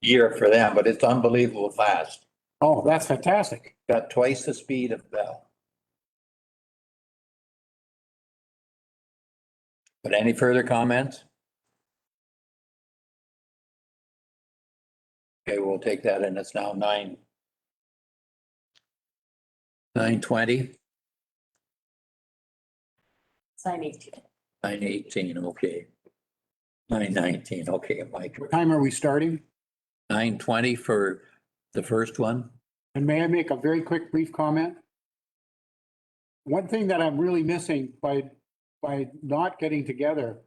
year for them, but it's unbelievable fast. Oh, that's fantastic. Got twice the speed of Bell. But any further comments? Okay, we'll take that, and it's now 9:20, It's 9:18. 9:18, okay. 9:19, okay, Mike. What time are we starting? 9:20 for the first one. And may I make a very quick brief comment? One thing that I'm really missing by not getting together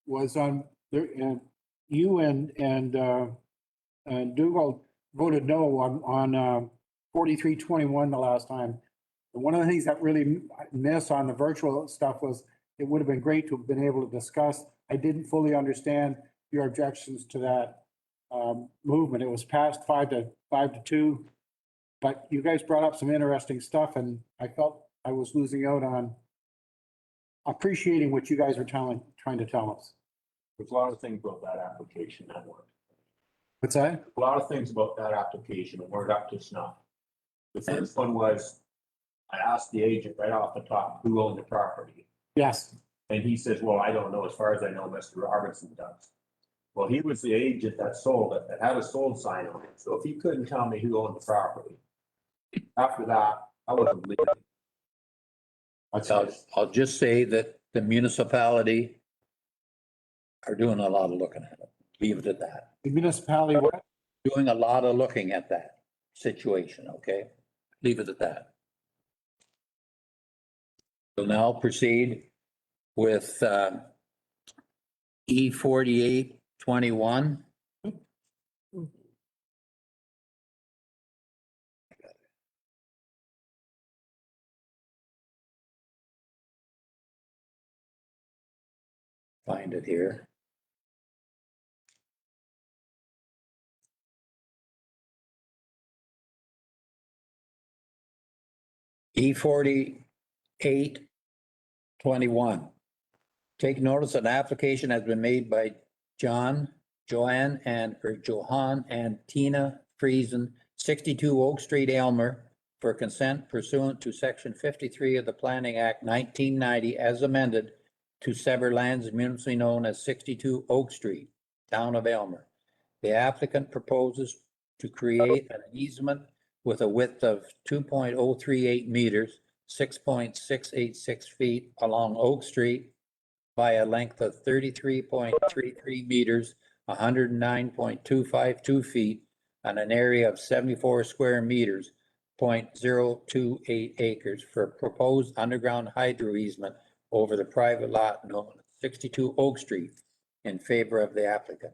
was on there, and you and Dougal voted no on 4321 the last time. And one of the things that really miss on the virtual stuff was it would have been great to have been able to discuss. I didn't fully understand your objections to that movement. It was passed 5-2. But you guys brought up some interesting stuff, and I felt I was losing out on appreciating what you guys were trying to tell us. There's a lot of things about that application that weren't. What's that? A lot of things about that application that weren't up to snuff. The first one was, I asked the agent right off the top, who owned the property? Yes. And he says, well, I don't know. As far as I know, Mr. Robertson does. Well, he was the agent that sold it, that had a sold sign on it. So if he couldn't tell me who owned the property, after that, I wasn't leaving. I'll just say that the municipality are doing a lot of looking at it. Leave it at that. The municipality, what? Doing a lot of looking at that situation, okay? Leave it at that. We'll now proceed with E4821. Find it here. E4821. Take notice an application has been made by Johann and Tina Friesen, 62 Oak Street, Aylmer, for consent pursuant to section 53 of the Planning Act 1990 as amended to sever lands municipally known as 62 Oak Street, town of Aylmer. The applicant proposes to create an easement with a width of 2.038 meters, 6.686 feet along Oak Street by a length of 33.33 meters, 109.252 feet on an area of 74 square meters, 0.028 acres for proposed underground hydro easement over the private lot known as 62 Oak Street in favor of the applicant.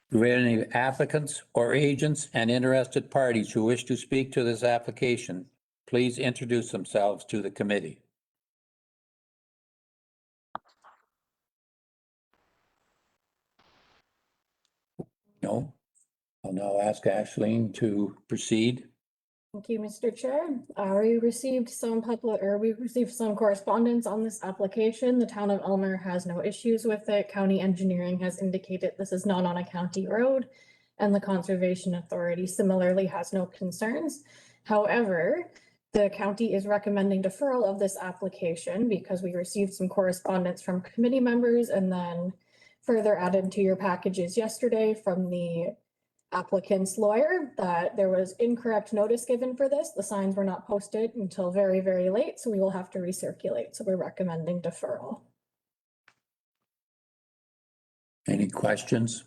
Do we have any applicants or agents and interested parties who wish to speak to this application? Please introduce themselves to the committee. No? I'll now ask Ashleen to proceed. Thank you, Mr. Chair. We received some correspondence on this application. The town of Aylmer has no issues with it. County engineering has indicated this is not on a county road, and the Conservation Authority similarly has no concerns. However, the county is recommending deferral of this application because we received some correspondence from committee members and then further added to your packages yesterday from the applicant's lawyer that there was incorrect notice given for this. The signs were not posted until very, very late, so we will have to recirculate. So we're recommending deferral. Any questions?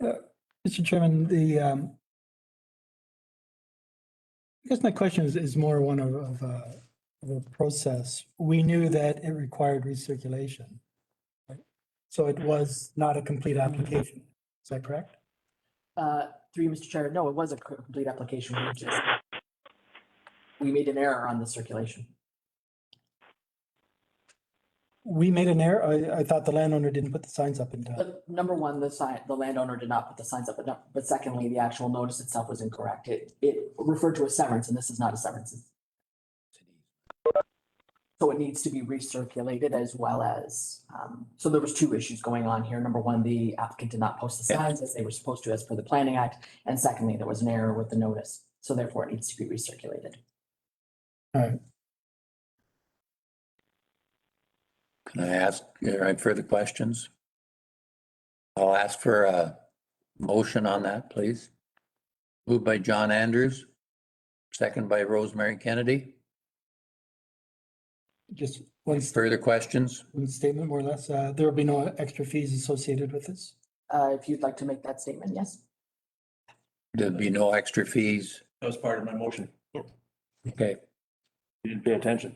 Mr. Chairman, I guess my question is more one of a process. We knew that it required recirculation, right? So it was not a complete application. Is that correct? Through you, Mr. Chair, no, it was a complete application. We made an error on the circulation. We made an error. I thought the landowner didn't put the signs up in time. But number one, the landowner did not put the signs up, but secondly, the actual notice itself was incorrect. It referred to a severance, and this is not a severance. So it needs to be recirculated as well as, so there was two issues going on here. Number one, the applicant did not post the Yeah. signs as they were supposed to as per the Planning Act. And secondly, there was an error with the notice. So therefore it needs to be recirculated. All right. Can I ask, are there any further questions? I'll ask for a motion on that, please. Moved by John Andrews, second by Rosemary Kennedy. Just one, Further questions? one statement more or less. There will be no extra fees associated with this. If you'd like to make that statement, yes. There'd be no extra fees. That was part of my motion. Okay, You didn't pay attention.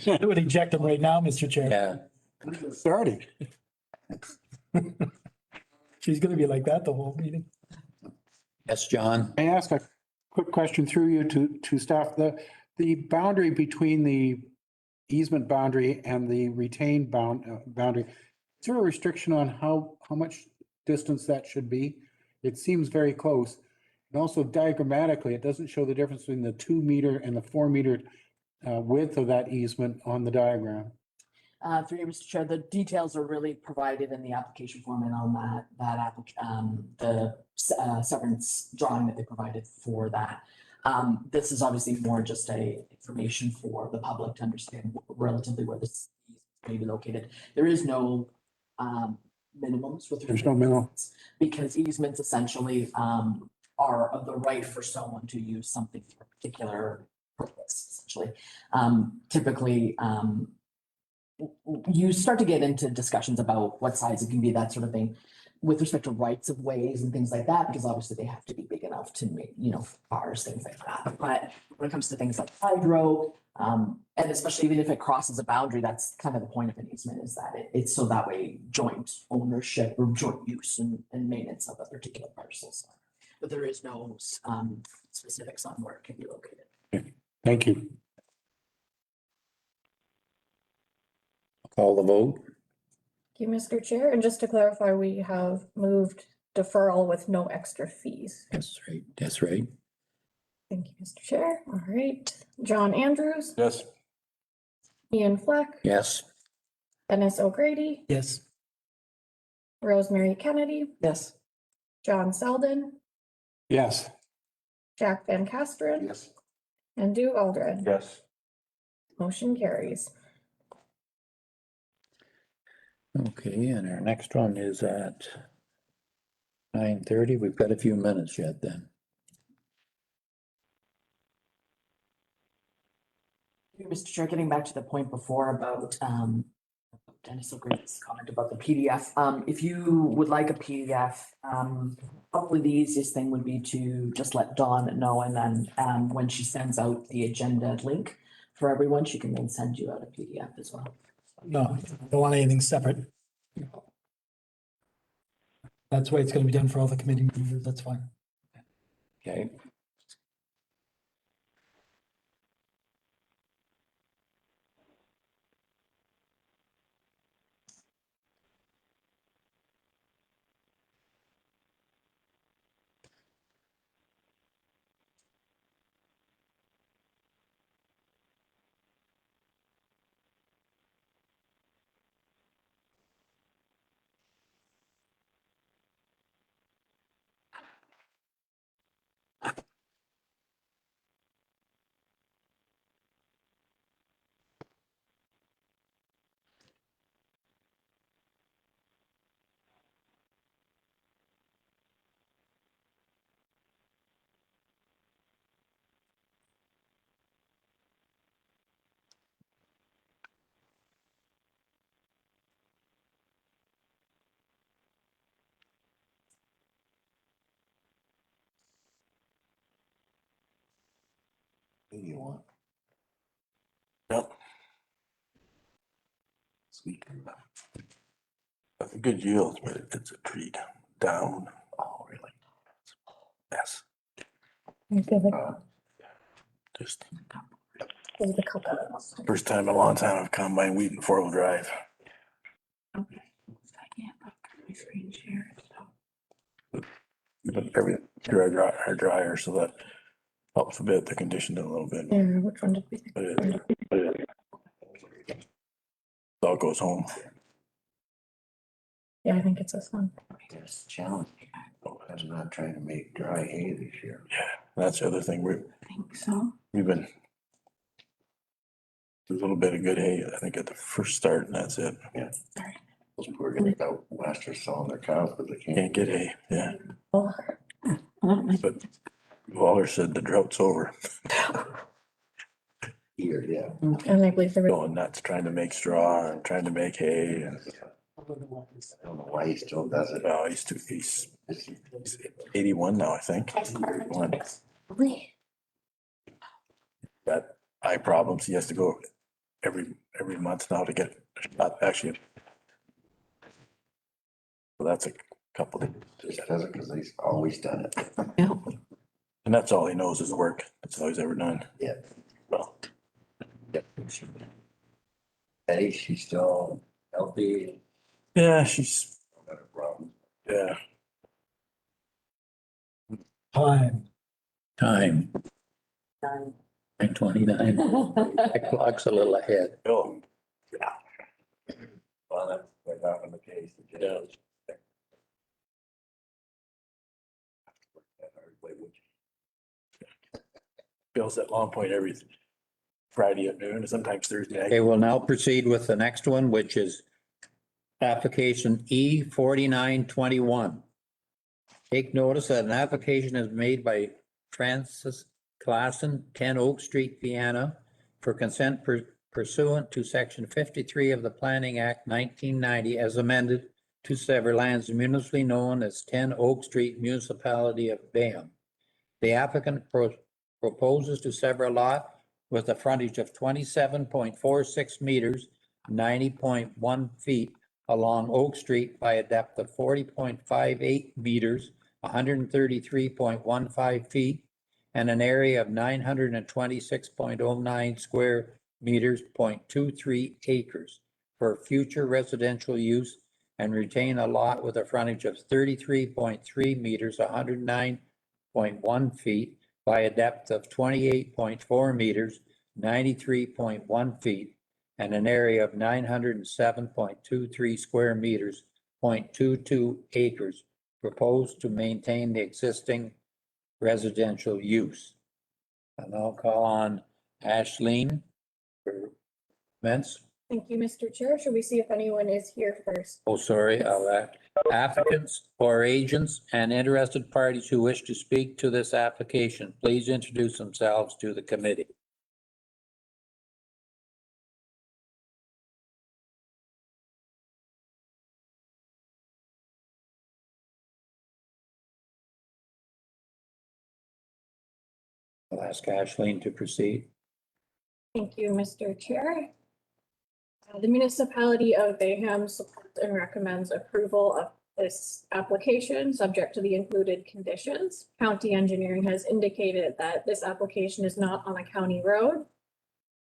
I would eject them right now, Mr. Chair. yeah, Starting. She's gonna be like that the whole meeting. yes, John. I ask a quick question through you to staff. The boundary between the easement boundary and the retained boundary, is there a restriction on how much distance that should be? It seems very close. And also diagrammatically, it doesn't show the difference between the 2 meter and the 4 meter width of that easement on the diagram. Through you, Mr. Chair, the details are really provided in the application form and on the severance drawing that they provided for that. This is obviously more just a information for the public to understand relatively where this may be located. There is no minimums with. There's no minimum. Because easements essentially are of the right for someone to use something for a particular purpose, essentially. Typically, you start to get into discussions about what size it can be, that sort of thing, with respect to rights of ways and things like that, because obviously they have to be big enough to make, cars, things like that. But when it comes to things like hydro, and especially even if it crosses a boundary, that's kind of the point of an easement, is that it's so that way joint ownership or joint use and maintenance of a particular parcel. But there is no specifics on where it can be located. Thank you. Call the vote. Thank you, Mr. Chair. And just to clarify, we have moved deferral with no extra fees. That's right, that's right. Thank you, Mr. Chair. All right. John Andrews, Yes. Ian Fleck, Yes, Dennis O'Grady, Yes. Rosemary Kennedy, Yes. John Selden, Yes. Jack Van Kasteren, Yes. and Stu Aldred. Yes. Motion carries. okay, and our next one is at 9:30. We've got a few minutes yet then. Mr. Chair, getting back to the point before about Dennis O'Grady's comment about the PDF. If you would like a PDF, probably the easiest thing would be to just let Dawn know, and then when she sends out the agenda link for everyone, she can then send you out a PDF as well. No, I don't want anything separate. That's why it's gonna be done for all the committee members. That's fine. Okay. You want? Yep. Sweet. That's a good yield, but it's a treat down. Oh, really? Yes. Just There's a couple. first time in a long time I've combined wheat and 4-wheel drive. But everything through our dryer so that Helps a bit, the condition a little bit, Yeah, which one did we think? but it all goes home. Yeah, I think it's this one. It's challenging. I'm not trying to make dry hay this year. That's the other thing, I think so. we've been a little bit of good hay, I think, at the first start, and that's it. Those poor guys out west are selling their cows, but they Can't can't get hay, yeah. Oh, But Waller said the drought's over, hear, yeah. and I believe there were, going nuts, trying to make straw and trying to make hay, and, I don't know why he still does it. well, he's 81 now, I think. 81. Got eye problems, he has to go every month now to get a shot, actually. So that's a couple of, Just does it because he's always done it. Yeah. and that's all he knows is work, that's all he's ever done. Yeah. Well, Hey, she's still healthy. yeah, she's, Not a problem. yeah, Time. 9:29. The clock's a little ahead. Bill, Well, that's quite often the case. Yeah. Bill's at Long Point every Friday at noon, and sometimes Thursday night. Okay, we'll now proceed with the next one, which is application E 4921. Take notice that an application is made by Francis Klassen, 10 Oak Street, Vienna, for consent pursuant to section 53 of the Planning Act 1990 as amended to sever lands municipally known as 10 Oak Street, Municipality of Bayham. The applicant proposes to sever a lot with a frontage of 27.46 meters, 90.1 feet along Oak Street by a depth of 40.58 meters, 133.15 feet, and an area of 926.09 square meters, 0.23 acres for future residential use, and retain a lot with a frontage of 33.3 meters, 109.1 feet by a depth of 28.4 meters, 93.1 feet, and an area of 907.23 square meters, 0.22 acres, proposed to maintain the existing residential use. And I'll call on Ashleen for comments. thank you, Mr. Chair. Should we see if anyone is here first? Oh, sorry, applicants or agents and interested parties who wish to speak to this application, please introduce themselves to the committee. I'll ask Ashleen to proceed. Thank you, Mr. Chair. The municipality of Bayham supports and recommends approval of this application, subject to the included conditions. County engineering has indicated that this application is not on a county road,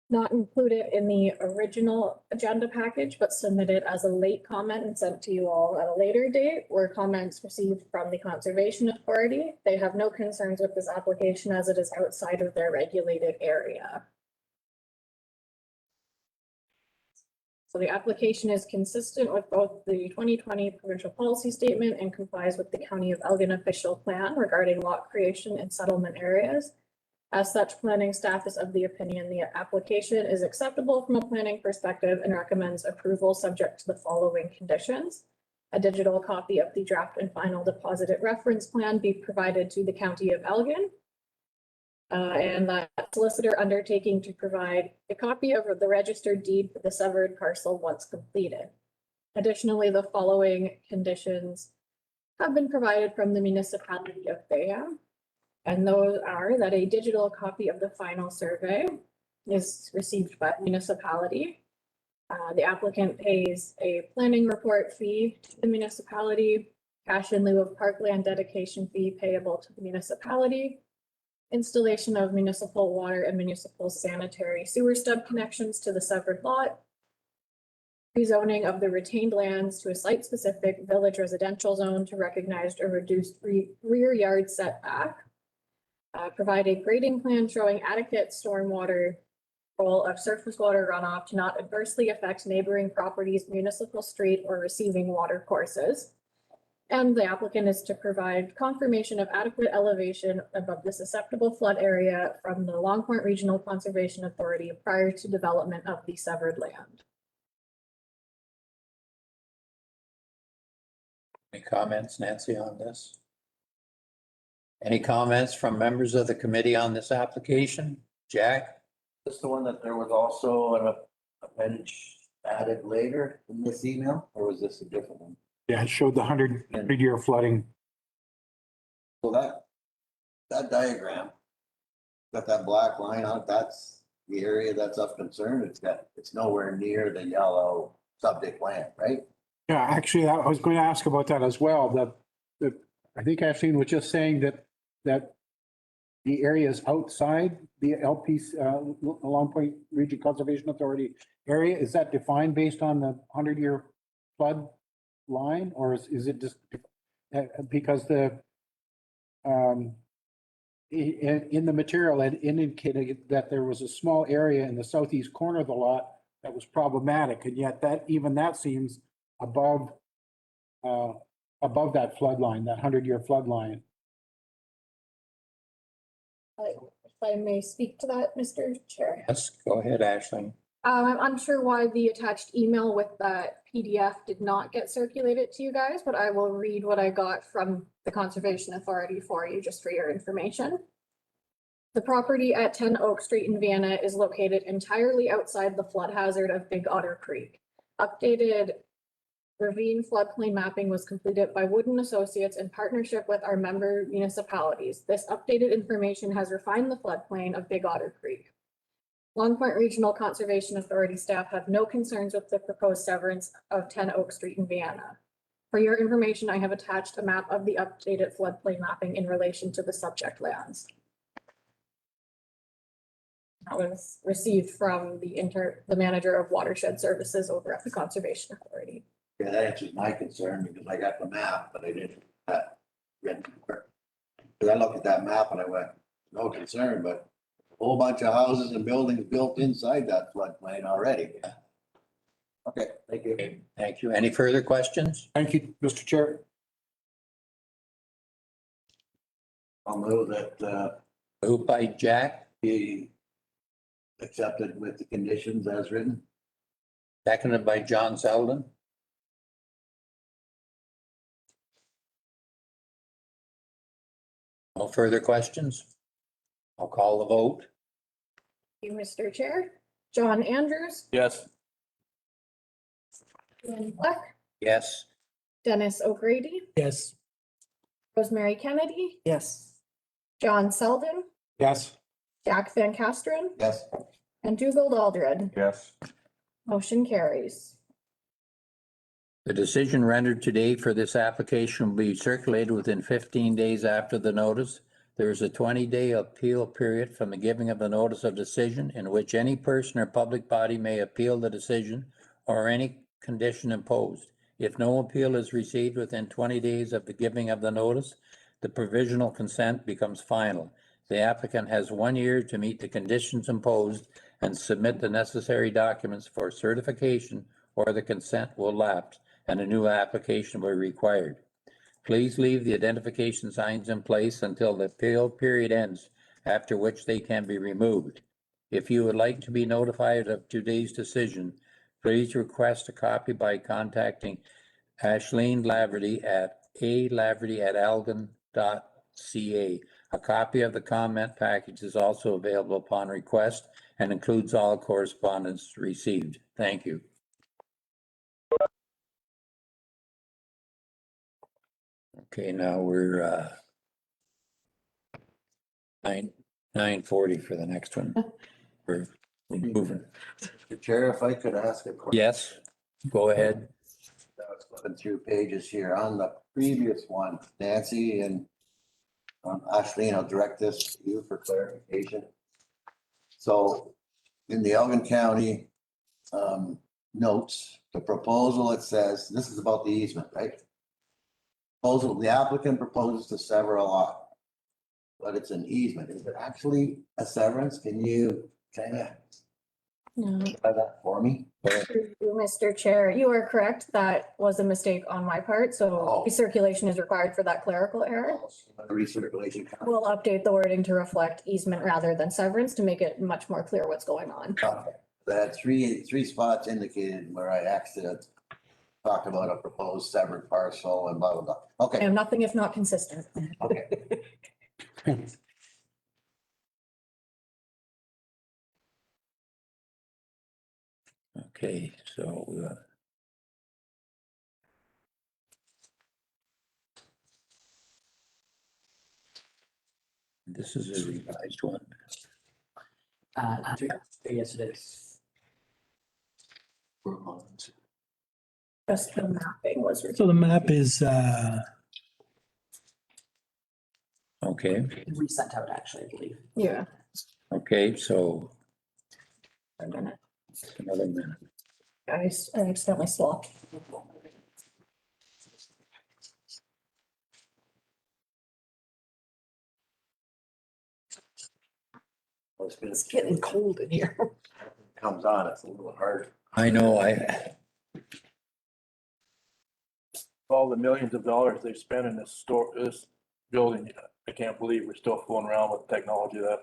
not included in the original agenda package, but submitted as a late comment and sent to you all at a later date, were comments received from the Conservation Authority. They have no concerns with this application as it is outside of their regulated area. So the application is consistent with both the 2020 provincial policy statement and complies with the County of Elgin official plan regarding lot creation and settlement areas. As such, planning staff is of the opinion the application is acceptable from a planning perspective and recommends approval subject to the following conditions. A digital copy of the draft and final deposited reference plan be provided to the County of Elgin. And that solicitor undertaking to provide a copy of the registered deed for the severed parcel once completed. Additionally, the following conditions have been provided from the municipality of Bayham. And those are that a digital copy of the final survey is received by the municipality. The applicant pays a planning report fee to the municipality, cash in lieu of parkland dedication fee payable to the municipality, installation of municipal water and municipal sanitary sewer stub connections to the severed lot, rezoning of the retained lands to a site-specific village residential zone to recognize a reduced rear yard setback, Provide a grading plan showing adequate stormwater control of surface water runoff to not adversely affect neighboring properties, municipal street, or receiving water courses. And the applicant is to provide confirmation of adequate elevation above the susceptible flood area from the Long Point Regional Conservation Authority prior to development of the severed land. Any comments, Nancy, on this? Any comments from members of the committee on this application? Jack? This the one that there was also an appendage added later in this email, or was this a different one? Yeah, it showed the 100-year flooding. So that diagram, got that black line on it, that's the area that's of concern. It's nowhere near the yellow subject land, right? Yeah, actually, I was going to ask about that as well. I think Ashleen was just saying that the areas outside the LP, Long Point Region Conservation Authority area, is that defined based on the 100-year flood line, or is it just because in the material it indicated that there was a small area in the southeast corner of the lot that was problematic, and yet that seems above that flood line, that 100-year flood line. If I may speak to that, Mr. Chair. Yes, go ahead, Ashley. I'm unsure why the attached email with that PDF did not get circulated to you guys, but I will read what I got from the Conservation Authority for you, just for your information. The property at 10 Oak Street in Vienna is located entirely outside the flood hazard of Big Otter Creek. Updated ravine floodplain mapping was completed by Wooden Associates in partnership with our member municipalities. This updated information has refined the floodplain of Big Otter Creek. Long Point Regional Conservation Authority staff have no concerns with the proposed severance of 10 Oak Street in Vienna. For your information, I have attached a map of the updated floodplain mapping in relation to the subject lands. That was received from the manager of watershed services over at the Conservation Authority. Yeah, that answers my concern because I got the map, but I didn't. Because I looked at that map and I went, no concern, but a whole bunch of houses and buildings built inside that floodplain already. Okay, thank you. Thank you. Any further questions? Thank you, Mr. Chair. I'll move that Moved by Jack, be accepted with the conditions as written. seconded by John Selden. No further questions? I'll call the vote. Thank you, Mr. Chair. John Andrews, Yes. Ian Fleck, Yes. Dennis O'Grady, Yes. Rosemary Kennedy, Yes. John Selden, Yes. Jack Van Castren, Yes. and Dougal Aldred. Yes. Motion carries. The decision rendered today for this application will be circulated within 15 days after the notice. There is a 20-day appeal period from the giving of the notice of decision in which any person or public body may appeal the decision or any condition imposed. If no appeal is received within 20 days of the giving of the notice, the provisional consent becomes final. The applicant has 1 year to meet the conditions imposed and submit the necessary documents for certification, or the consent will lapse and a new application will be required. Please leave the identification signs in place until the appeal period ends, after which they can be removed. If you would like to be notified of today's decision, please request a copy by contacting Ashleen Laverty at alaverty@algon.ca. A copy of the comment package is also available upon request and includes all correspondence received. Thank you. Okay, now we're 9:40 for the next one. We're moving. The chair, if I could ask a question. Yes, go ahead. I was flipping through pages here on the previous one, Nancy and Ashleen, I'll direct this to you for clarification. So in the Elgin County notes, the proposal, it says, this is about the easement, right? Proposal, the applicant proposes to sever a lot. but it's an easement. Is it actually a severance? Can you kind of No. clarify that for me? Mr. Chair, you are correct. That was a mistake on my part. So Oh. recirculation is required for that clerical error. Recirculation. We'll update the wording to reflect easement rather than severance to make it much more clear what's going on. Okay. That three spots indicated where I accidentally talked about a proposed severed parcel and blah, blah, blah. I Okay, am nothing if not consistent. okay. Okay, so, this is a revised one. Yes, it is. Just the mapping was. So the map is, Okay, Resent out, actually, I believe. Yeah. okay, so For a minute. another minute. I accidentally swapped. It's getting cold in here. Comes on, it's a little hard. I know, All the millions of dollars they've spent in this building, I can't believe we're still fooling around with technology that.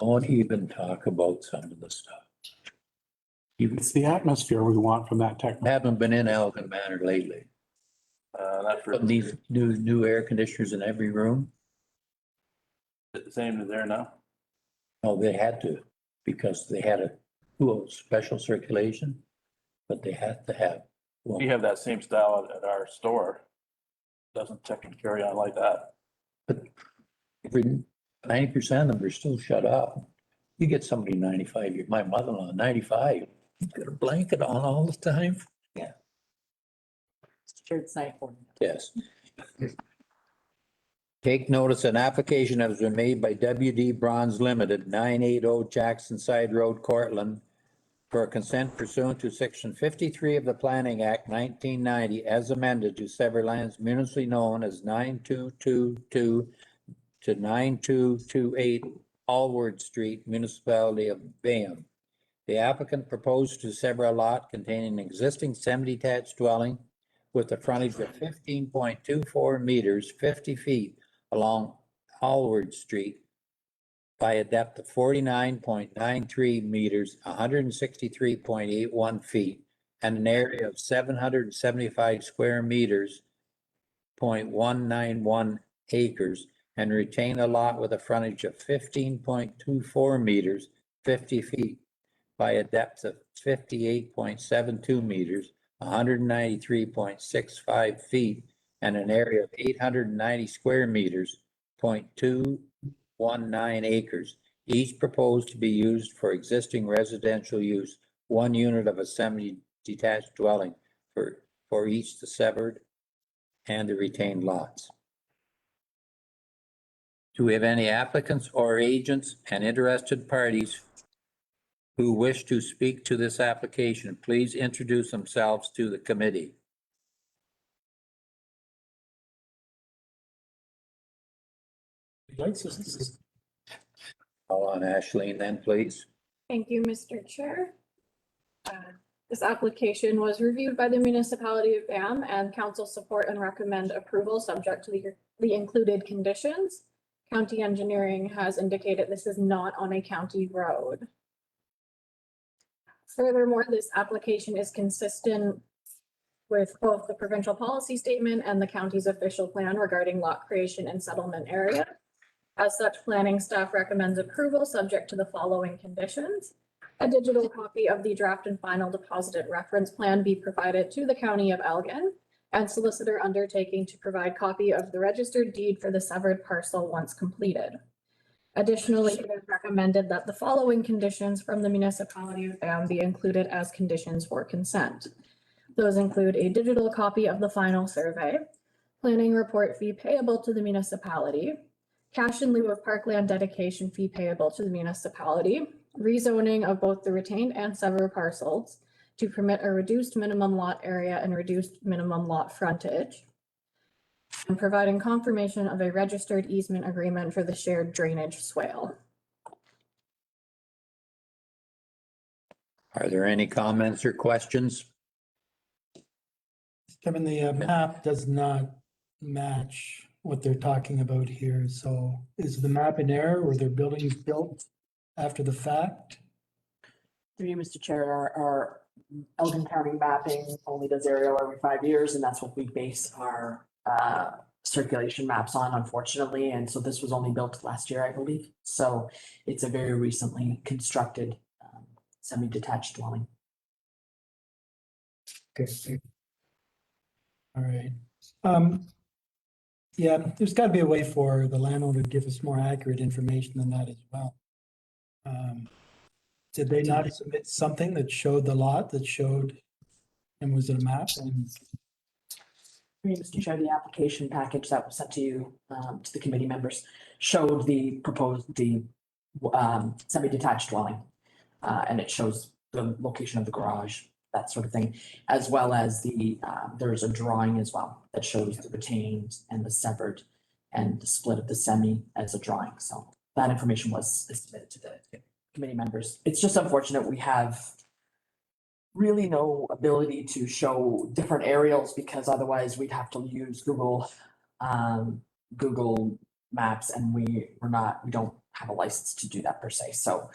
don't even talk about some of the stuff. You It's the atmosphere we want from that technology. haven't been in Elgin Manor lately. That's for Putting these new air conditioners in every room. the same as there now. Oh, they had to, because they had a special circulation, but they had to have. Well, We have that same style at our store. Doesn't check and carry on like that. but 90% of them are still shut off. You get somebody 95, my mother-in-law, 95, got a blanket on all the time. Sure, it's night for me. Yes. Take notice, an application has been made by WD Bronze Limited, 980 Jackson Side Road, Cortland, for a consent pursuant to section 53 of the Planning Act 1990 as amended to sever lands municipally known as 9222 to 9228 Allward Street, municipality of Bayham. The applicant proposed to sever a lot containing an existing semi-detached dwelling with a frontage of 15.24 meters, 50 feet along Allward Street by a depth of 49.93 meters, 163.81 feet, and an area of 775 square meters, 0.191 acres, and retain a lot with a frontage of 15.24 meters, 50 feet, by a depth of 58.72 meters, 193.65 feet, and an area of 890 square meters, 0.219 acres, each proposed to be used for existing residential use, one unit of a semi-detached dwelling for each the severed and the retained lots. Do we have any applicants or agents and interested parties who wish to speak to this application? Please introduce themselves to the committee. Call on Ashleen then, please. Thank you, Mr. Chair. This application was reviewed by the municipality of Bayham and council support and recommend approval subject to the included conditions. County engineering has indicated this is not on a county road. Furthermore, this application is consistent with both the provincial policy statement and the county's official plan regarding lot creation and settlement area. As such, planning staff recommends approval subject to the following conditions. A digital copy of the draft and final deposited reference plan be provided to the county of Elgin, and solicitor undertaking to provide copy of the registered deed for the severed parcel once completed. Additionally, it is recommended that the following conditions from the municipality of Bayham be included as conditions for consent. Those include a digital copy of the final survey, planning report fee payable to the municipality, cash in lieu of parkland dedication fee payable to the municipality, rezoning of both the retained and severed parcels to permit a reduced minimum lot area and reduced minimum lot frontage, and providing confirmation of a registered easement agreement for the shared drainage swale. Are there any comments or questions? Kevin, the map does not match what they're talking about here. So is the map in error? Were their buildings built after the fact? Through you, Mr. Chair, our Elgin County mapping only does aerial every 5 years, and that's what we base our circulation maps on, unfortunately. And so this was only built last year, I believe. So it's a very recently constructed semi-detached dwelling. Okay. All right. Yeah, there's got to be a way for the landowner to give us more accurate information than that as well. Did they not submit something that showed the lot that showed, and was it a map? And Mr. Chair, the application package that was sent to you, to the committee members, showed the proposed, semi-detached dwelling. And it shows the location of the garage, that sort of thing, as well as there's a drawing as well that shows the retained and the severed and the split of the semi as a drawing. So that information was submitted to the committee members. It's just unfortunate we have really no ability to show different aerials, because otherwise we'd have to use Google Maps, and we don't have a license to do that per se. So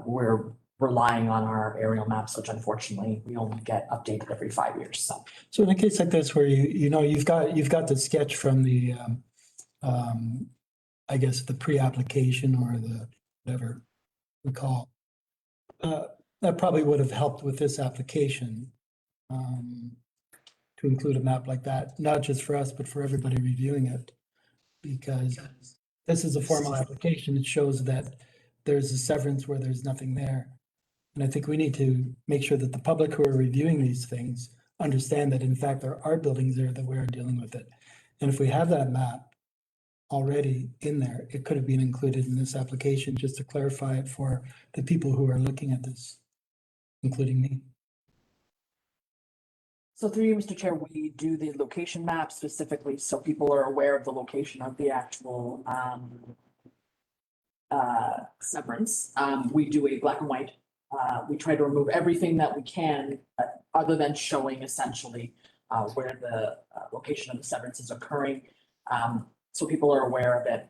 we're relying on our aerial maps, which unfortunately we only get updated every 5 years. so in a case like this where you've got the sketch from the I guess the pre-application or the whatever we call, that probably would have helped with this application, to include a map like that, not just for us, but for everybody reviewing it. Because this is a formal application. It shows that there's a severance where there's nothing there. And I think we need to make sure that the public who are reviewing these things understand that in fact there are buildings there that we are dealing with it. And if we have that map already in there, it could have been included in this application just to clarify it for the people who are looking at this, including me. So through you, Mr. Chair, we do the location map specifically so people are aware of the location of the actual severance. We do a black and white. We try to remove everything that we can, other than showing essentially where the location of the severance is occurring, so people are aware of it.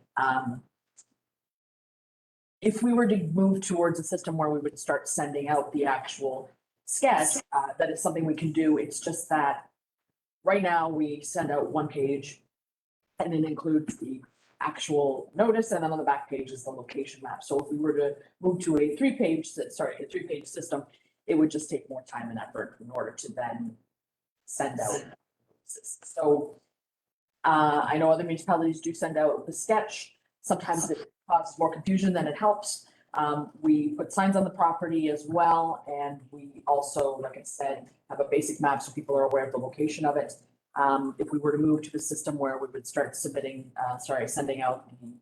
If we were to move towards a system where we would start sending out the actual sketch, that is something we can do. It's just that right now we send out one page and it includes the actual notice, and then on the back page is the location map. So if we were to move to a three-page system, it would just take more time and effort in order to then send out. So I know other municipalities do send out the sketch. Sometimes it causes more confusion than it helps. We put signs on the property as well, and we also, like I said, have a basic map so people are aware of the location of it. If we were to move to the system where we would start sending out the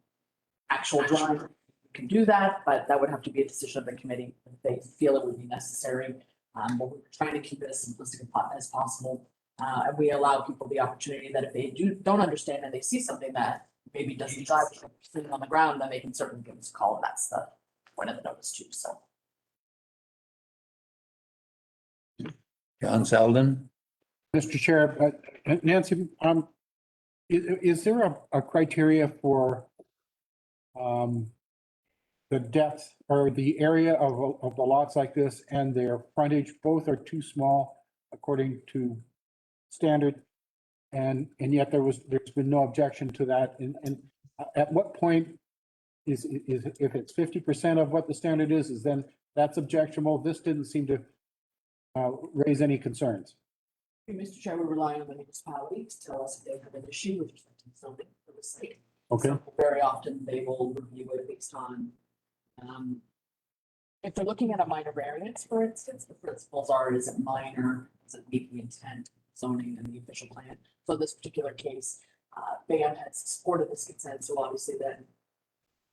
actual drawing, we can do that, but that would have to be a decision of the committee if they feel it would be necessary. But we're trying to keep it as simplistic as possible. And we allow people the opportunity that if they don't understand and they see something that maybe doesn't drive sitting on the ground, then they can certainly give us a call. And that's the point of the notice too. So. John Selden? Mr. Chair, Nancy, is there a criteria for the depth or the area of the lots like this and their frontage? Both are too small according to standard, and yet there's been no objection to that. And at what point is if it's 50% of what the standard is then that's objectionable? This didn't seem to raise any concerns. Mr. Chair, we rely on the municipality to tell us if they have an issue with respect to something for the site. Okay. So very often they will review it based on, if they're looking at a minor variance, for instance, the principles are, is it minor, does it meet the intent, zoning, and the official plan? So in this particular case, BAM has supported this consent, so obviously then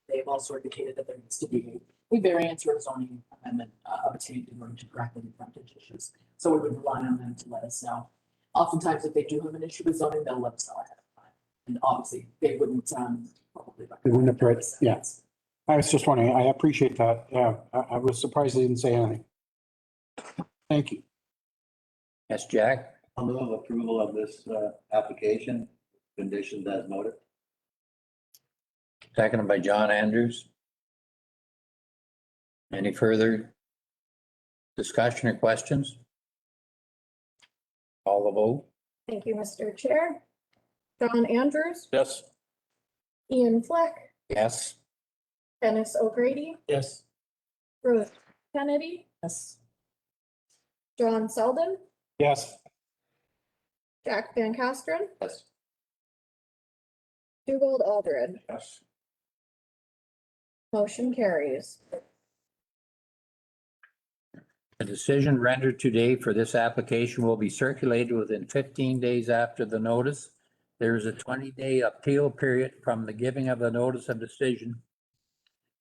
they've also indicated that there needs to be a variance or a zoning amendment obtained in order to correct any frontage issues. So we would rely on them to let us know. Oftentimes, if they do have an issue with zoning, they'll let us know ahead of time. And obviously, they wouldn't, probably. They wouldn't have read- yeah. I was just wondering, I appreciate that. Yeah, I was surprised they didn't say anything. Thank you. Yes, Jack? I'll move approval of this application, conditions as noted. Seconded by John Andrews. Any further discussion or questions? Call the vote. Thank you, Mr. Chair. John Andrews, Yes. Ian Fleck, Yes. Dennis O'Grady, Yes. Ruth Kennedy, Yes. John Selden, Yes. Jack Van Castren, Yes. Dugald Aldred. Yes. Motion carries. A decision rendered today for this application will be circulated within 15 days after the notice. There is a 20-day appeal period from the giving of the notice of decision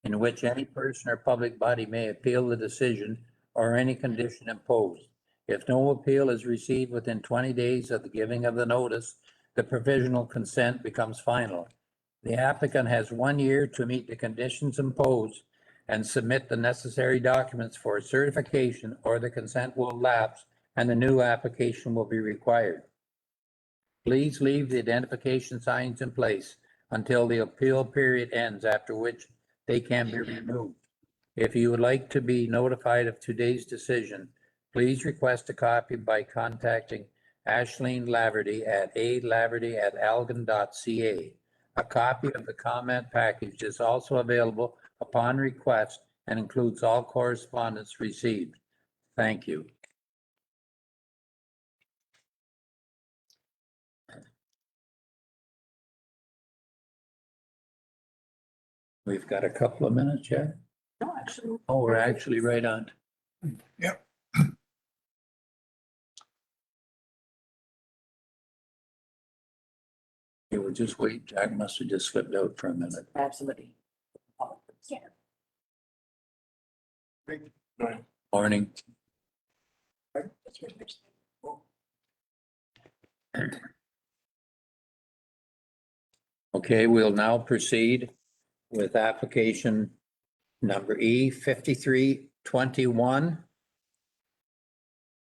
in which any person or public body may appeal the decision or any condition imposed. If no appeal is received within 20 days of the giving of the notice, the provisional consent becomes final. The applicant has 1 year to meet the conditions imposed and submit the necessary documents for certification, or the consent will lapse and a new application will be required. Please leave the identification signs in place until the appeal period ends, after which they can be removed. If you would like to be notified of today's decision, please request a copy by contacting Ashleen Laverty at alaverty@algan.ca. A copy of the comment package is also available upon request and includes all correspondence received. Thank you. We've got a couple of minutes yet. No, actually. Oh, we're actually right on. Yep. Okay, we'll just wait. Jack must have just slipped out for a minute. Absolutely. Yeah. Morning. Okay, we'll now proceed with application number E 5321.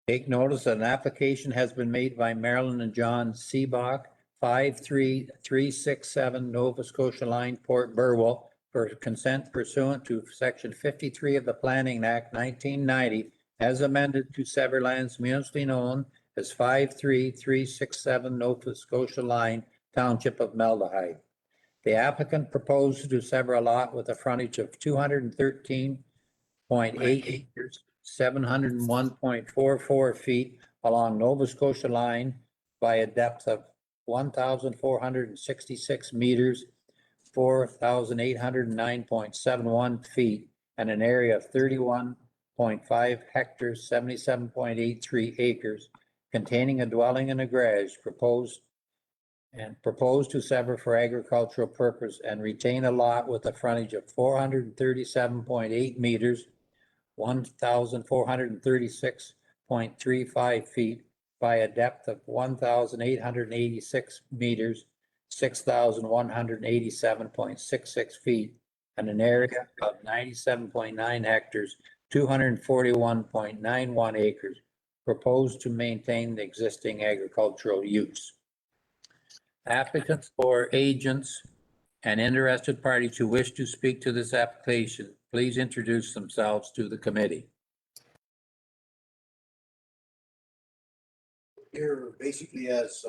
Take notice that an application has been made by Marilyn and John Seabach, 53367 Nova Scotia Line, Port Burwell, for consent pursuant to section 53 of the Planning Act 1990, as amended, to sever lands municipally known as 53367 Nova Scotia Line, Township of Malahide. The applicant proposes to sever a lot with a frontage of 213.8 acres, 701.44 feet along Nova Scotia Line by a depth of 1,466 meters, 4,809.71 feet, and an area of 31.5 hectares, 77.83 acres, containing a dwelling and a garage, proposed to sever for agricultural purpose and retain a lot with a frontage of 437.8 meters, 1,436.35 feet by a depth of 1,886 meters, 6,187.66 feet, and an area of 97.9 hectares, 241.91 acres, proposed to maintain the existing agricultural use. Applicants or agents and interested parties who wish to speak to this application, please introduce themselves to the committee. Here basically as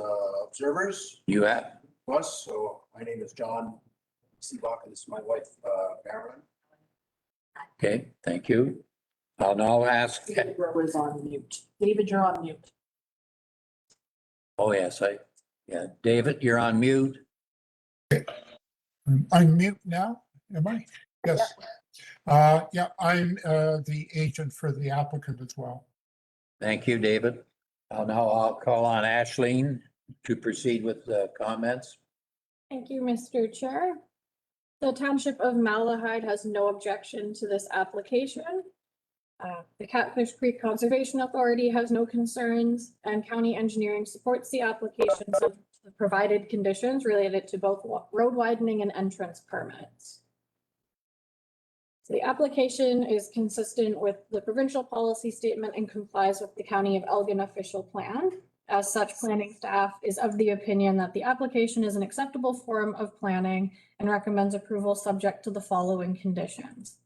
observers, You have, us, so my name is John Seabach, and this is my wife, Marilyn. okay, thank you. I'll now ask, David was on mute. David, you're on mute. oh, yes, David, you're on mute. I'm mute now, am I? Yes. Yeah, I'm the agent for the applicant as well. Thank you, David. I'll call on Ashleen to proceed with the comments. Thank you, Mr. Chair. The Township of Malahide has no objection to this application. The Catfish Creek Conservation Authority has no concerns, and county engineering supports the application. So the provided conditions related to both road widening and entrance permits. So the application is consistent with the provincial policy statement and complies with the County of Elgin official plan. As such, planning staff is of the opinion that the application is an acceptable form of planning and recommends approval subject to the following conditions.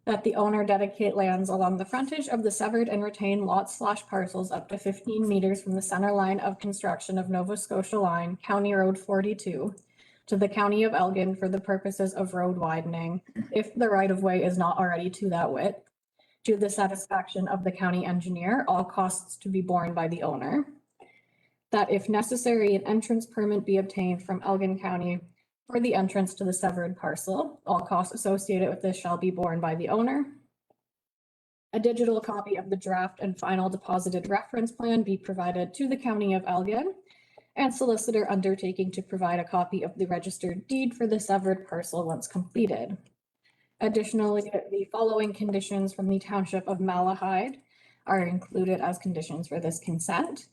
That the owner dedicate lands along the frontage of the severed and retained lots/parcels up to 15 meters from the center line of construction of Nova Scotia Line, County Road 42, to the County of Elgin for the purposes of road widening, if the right-of-way is not already to that width, to the satisfaction of the county engineer, all costs to be borne by the owner. That if necessary, an entrance permit be obtained from Elgin County for the entrance to the severed parcel. All costs associated with this shall be borne by the owner. A digital copy of the draft and final deposited reference plan be provided to the County of Elgin, and solicitor undertaking to provide a copy of the registered deed for the severed parcel once completed. Additionally, the following conditions from the Township of Malahide are included as conditions for this consent.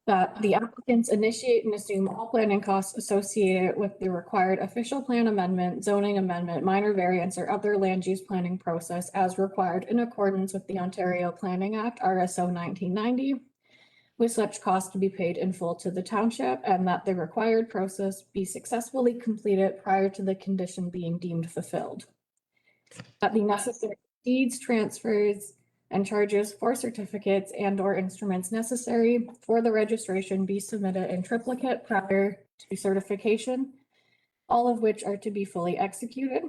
That the applicants initiate and assume all planning costs associated with the required official plan amendment, zoning amendment, minor variance, or other land use planning process as required in accordance with the Ontario Planning Act, RSO 1990, with such costs to be paid in full to the township, and that the required process be successfully completed prior to the condition being deemed fulfilled. That the necessary deeds, transfers, and charges for certificates and or instruments necessary for the registration be submitted in triplicate prior to certification, all of which are to be fully executed.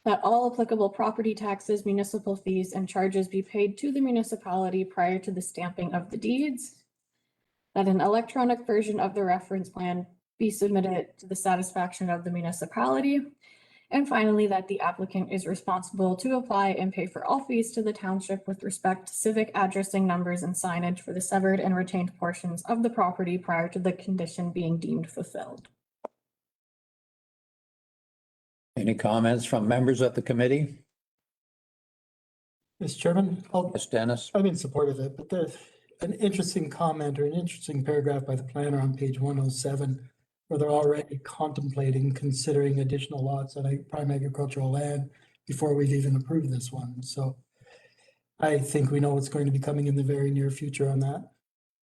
That all applicable property taxes, municipal fees, and charges be paid to the municipality prior to the stamping of the deeds. That an electronic version of the reference plan be submitted to the satisfaction of the municipality. And finally, that the applicant is responsible to apply and pay for all fees to the township with respect to civic addressing numbers and signage for the severed and retained portions of the property prior to the condition being deemed fulfilled. Any comments from members of the committee? Mr. Chairman, Yes, Dennis? I'm in support of it, but there's an interesting comment or an interesting paragraph by the planner on page 107, where they're already contemplating considering additional lots on a prime agricultural land before we've even approved this one. So I think we know what's going to be coming in the very near future on that.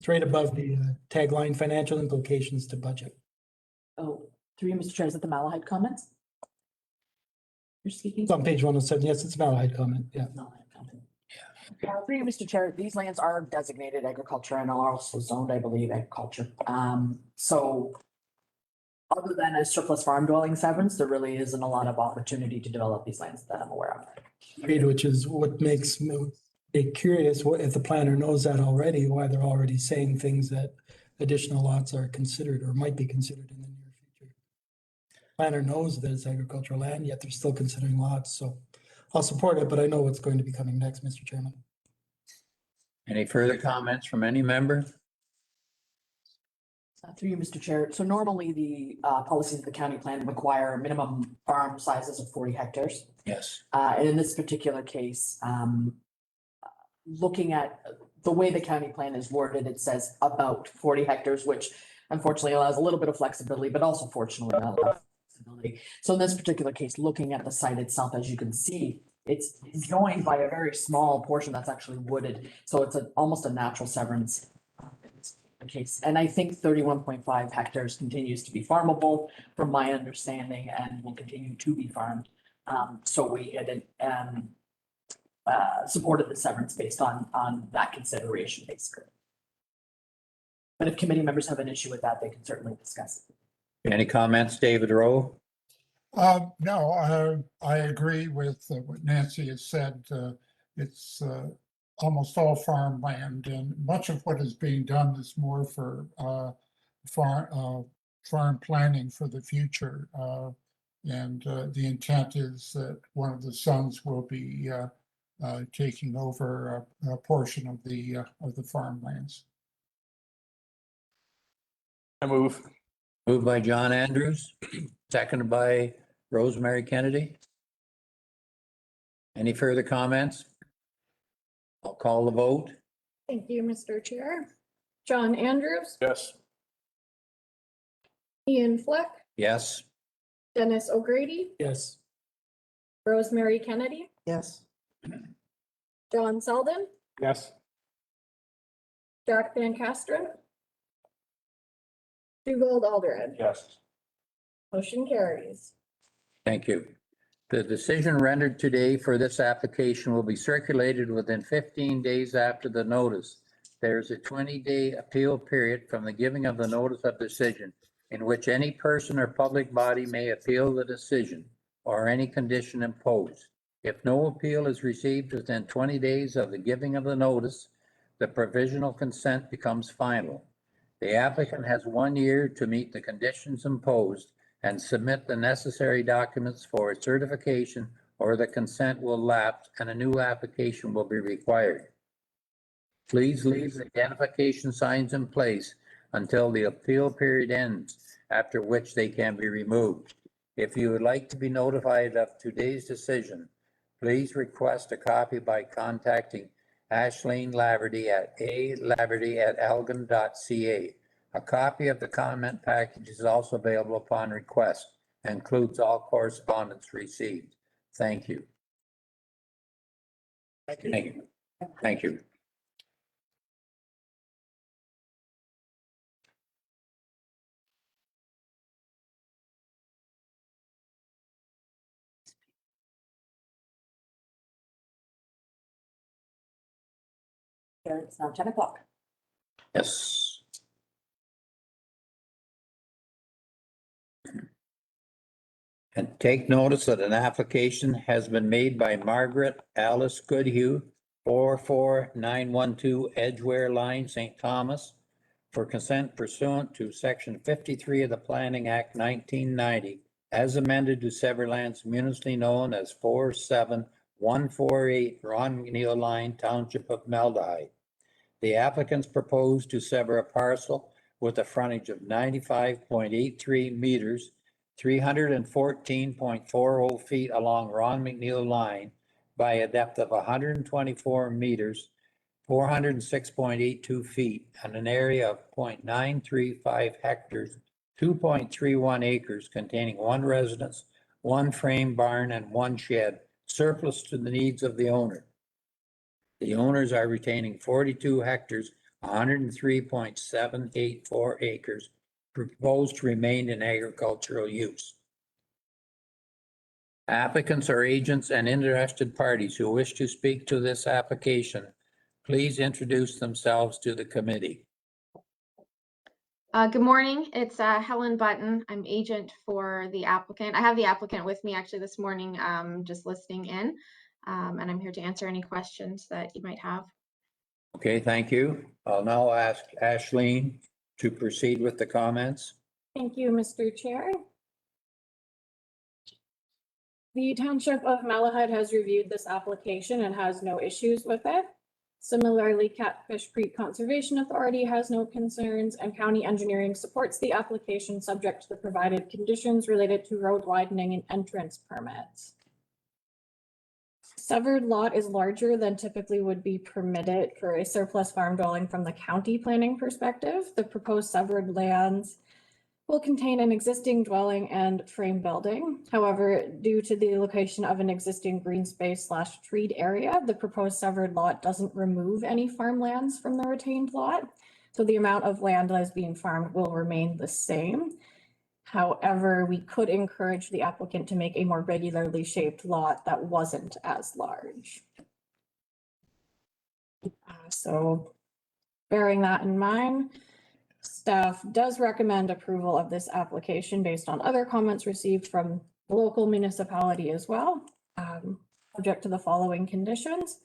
It's right above the tagline, financial implications to budget. Oh, through you, Mr. Chair, is it the Malahide comments? You're speaking? It's on page 107. Yes, it's a Malahide comment. Yeah. Malahide comment. Through you, Mr. Chair, these lands are designated agriculture and are also zoned, I believe, agriculture. So other than a surplus farm dwelling severance, there really isn't a lot of opportunity to develop these lands that I'm aware of. Agreed, which is what makes me curious, what if the planner knows that already, why they're already saying things that additional lots are considered or might be considered in the near future. Planner knows that it's agricultural land, yet they're still considering lots. So I'll support it, but I know what's going to be coming next, Mr. Chairman. Any further comments from any member? Through you, Mr. Chair. So normally the policies of the county plan require minimum farm sizes of 40 hectares. Yes. And in this particular case, looking at the way the county plan is worded, it says about 40 hectares, which unfortunately allows a little bit of flexibility, but also fortunately not enough flexibility. So in this particular case, looking at the site itself, as you can see, it's joined by a very small portion that's actually wooded. So it's almost a natural severance case. And I think 31.5 hectares continues to be farmable from my understanding and will continue to be farmed. So we had supported the severance based on that consideration, basically. But if committee members have an issue with that, they can certainly discuss it. Any comments, David Rowe? No, I agree with what Nancy has said. It's almost all farmland, and much of what is being done is more for farm planning for the future. And the intent is that one of the sons will be taking over a portion of the farmlands. I move. Moved by John Andrews, seconded by Rosemary Kennedy. Any further comments? I'll call the vote. Thank you, Mr. Chair. John Andrews, Yes. Ian Fleck, Yes. Dennis O'Grady, Yes. Rosemary Kennedy, Yes. John Selden, Yes. Jack Van Castren, Dugald Alderhead. Yes. Motion carries. Thank you. The decision rendered today for this application will be circulated within 15 days after the notice. There is a 20-day appeal period from the giving of the notice of decision in which any person or public body may appeal the decision or any condition imposed. If no appeal is received within 20 days of the giving of the notice, the provisional consent becomes final. The applicant has 1 year to meet the conditions imposed and submit the necessary documents for its certification, or the consent will lapse and a new application will be required. Please leave the identification signs in place until the appeal period ends, after which they can be removed. If you would like to be notified of today's decision, please request a copy by contacting Ashleen Laverty at alaverty@algon.ca. A copy of the comment package is also available upon request and includes all correspondence received. Thank you. Thank you. Thank you. It's now 10 o'clock. Yes. And take notice that an application has been made by Margaret Alice Goodhue, 44912 Edgeware Line, St. Thomas, for consent pursuant to section 53 of the Planning Act 1990, as amended to sever lands municipally known as 47148 Ron McNeil Line, Township of Malahide. The applicants propose to sever a parcel with a frontage of 95.83 meters, 314.40 feet along Ron McNeil Line by a depth of 124 meters, 406.82 feet, and an area of 0.935 hectares, 2.31 acres, containing one residence, one frame barn, and one shed, surplus to the needs of the owner. The owners are retaining 42 hectares, 103.784 acres, proposed to remain in agricultural use. Applicants or agents and interested parties who wish to speak to this application, please introduce themselves to the committee. Good morning, it's Helen Button. I'm agent for the applicant. I have the applicant with me actually this morning, just listening in. And I'm here to answer any questions that you might have. Okay, thank you. I'll now ask Ashleen to proceed with the comments. Thank you, Mr. Chair. The Township of Malahide has reviewed this application and has no issues with it. Similarly, Catfish Creek Conservation Authority has no concerns, and county engineering supports the application subject to the provided conditions related to road widening and entrance permits. Severed lot is larger than typically would be permitted for a surplus farm dwelling from the county planning perspective. The proposed severed lands will contain an existing dwelling and frame building. However, due to the location of an existing green space / treed area, the proposed severed lot doesn't remove any farmlands from the retained lot. So the amount of land that is being farmed will remain the same. However, we could encourage the applicant to make a more regularly shaped lot that wasn't as large. So bearing that in mind, staff does recommend approval of this application based on other comments received from the local municipality as well. Subject to the following conditions: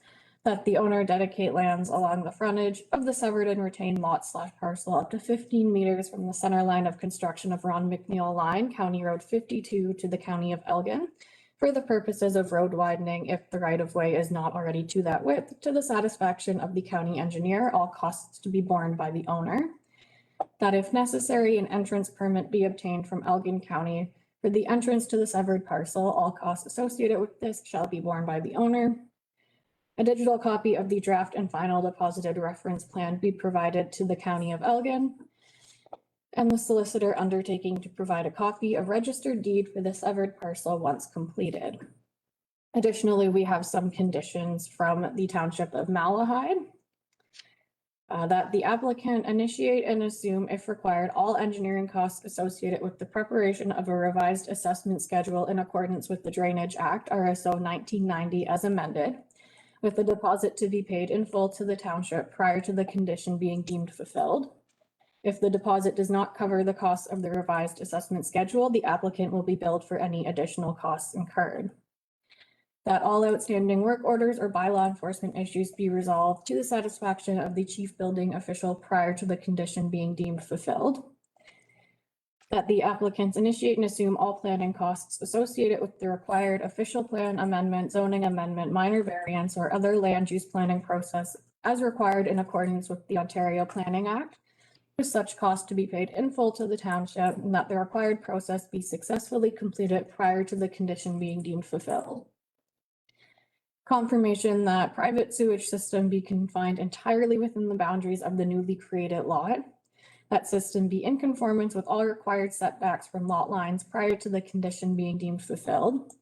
that the owner dedicate lands along the frontage of the severed and retained lot / parcel up to 15 meters from the center line of construction of Ron McNeil Line, County Road 52 to the County of Elgin, for the purposes of road widening if the right of way is not already to that width, to the satisfaction of the county engineer, all costs to be borne by the owner. That if necessary, an entrance permit be obtained from Elgin County for the entrance to the severed parcel, all costs associated with this shall be borne by the owner. A digital copy of the draft and final deposited reference plan be provided to the County of Elgin, and the solicitor undertaking to provide a copy of registered deed for the severed parcel once completed. Additionally, we have some conditions from the Township of Malahide. That the applicant initiate and assume, if required, all engineering costs associated with the preparation of a revised assessment schedule in accordance with the Drainage Act, RSO 1990 as amended, with the deposit to be paid in full to the township prior to the condition being deemed fulfilled. If the deposit does not cover the costs of the revised assessment schedule, the applicant will be billed for any additional costs incurred. That all outstanding work orders or bylaw enforcement issues be resolved to the satisfaction of the chief building official prior to the condition being deemed fulfilled. That the applicants initiate and assume all planning costs associated with the required official plan amendment, zoning amendment, minor variance, or other land use planning process as required in accordance with the Ontario Planning Act, with such cost to be paid in full to the township, and that the required process be successfully completed prior to the condition being deemed fulfilled. Confirmation that private sewage system be confined entirely within the boundaries of the newly created lot. That system be in conformance with all required setbacks from lot lines prior to the condition being deemed fulfilled.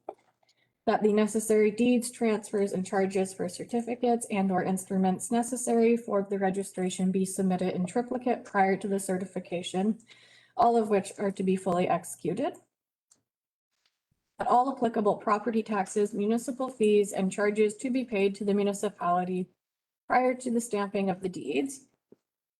That the necessary deeds, transfers, and charges for certificates and/or instruments necessary for the registration be submitted in triplicate prior to the certification, all of which are to be fully executed. That all applicable property taxes, municipal fees, and charges to be paid to the municipality prior to the stamping of the deeds.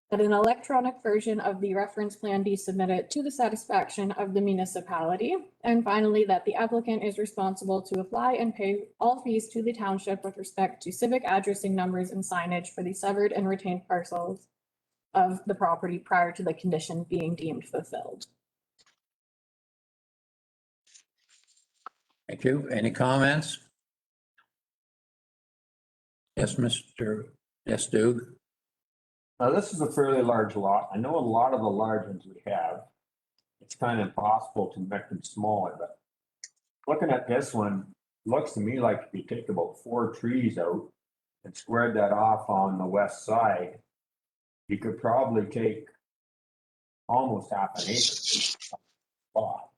That an electronic version of the reference plan be submitted to the satisfaction of the municipality. And finally, that the applicant is responsible to apply and pay all fees to the township with respect to civic addressing numbers and signage for the severed and retained parcels of the property prior to the condition being deemed fulfilled. Thank you. Any comments? Yes, Doug. Now, this is a fairly large lot. I know a lot of the large ones we have, it's kind of impossible to make them smaller, but looking at this one, looks to me like if you take about 4 trees out and squared that off on the west side, you could probably take almost half an acre lot.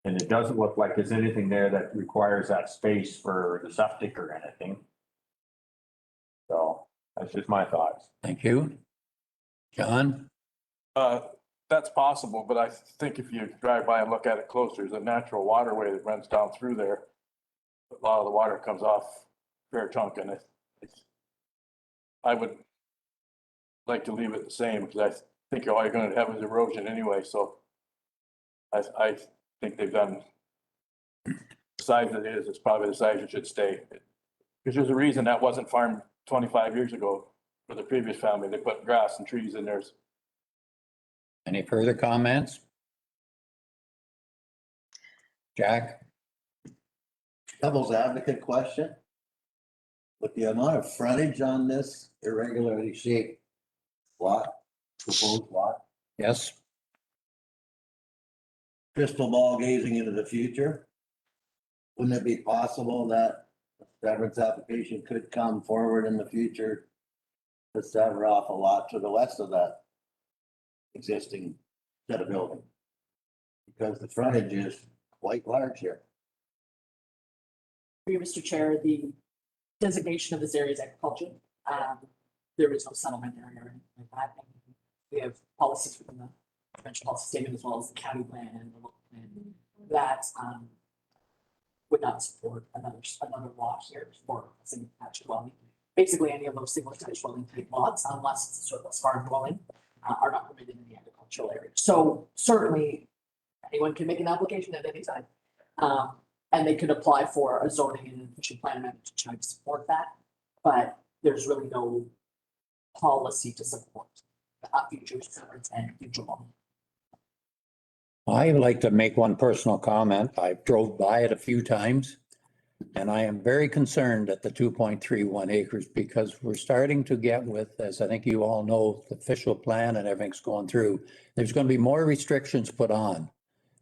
And it doesn't look like there's anything there that requires that space for the septic or anything. So that's just my thoughts. Thank you. John? That's possible, but I think if you drive by and look at it closer, there's a natural waterway that runs down through there. A lot of the water comes off fair chunk, and I would like to leave it the same because I think all you're going to have is erosion anyway. So I think they've done the size it is. It's probably the size it should stay. Because there's a reason that wasn't farmed 25 years ago for the previous family. They put grass and trees in there. Any further comments? Jack? Devil's advocate question. With the amount of frontage on this irregularly shaped lot, proposed lot, Yes. crystal ball gazing into the future, wouldn't it be possible that a severance application could come forward in the future to sever off a lot to the west of that existing set of building? Because the frontage is quite large here. For you, Mr. Chair, the designation of this area is agriculture. There is no settlement area or anything like that. We have policies within the provincial policy statement as well as the county plan and the local plan that would not support another lot here for a single attached dwelling. Basically, any of those single attached dwelling type lots, unless it's a surplus farm dwelling, are not permitted in the agricultural area. So certainly, anyone can make an application at any time. And they could apply for a zoning and official plan amendment to try to support that. But there's really no policy to support future severance and future law. I would like to make one personal comment. I drove by it a few times, and I am very concerned at the 2.31 acres because we're starting to get with, as I think you all know, the official plan and everything's going through. There's going to be more restrictions put on.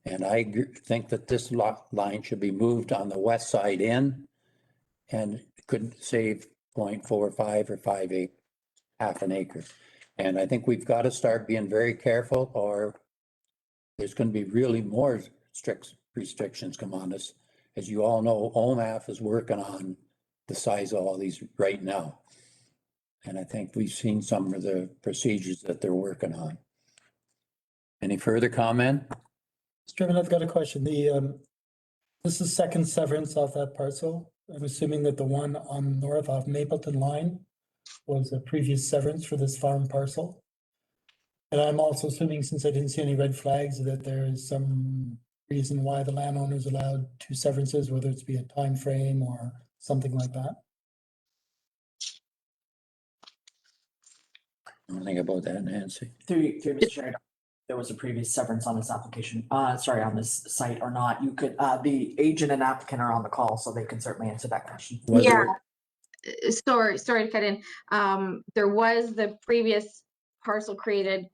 And I think that this lot line should be moved on the west side in. And could save 0.45 or 5/8, half an acre. And I think we've got to start being very careful, or there's going to be really more strict restrictions come on us. As you all know, OMAF is working on the size of all these right now. And I think we've seen some of the procedures that they're working on. Any further comment? Mr. Chairman, I've got a question. This is second severance off that parcel. I'm assuming that the one on north of Mapleton line was a previous severance for this farm parcel. And I'm also assuming, since I didn't see any red flags, that there is some reason why the landowner's allowed two severances, whether it's be a time frame or something like that. I don't think about that, Nancy. Through Mr. Chair, there was a previous severance on this application, on this site or not, you could, the agent and applicant are on the call, so they can certainly answer that question. Was Yeah. there- Sorry to cut in. There was the previous parcel created,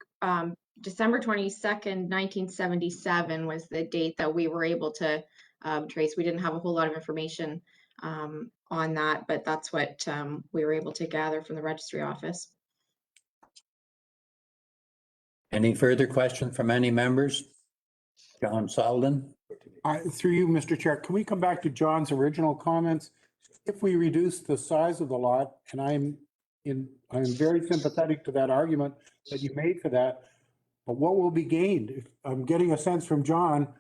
December 22nd, 1977 was the date that we were able to trace. We didn't have a whole lot of information on that, but that's what we were able to gather from the registry office. Any further question from any members? John Sullivan? Through you, Mr. Chair, can we come back to John's original comments? If we reduce the size of the lot, and I'm very sympathetic to that argument that you made for that, but what will be gained? I'm getting a sense from John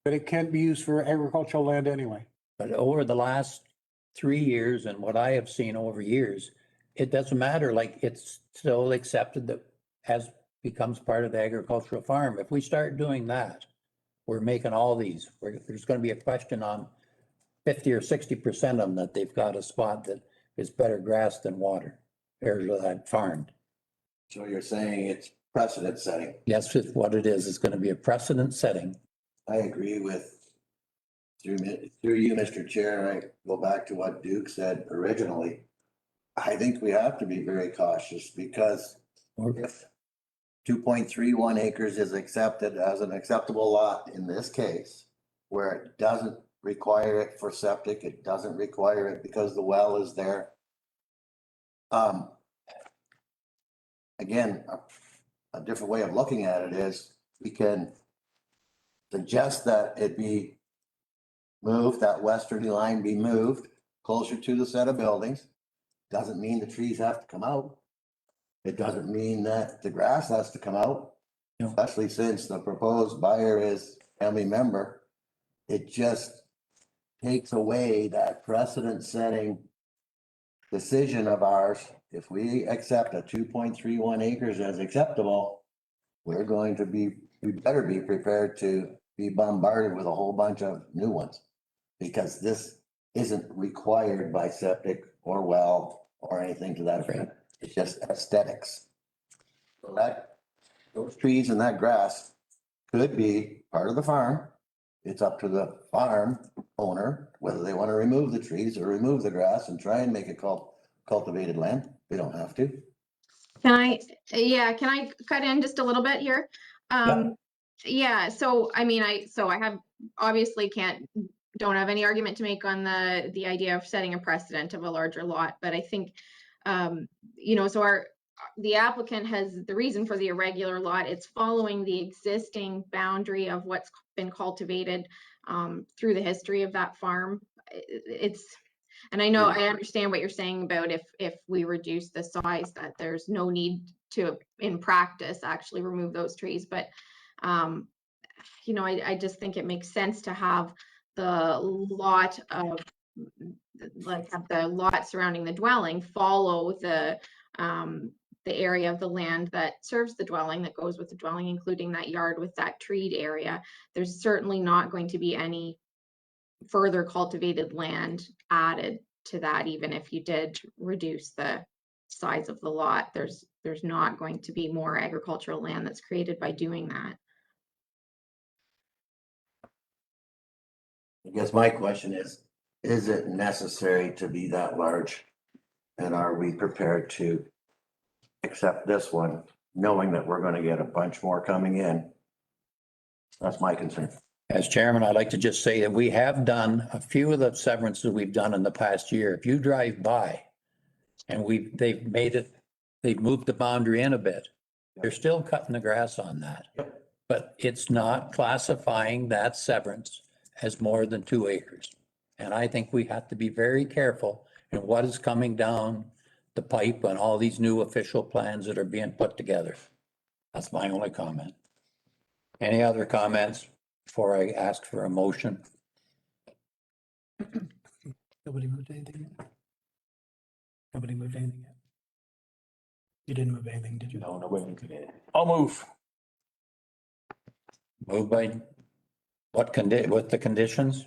that it can't be used for agricultural land anyway. But over the last 3 years and what I have seen over years, it doesn't matter, like it's still accepted that as becomes part of the agricultural farm. If we start doing that, we're making all these, there's going to be a question on 50 or 60% of them that they've got a spot that is better grass than water, or that farmed. So you're saying it's precedent setting. That's just what it is. It's going to be a precedent setting. I agree with, through you, Mr. Chair, I go back to what Duke said originally. I think we have to be very cautious because if 2.31 acres is accepted as an acceptable lot in this case, where it doesn't require it for septic, it doesn't require it because the well is there. Again, a different way of looking at it is we can suggest that it be moved, that westerly line be moved closer to the set of buildings. Doesn't mean the trees have to come out. It doesn't mean that the grass has to come out, No. especially since the proposed buyer is a family member. It just takes away that precedent-setting decision of ours. If we accept a 2.31 acres as acceptable, we're going to be, we better be prepared to be bombarded with a whole bunch of new ones. Because this isn't required by septic or well or anything to that effect. It's just aesthetics. So that, those trees and that grass could be part of the farm. It's up to the farm owner whether they want to remove the trees or remove the grass and try and make it cultivated land. They don't have to. Can I cut in just a little bit here? Yeah, so I mean, I have obviously don't have any argument to make on the idea of setting a precedent of a larger lot, but I think, so the applicant has the reason for the irregular lot. It's following the existing boundary of what's been cultivated through the history of that farm. And I know, I understand what you're saying about if we reduce the size, that there's no need to, in practice, actually remove those trees. But, I just think it makes sense to have the lot of, have the lot surrounding the dwelling follow the area of the land that serves the dwelling, that goes with the dwelling, including that yard with that treed area. There's certainly not going to be any further cultivated land added to that. Even if you did reduce the size of the lot, there's not going to be more agricultural land that's created by doing that. I guess my question is it necessary to be that large? And are we prepared to accept this one, knowing that we're going to get a bunch more coming in? That's my concern. As chairman, I'd like to just say that we have done a few of the severances we've done in the past year. If you drive by and they've made it, they've moved the boundary in a bit. They're still cutting the grass on that. But it's not classifying that severance as more than 2 acres. And I think we have to be very careful in what is coming down the pipe and all these new official plans that are being put together. That's my only comment. Any other comments before I ask for a motion? Nobody moved anything yet? Nobody moved anything yet? You didn't move anything, did you? No, no way. I'll move. Moved by with the conditions?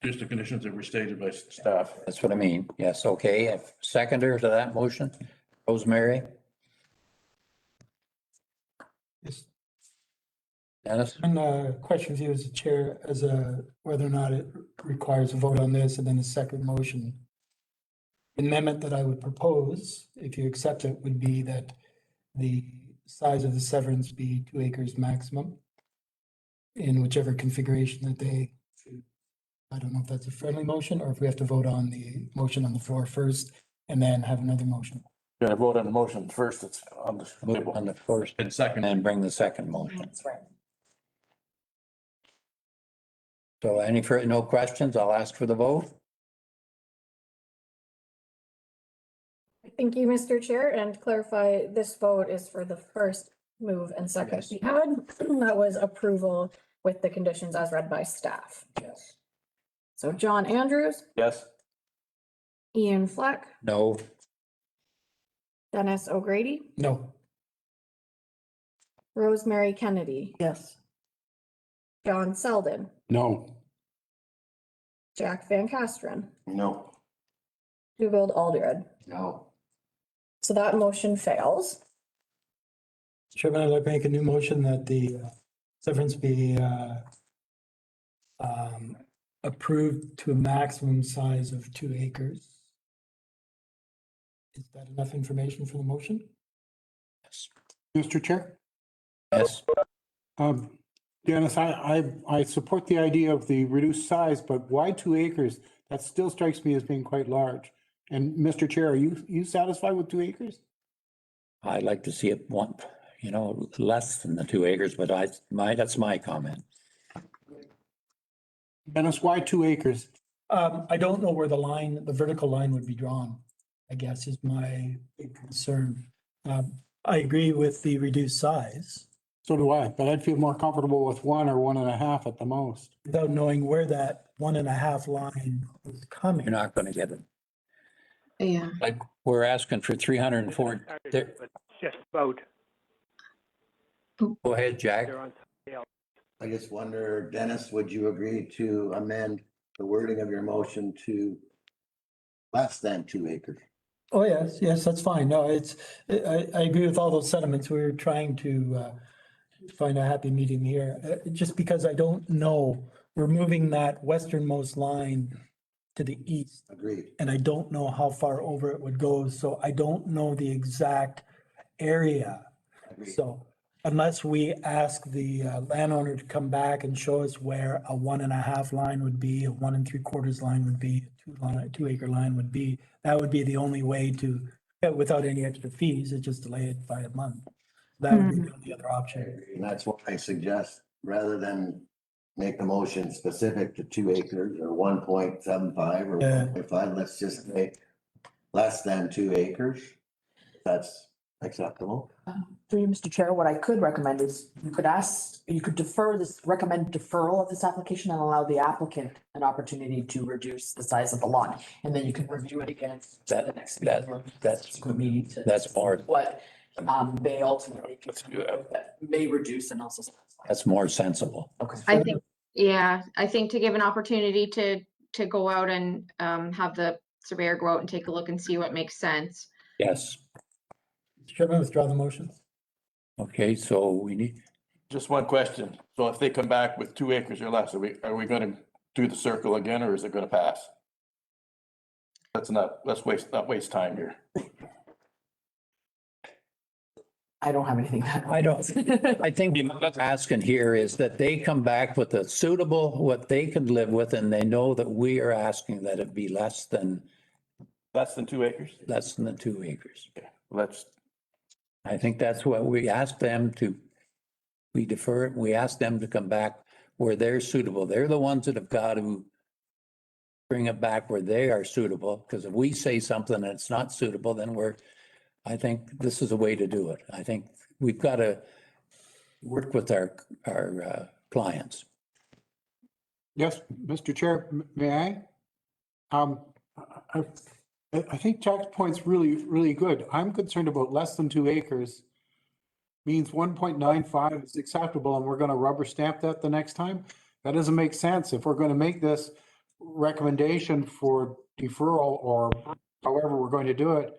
Just the conditions that were stated by staff. That's what I mean. Yes, okay. Seconder to that motion, Rosemary, Yes. Dennis? And question for you as a chair, whether or not it requires a vote on this and then a second motion. Amendment that I would propose, if you accept it, would be that the size of the severance be 2 acres maximum in whichever configuration that they, I don't know if that's a friendly motion or if we have to vote on the motion on the floor first and then have another motion. Gonna vote on the motion first. It's on the Move table. on the first And second. and then bring the second motion. That's right. So no questions? I'll ask for the vote. Thank you, Mr. Chair, and clarify, this vote is for the first move and second Yes. we had. That was approval with the conditions as read by staff. Yes. So John Andrews, Yes. Ian Fleck, No, Dennis O'Grady, No. Rosemary Kennedy, Yes. John Selden, No. Jack Van Castren, No. Dugald Alderud. No. So that motion fails. Chairman, I'd like to make a new motion that the severance be approved to a maximum size of 2 acres. Is that enough information for the motion? Mr. Chair? yes, Dennis, I support the idea of the reduced size, but why 2 acres? That still strikes me as being quite large. And Mr. Chair, are you satisfied with 2 acres? I'd like to see it less than the 2 acres, but that's my comment. Dennis, why 2 acres? I don't know where the vertical line would be drawn, I guess is my big concern. I agree with the reduced size So do I, but I'd feel more comfortable with 1 or 1.5 at the most. without knowing where that 1.5 line is You're coming. not going to get it. Yeah. We're asking for 304. Just about. Go ahead, Jack. They're on. I just wonder, Dennis, would you agree to amend the wording of your motion to less than 2 acres? Oh, yes, that's fine. No, I agree with all those sentiments. We're trying to find a happy medium here. Just because I don't know, we're moving that westernmost line to the east. Agreed. And I don't know how far over it would go, so I don't know the exact area. Agreed. So unless we ask the landowner to come back and show us where a 1.5 line would be, a 1 3/4 line would be, a 2 acre line would be, that would be the only way to, without any extra fees, it's just delay it by a month. That would be the only other option. And that's what I suggest, rather than make the motion specific to 2 acres or 1.75 or Yeah. 1.5, let's just make less than 2 acres. That's acceptable. Through you, Mr. Chair, what I could recommend is you could recommend deferral of this application and allow the applicant an opportunity to reduce the size of the lot. And then you can review it again. at the next meeting or subsequent meeting to That's more, What they ultimately Let's do that. that may reduce and also. that's more sensible. Okay. I think, yeah, I think to give an opportunity to go out and have the surveyor go out and take a look and see what makes sense. Yes. Mr. Chairman, withdraw the motion. Okay, so we need, Just one question. So if they come back with 2 acres or less, are we gonna do the circle again or is it gonna pass? Let's not waste time here. I don't have anything. I don't, I think what we're asking here is that they come back with a suitable, what they can live with, and they know that we are asking that it be less than Less than 2 acres? the 2 acres. Let's, I think that's what we asked them to, we defer it, we asked them to come back where they're suitable. They're the ones that have got to bring it back where they are suitable, because if we say something and it's not suitable, then I think this is a way to do it. I think we've got to work with our clients. Yes, Mr. Chair, may I? I I think Jack's point's really good. I'm concerned about less than 2 acres means 1.95 is acceptable, and we're going to rubber stamp that the next time. That doesn't make sense. If we're going to make this recommendation for deferral or however we're going to do it,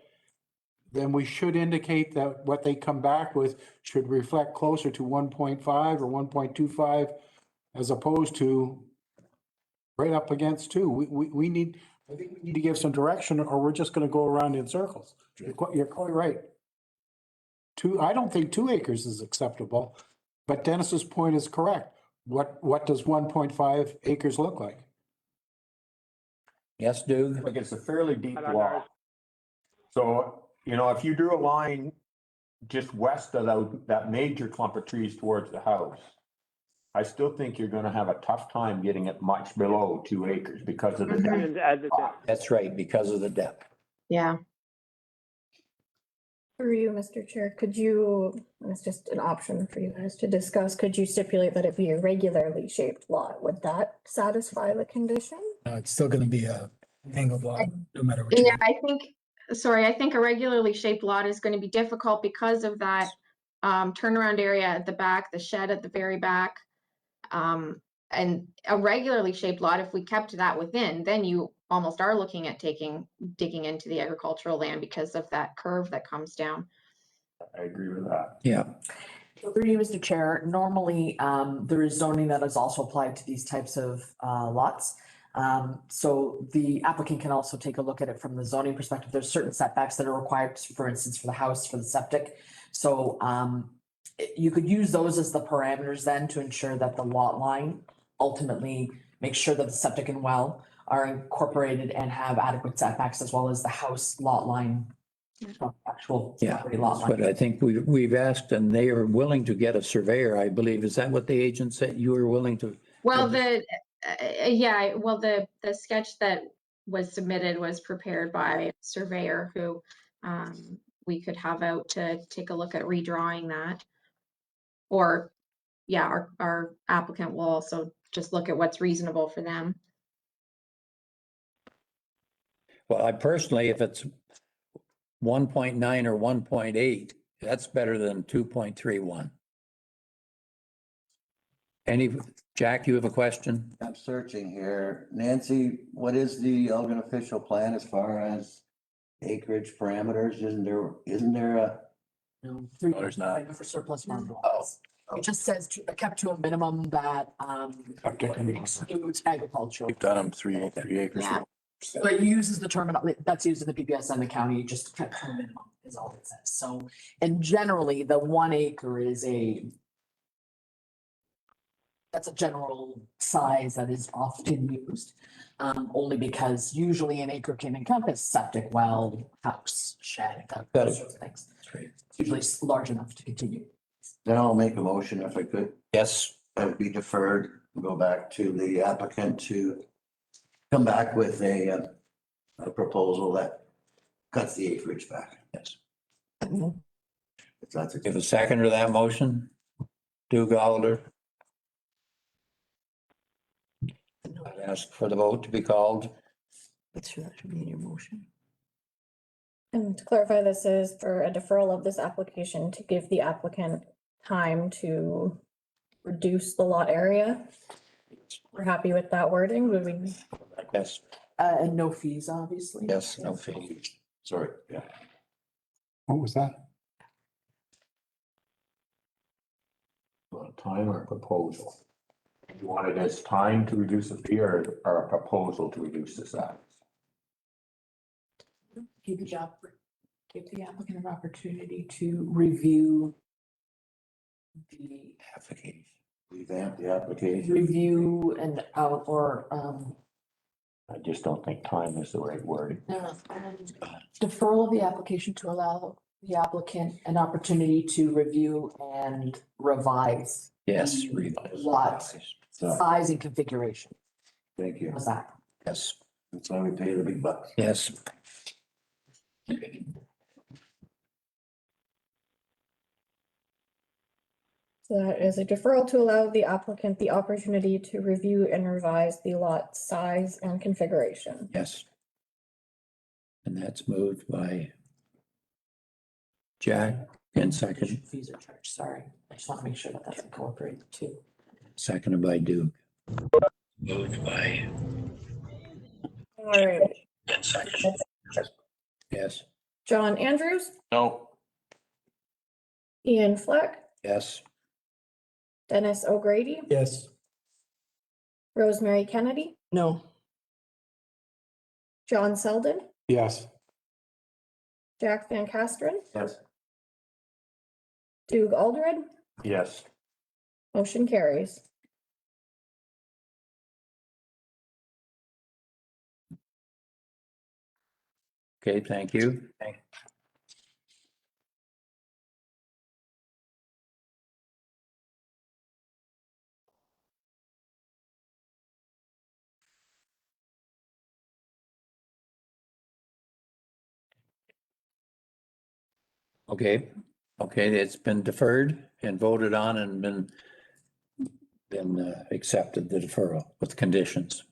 then we should indicate that what they come back with should reflect closer to 1.5 or 1.25 as opposed to right up against 2. We need, I think we need to give some direction or we're just going to go around in circles. You're quite right. I don't think 2 acres is acceptable, but Dennis's point is correct. What does 1.5 acres look like? Yes, Doug? Like it's a fairly deep lot. So, you know, if you drew a line just west of that major clump of trees towards the house, I still think you're gonna have a tough time getting it much below 2 acres because of the depth. That's right, because of the depth. Yeah. For you, Mr. Chair, could you, and it's just an option for you guys to discuss, could you stipulate that it be a regularly shaped lot? Would that satisfy the condition? It's still gonna be a angled lot, no matter what. you Yeah, do. I think a regularly shaped lot is going to be difficult because of that turnaround area at the back, the shed at the very back. And a regularly shaped lot, if we kept that within, then you almost are looking at digging into the agricultural land because of that curve that comes down. I agree with that. Yeah, Through you, Mr. Chair, normally, there is zoning that is also applied to these types of, lots. So the applicant can also take a look at it from the zoning perspective. There's certain setbacks that are required, for instance, for the house, for the septic. So, you could use those as the parameters then to ensure that the lot line ultimately makes sure that the septic and well are incorporated and have adequate setbacks as well as the house lot line. Actual yeah, property lot that's what line. I think we've asked, and they are willing to get a surveyor, I believe. Is that what the agent said? You were willing to? Well, the sketch that was submitted was prepared by a surveyor who we could have out to take a look at redrawing that. Or, yeah, our applicant will also just look at what's reasonable for them. Well, I personally, if it's 1.9 or 1.8, that's better than 2.31. Jack, you have a question? I'm searching here. Nancy, what is the Elgin official plan as far as acreage parameters? Isn't there a? No, there's not. For surplus farm lots. It just says kept to a minimum that, excludes agriculture. We've done them 3 acres. Yeah. But it uses the terminology that's used in the PPS and the county, just kept to a minimum is all it says. So, and generally the 1 acre is that's a general size that is often used. Only because usually an acre can encompass septic well, house, shed, those sorts of things. It's usually large enough to continue. Then I'll make a motion if I could. Yes, That would be deferred, go back to the applicant to come back with a proposal that cuts the acreage back. yes. If that's Give a second to that motion. Doug Alder. I'd ask for the vote to be called. That's sure that should be in your motion. And to clarify, this is for a deferral of this application to give the applicant time to reduce the lot area. We're happy with that wording. Would we? Yes, And no fees, obviously. yes, no fee. Sorry, yeah. What was that? Time or proposal? You want it as time to reduce the fee or a proposal to reduce the size? Keep the job. Give the applicant an opportunity to review the Application, revamp the application. review and I just don't think time is the right word. deferral of the application to allow the applicant an opportunity to review and revise Yes, the revise. lot So, size and configuration. thank you. How's that? Yes, That's why we pay the big bucks. yes. So that is a deferral to allow the applicant the opportunity to review and revise the lot size and configuration. Yes. And that's moved by Jack and Fees are charged, sorry. I just want to make sure that that's incorporated too. seconded by Duke. Moved by. All right, And seconded. Yes, John Andrews, No, Ian Fleck, yes, Dennis O'Grady, Yes. Rosemary Kennedy, No. John Selden, Yes. Jack Van Castren, Yes. Doug Alderud, Yes. motion carries. okay, thank you. Okay, it's been deferred and voted on and been accepted, the deferral with conditions.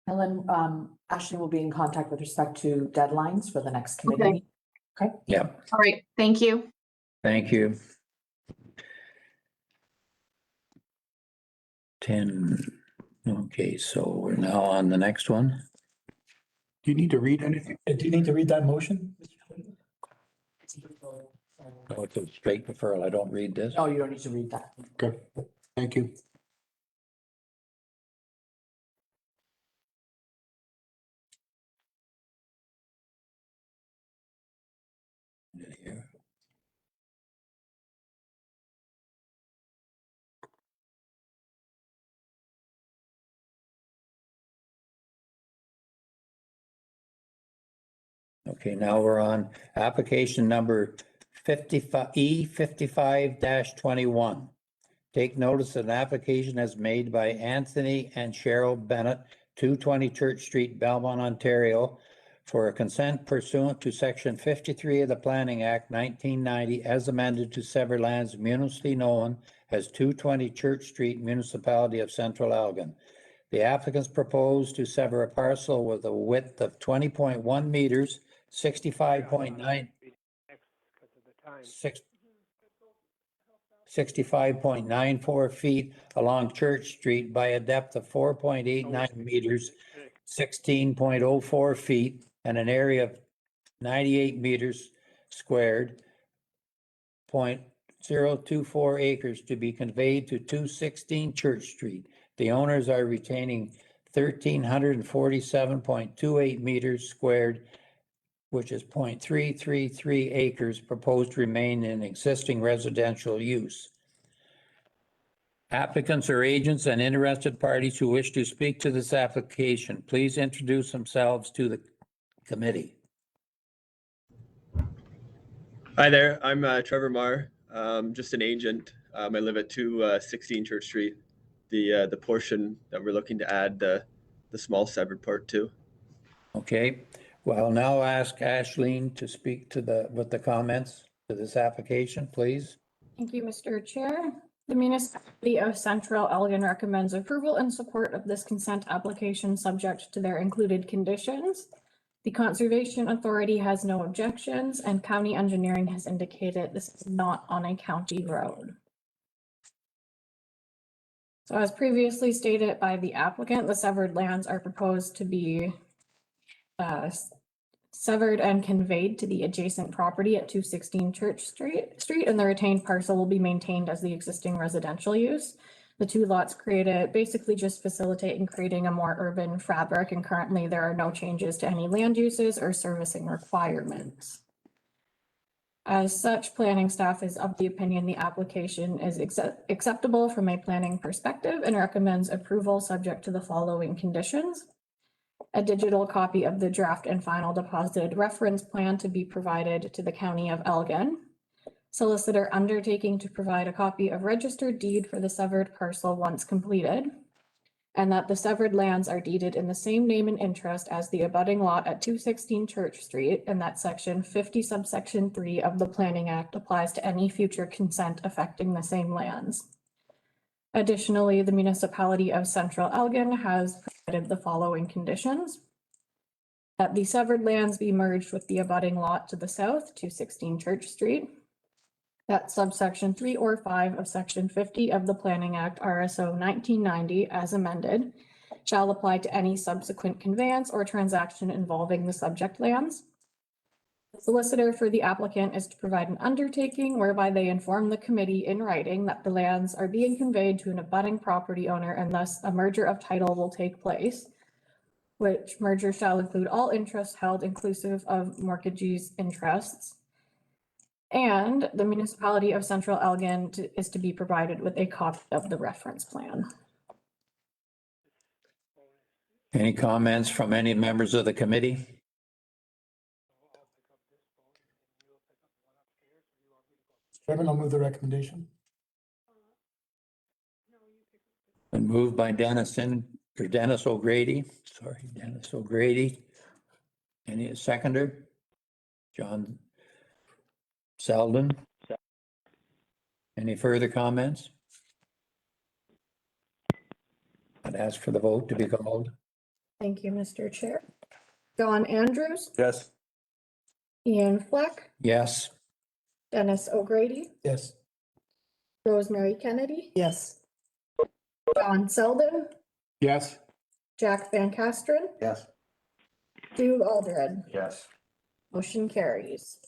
And then Ashley will be in contact with respect to deadlines for the next committee. Okay. Yeah, All right, thank you. thank you. 10, okay, so we're now on the next one. Do you need to read anything? Do you need to read that motion? Oh, it's a straight deferral, I don't read this. Oh, you don't need to read that. Good. Thank you. Here. Okay, now we're on application number 55E55-21. Take notice that an application is made by Anthony and Cheryl Bennett, 220 Church Street, Belmont, Ontario, for a consent pursuant to section 53 of the Planning Act 1990 as amended to sever lands municipally known as 220 Church Street, Municipality of Central Elgin. The applicants propose to sever a parcel with a width of 20.1 meters, 65.9 65.94 feet along Church Street by a depth of 4.89 meters, 16.04 feet, and an area of 98 meters squared, 0.024 acres to be conveyed to 216 Church Street. The owners are retaining 1,347.28 meters squared, which is 0.333 acres proposed to remain in existing residential use. Applicants or agents and interested parties who wish to speak to this application, please introduce themselves to the committee. Hi there, I'm Trevor Marr, just an agent. I live at 216 Church Street, the portion that we're looking to add the small severed part to. Okay, well, now ask Ashleen to speak to with the comments to this application, please. Thank you, Mr. Chair. The municipality of Central Elgin recommends approval and support of this consent application subject to their included conditions. The Conservation Authority has no objections and county engineering has indicated this is not on a county road. So as previously stated by the applicant, the severed lands are proposed to be severed and conveyed to the adjacent property at 216 Church Street, and the retained parcel will be maintained as the existing residential use. The two lots created basically just facilitate in creating a more urban fabric, and currently there are no changes to any land uses or servicing requirements. As such, planning staff is of the opinion the application is acceptable from a planning perspective and recommends approval subject to the following conditions. A digital copy of the draft and final deposited reference plan to be provided to the County of Elgin. Solicitor undertaking to provide a copy of registered deed for the severed parcel once completed. And that the severed lands are deeded in the same name and interest as the abutting lot at 216 Church Street, and that section 50 subsection 3 of the Planning Act applies to any future consent affecting the same lands. Additionally, the municipality of Central Elgin has provided the following conditions. That the severed lands be merged with the abutting lot to the south, 216 Church Street. That subsection 3 or 5 of section 50 of the Planning Act RSO 1990 as amended shall apply to any subsequent conveyance or transaction involving the subject lands. The solicitor for the applicant is to provide an undertaking whereby they inform the committee in writing that the lands are being conveyed to an abutting property owner and thus a merger of title will take place, which merger shall include all interests held inclusive of mortgagees' interests. And the municipality of Central Elgin is to be provided with a copy of the reference plan. Any comments from any members of the committee? Chairman, I'll move the recommendation. Been moved by Dennis O'Grady. Any seconder? John Selden. Any further comments? I'd ask for the vote to be called. Thank you, Mr. Chair. John Andrews, Yes. Ian Fleck, Yes. Dennis O'Grady, Yes. Rosemary Kennedy, Yes. John Selden, Yes. Jack Van Castren, Yes. Stu Aldred. Yes. Motion carries.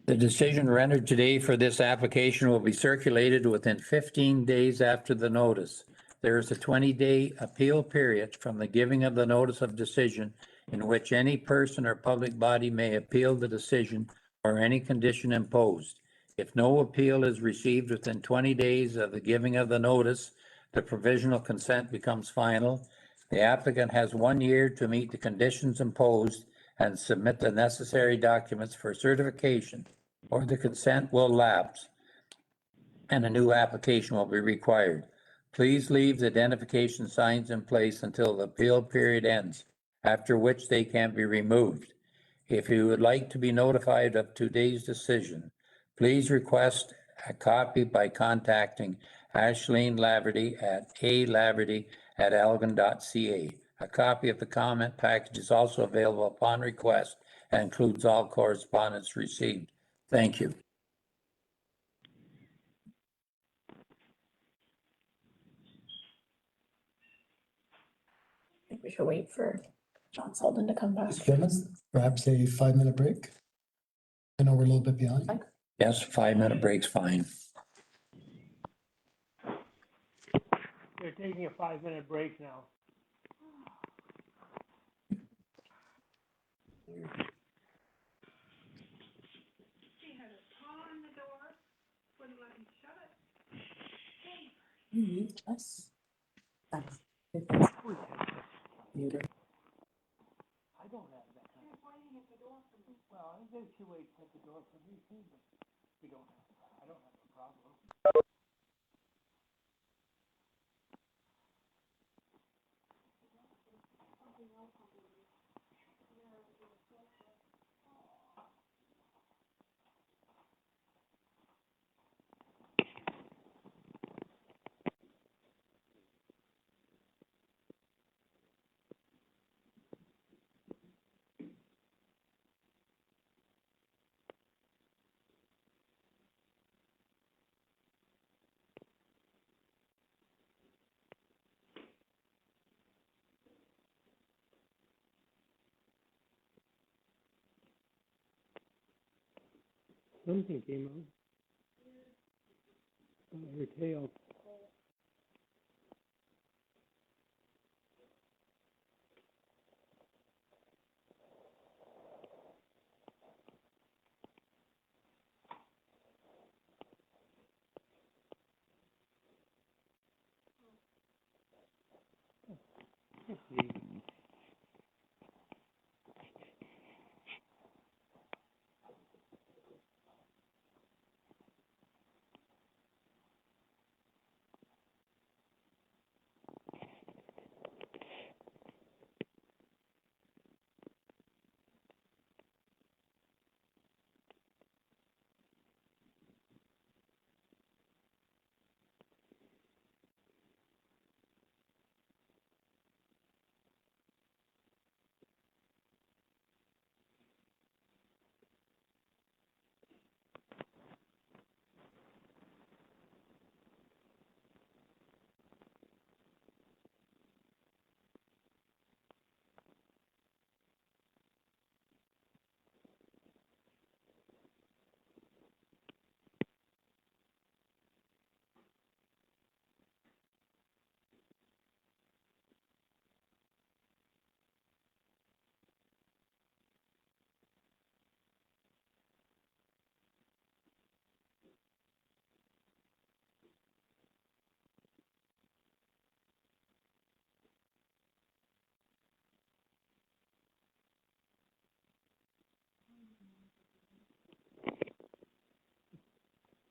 The decision rendered today for this application will be circulated within 15 days after the notice. There is a 20-day appeal period from the giving of the notice of decision in which any person or public body may appeal the decision or any condition imposed. If no appeal is received within 20 days of the giving of the notice, the provisional consent becomes final. The applicant has 1 year to meet the conditions imposed and submit the necessary documents for certification, or the consent will lapse and a new application will be required. Please leave the identification signs in place until the appeal period ends, after which they can be removed. If you would like to be notified of today's decision, please request a copy by contacting Ashleen Laverty at alaverty@elgin.ca. A copy of the comment package is also available upon request and includes all correspondence received. Thank you. I think we should wait for John Selden to come back. Mr. Chairman, perhaps a 5-minute break? I know we're a little bit behind. Yes, 5-minute break's fine. We're taking a 5-minute break now. Us. Thanks. Muted. I don't have that. Well, I think she waits at the door for me too, but we don't have, I don't have a problem. Something came out. her tail.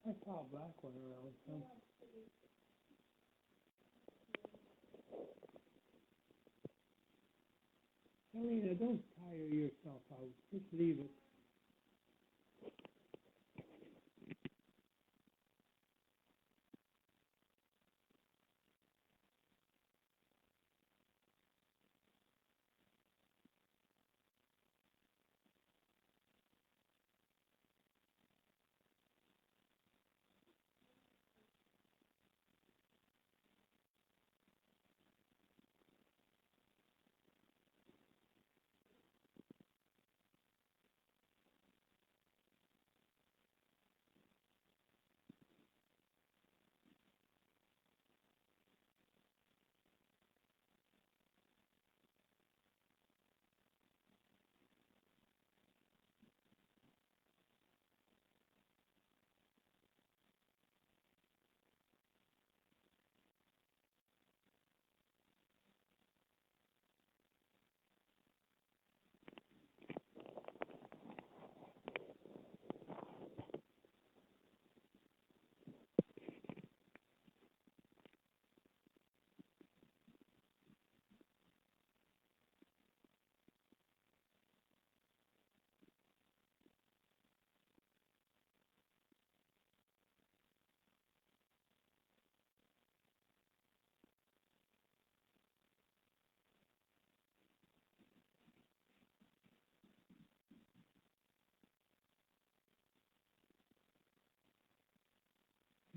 I saw a black one around, so. Elena, don't tire yourself out, just leave it.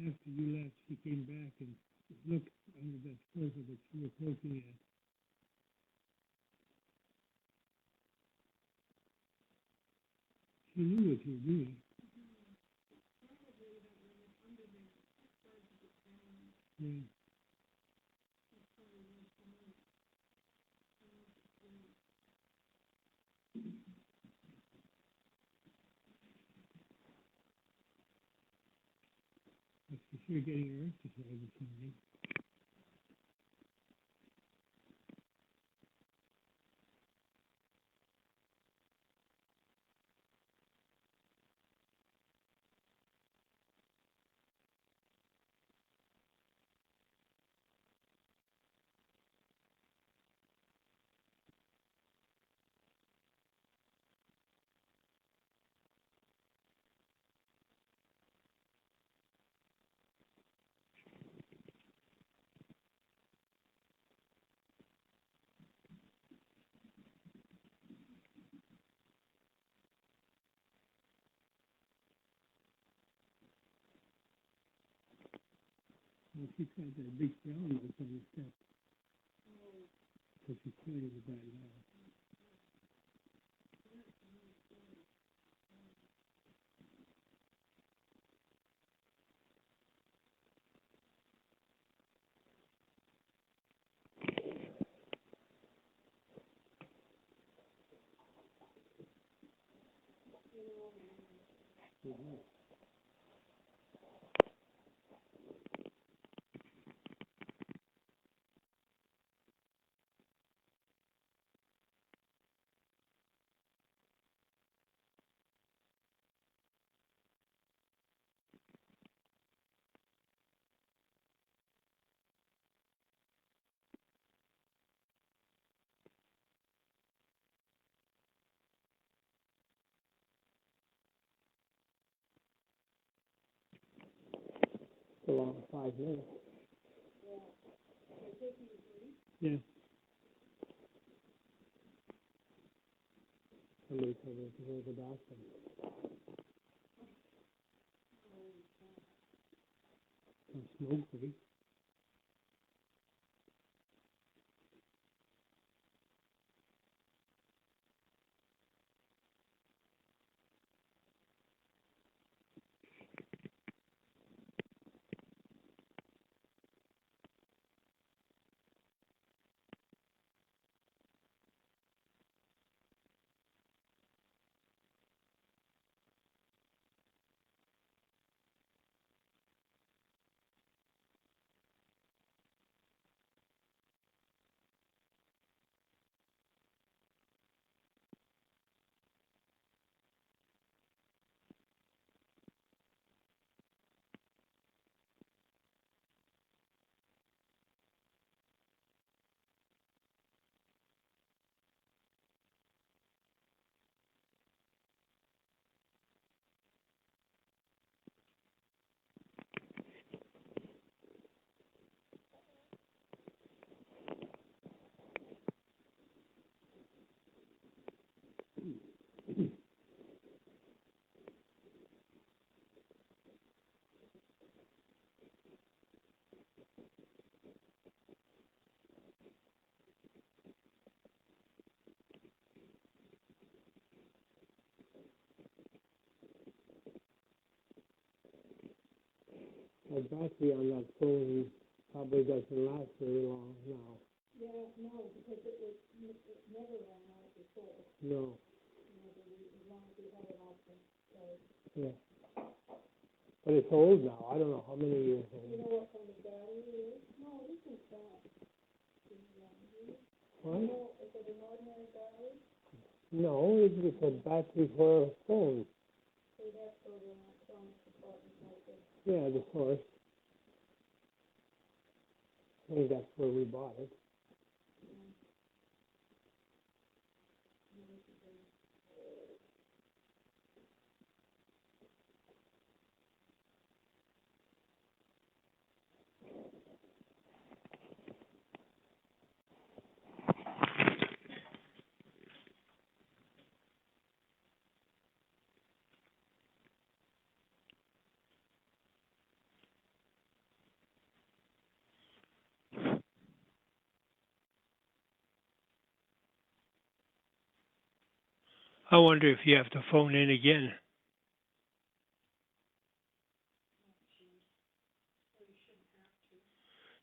After you left, she came back and looked under that sofa that you were poking at. She knew what you were doing. Yeah. That's for sure getting her exercise this morning. Well, she's got that big brown nose on the step. So she's pointing with that now. A long 5 minutes. Yeah. Somebody told me to go to the bathroom. Smoke free. The battery on that phone probably doesn't last very long now. No. Yeah. But it's old now. I don't know how many years old. What? No, it's a battery for a phone. Yeah, the source. I think that's where we bought it. I wonder if you have to phone in again.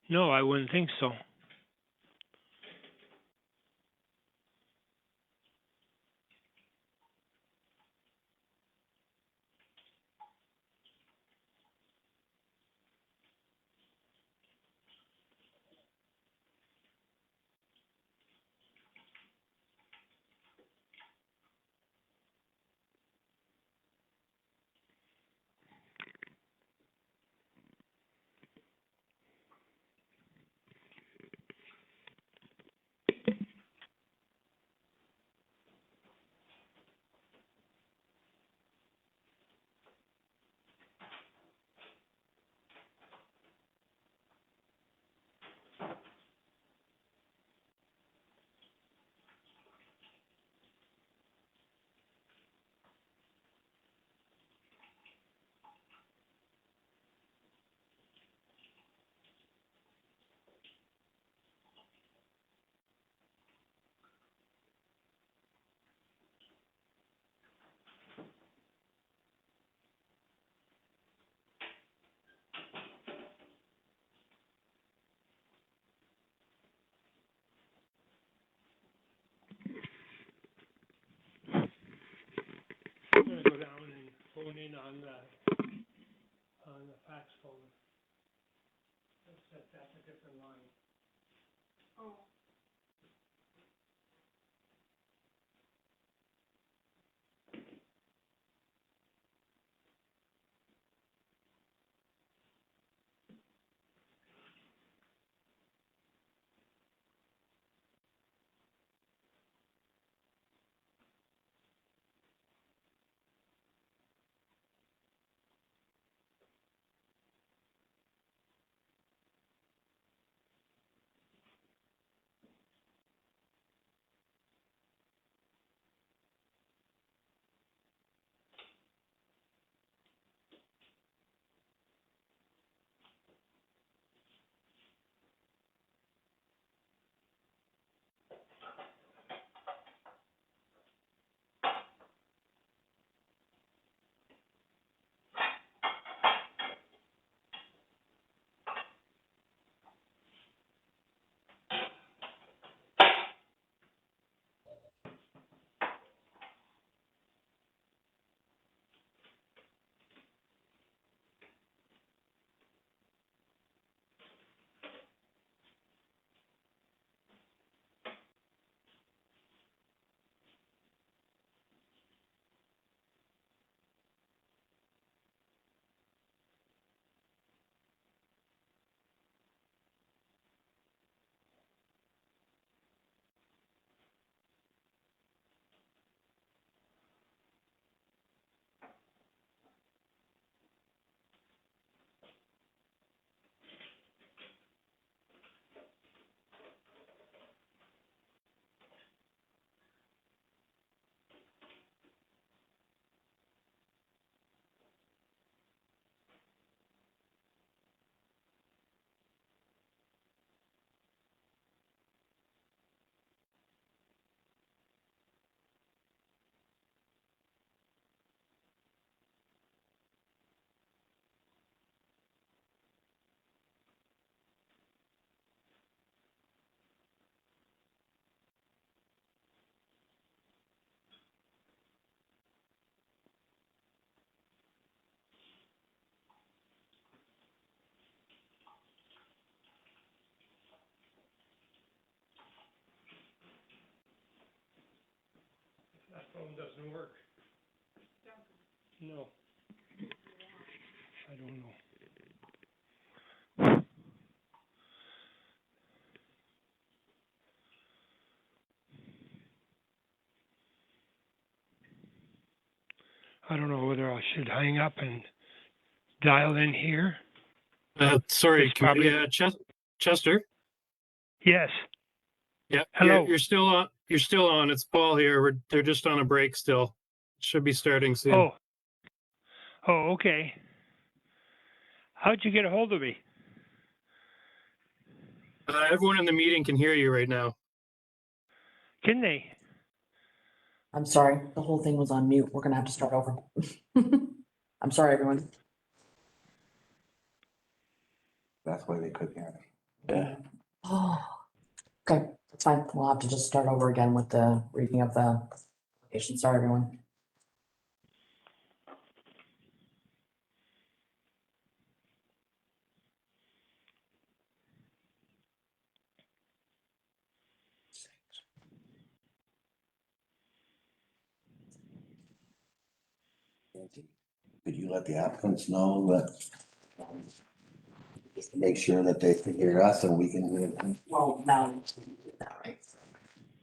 No, I wouldn't think so. phone in on the fax folder. That's a different line. Oh. That phone doesn't work. No. I don't know. I don't know whether I should hang up and dial in here. Sorry, It's probably- Chester? Yes. Yeah, Hello. you're still on. You're still on. It's Paul here. They're just on a break still. Should be starting soon. Oh. Oh, okay. How'd you get a hold of me? Everyone in the meeting can hear you right now. Can they? I'm sorry, the whole thing was on mute. We're gonna have to start over. I'm sorry, everyone. That's why they couldn't hear me. Yeah. Oh, okay, it's fine. We'll have to just start over again with the reading of the application. Sorry, everyone. Could you let the applicants know that? Just to make sure that they can hear us and we can hear them. Well, now, right?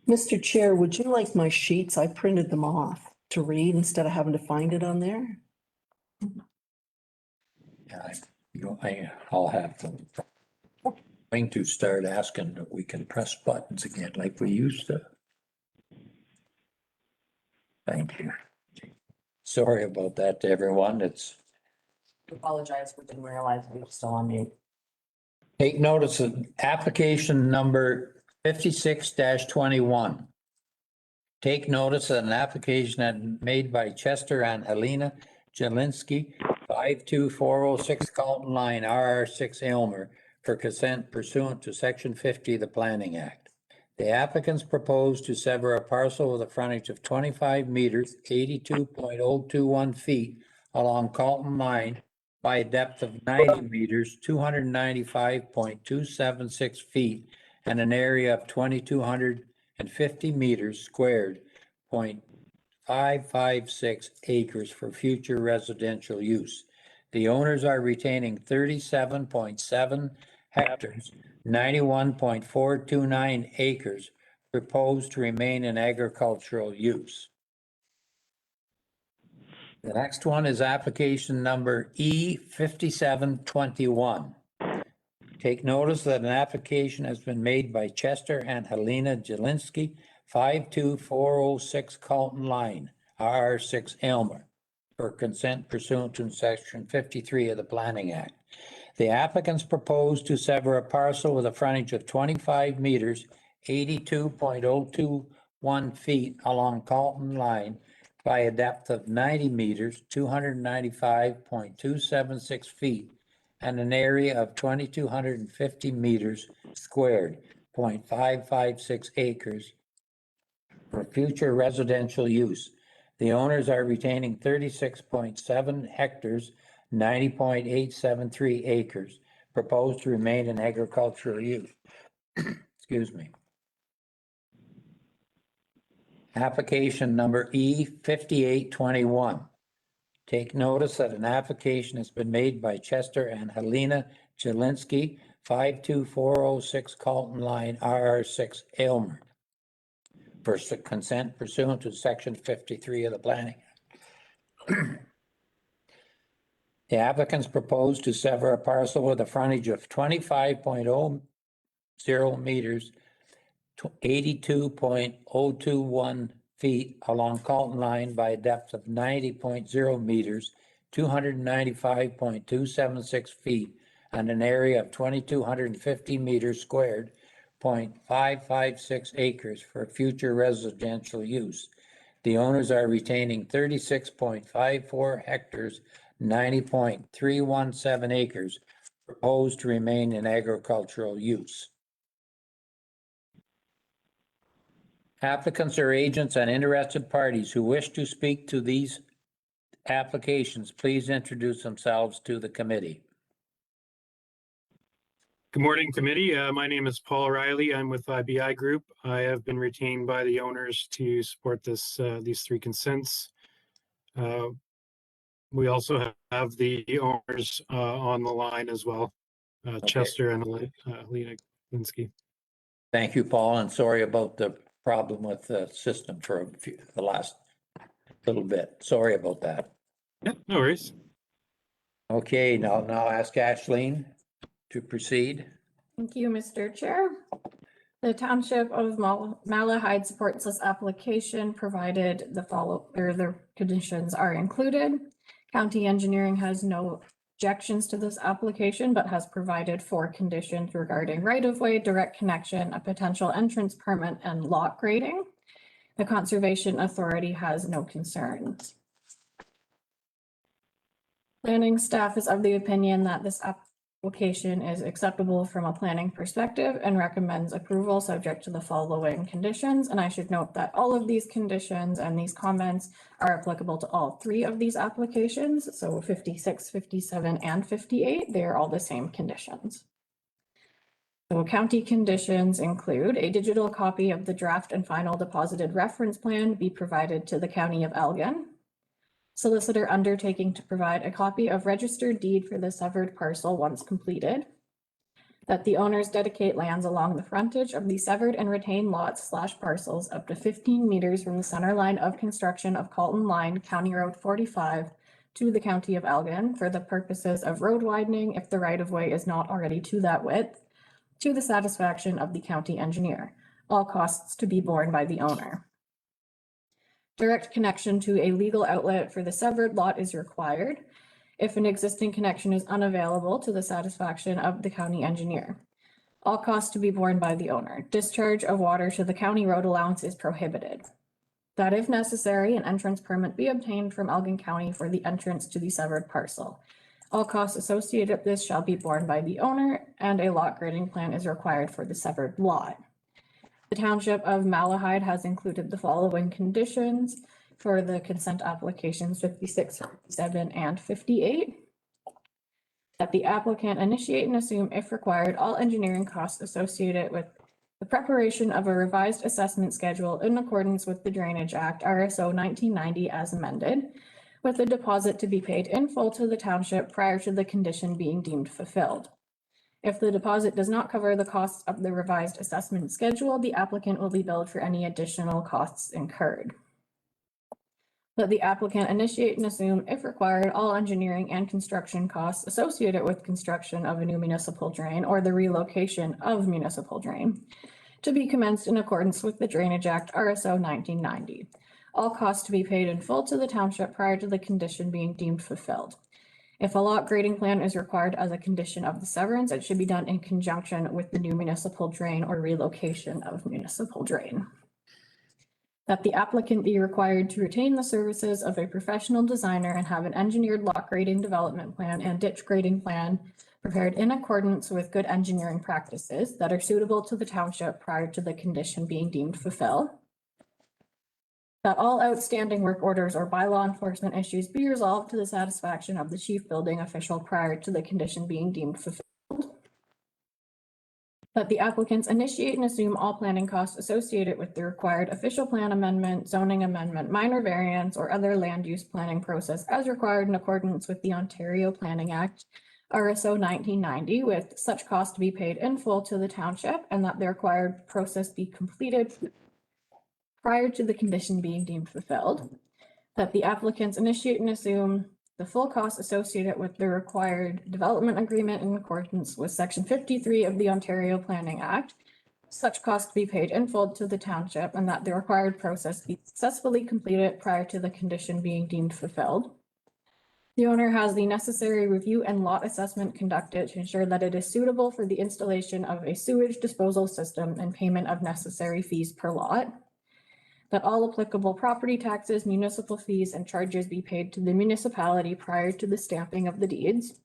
Mr. Chair, would you like my sheets? I printed them off to read instead of having to find it on there. Yeah, I'll have them. Going to start asking that we can press buttons again like we used to. Thank you. Sorry about that to everyone. It's. Apologize, we didn't realize we were still on mute. Take notice of application number 56-21. Take notice of an application made by Chester and Helena Jelinski, 52406 Carlton Line, RR6 Aylmer, for consent pursuant to section 50 of the Planning Act. The applicants propose to sever a parcel with a frontage of 25 meters, 82.021 feet along Carlton Line by a depth of 90 meters, 295.276 feet, and an area of 2,250 meters squared, 0.556 acres for future residential use. The owners are retaining 37.7 hectares, 91.429 acres, proposed to remain in agricultural use. The next one is application number E5721. Take notice that an application has been made by Chester and Helena Jelinski, 52406 Carlton Line, RR6 Elmer, for consent pursuant to section 53 of the Planning Act. The applicants propose to sever a parcel with a frontage of 25 meters, 82.021 feet along Carlton Line by a depth of 90 meters, 295.276 feet, and an area of 2,250 meters squared, 0.556 acres for future residential use. The owners are retaining 36.7 hectares, 90.873 acres, proposed to remain in agricultural use. Excuse me. Application number E5821. Take notice that an application has been made by Chester and Helena Jelinski, 52406 Carlton Line, RR6 Aylmer, for consent pursuant to section 53 of the Planning Act. The applicants propose to sever a parcel with a frontage of 25.00 meters, 82.021 feet along Carlton Line by a depth of 90.0 meters, 295.276 feet, and an area of 2,250 meters squared, 0.556 acres for future residential use. The owners are retaining 36.54 hectares, 90.317 acres, proposed to remain in agricultural use. Applicants or agents and interested parties who wish to speak to these applications, please introduce themselves to the committee. Good morning, committee. My name is Paul Riley. I'm with IBI Group. I have been retained by the owners to support these three consents. We also have the owners on the line as well, Chester and Helena Linsky. Thank you, Paul, and sorry about the problem with the system for the last little bit. Sorry about that. Yeah, no worries. Okay, now ask Ashleen to proceed. Thank you, Mr. Chair. The Township of Malahide supports this application provided the conditions are included. County engineering has no objections to this application, but has provided 4 conditions regarding right-of-way, direct connection, a potential entrance permit, and lot grading. The Conservation Authority has no concerns. Planning staff is of the opinion that this application is acceptable from a planning perspective and recommends approval subject to the following conditions. And I should note that all of these conditions and these comments are applicable to all 3 of these applications. So 56, 57, and 58, they are all the same conditions. So county conditions include a digital copy of the draft and final deposited reference plan be provided to the County of Elgin. Solicitor undertaking to provide a copy of registered deed for the severed parcel once completed. That the owners dedicate lands along the frontage of the severed and retained lots / parcels up to 15 meters from the center line of construction of Carlton Line, County Road 45 to the County of Elgin for the purposes of road widening if the right-of-way is not already to that width, to the satisfaction of the county engineer. All costs to be borne by the owner. Direct connection to a legal outlet for the severed lot is required if an existing connection is unavailable to the satisfaction of the county engineer. All costs to be borne by the owner. Discharge of water to the county road allowance is prohibited. That if necessary, an entrance permit be obtained from Elgin County for the entrance to the severed parcel. All costs associated with this shall be borne by the owner, and a lot grading plan is required for the severed lot. The Township of Malahide has included the following conditions. for the consent applications 56, 57, and 58. That the applicant initiate and assume, if required, all engineering costs associated with the preparation of a revised assessment schedule in accordance with the Drainage Act, RSO 1990 as amended, with a deposit to be paid in full to the township prior to the condition being deemed fulfilled. If the deposit does not cover the costs of the revised assessment schedule, the applicant will be billed for any additional costs incurred. That the applicant initiate and assume, if required, all engineering and construction costs associated with construction of a new municipal drain or the relocation of municipal drain to be commenced in accordance with the Drainage Act, RSO 1990. All costs to be paid in full to the township prior to the condition being deemed fulfilled. If a lot grading plan is required as a condition of the severance, it should be done in conjunction with the new municipal drain or relocation of municipal drain. That the applicant be required to retain the services of a professional designer and have an engineered lot grading development plan and ditch grading plan prepared in accordance with good engineering practices that are suitable to the township prior to the condition being deemed fulfilled. That all outstanding work orders or bylaw enforcement issues be resolved to the satisfaction of the chief building official prior to the condition being deemed fulfilled. That the applicants initiate and assume all planning costs associated with the required official plan amendment, zoning amendment, minor variance, or other land use planning process as required in accordance with the Ontario Planning Act, RSO 1990, with such cost to be paid in full to the township, and that the required process be completed prior to the condition being deemed fulfilled. That the applicants initiate and assume the full costs associated with the required development agreement in accordance with Section 53 of the Ontario Planning Act. Such costs be paid in full to the township, and that the required process be successfully completed prior to the condition being deemed fulfilled. The owner has the necessary review and lot assessment conducted to ensure that it is suitable for the installation of a sewage disposal system and payment of necessary fees per lot. That all applicable property taxes, municipal fees, and charges be paid to the municipality prior to the stamping of the deeds.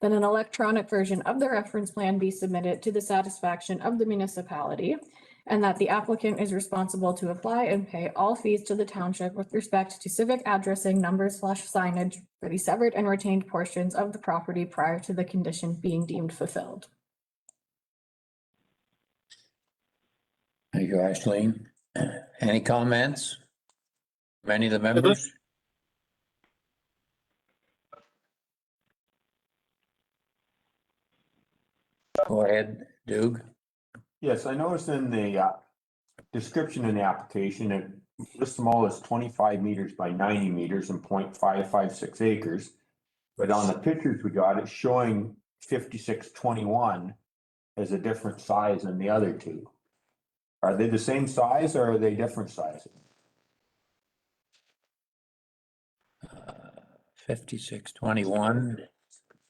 That an electronic version of the reference plan be submitted to the satisfaction of the municipality, and that the applicant is responsible to apply and pay all fees to the township with respect to civic addressing, numbers / signage for the severed and retained portions of the property prior to the condition being deemed fulfilled. Thank you, Ashleen. Any comments from any of the members? Go ahead, Doug. Yes, I noticed in the description in the application, it lists them all as 25 meters by 90 meters and 0.556 acres. But on the pictures we got, it's showing 5621 as a different size than the other two. Are they the same size or are they different sizes? 5621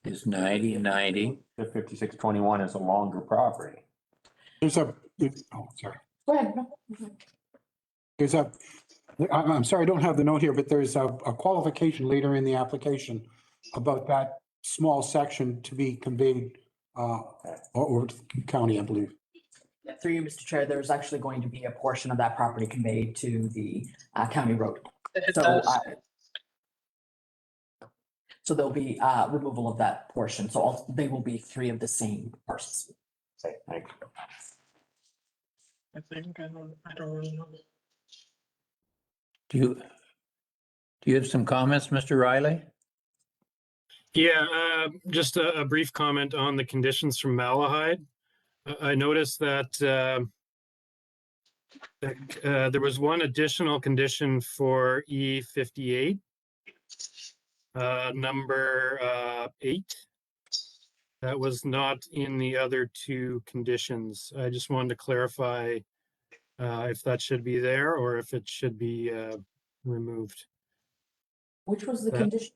is 90. The 5621 is a longer property. Sorry. Go ahead. I'm sorry, I don't have the note here, but there's a qualification later in the application about that small section to be conveyed over to the county, I believe. Through you, Mr. Chair, there's actually going to be a portion of that property conveyed to the county road. So there'll be removal of that portion. So they will be 3 of the same parcels. Okay, thanks. I don't really know. Do you have some comments, Mr. Riley? Yeah, just a brief comment on the conditions from Malahide. I noticed that there was one additional condition for E58, number 8. That was not in the other 2 conditions. I just wanted to clarify if that should be there or if it should be removed. Which was the condition?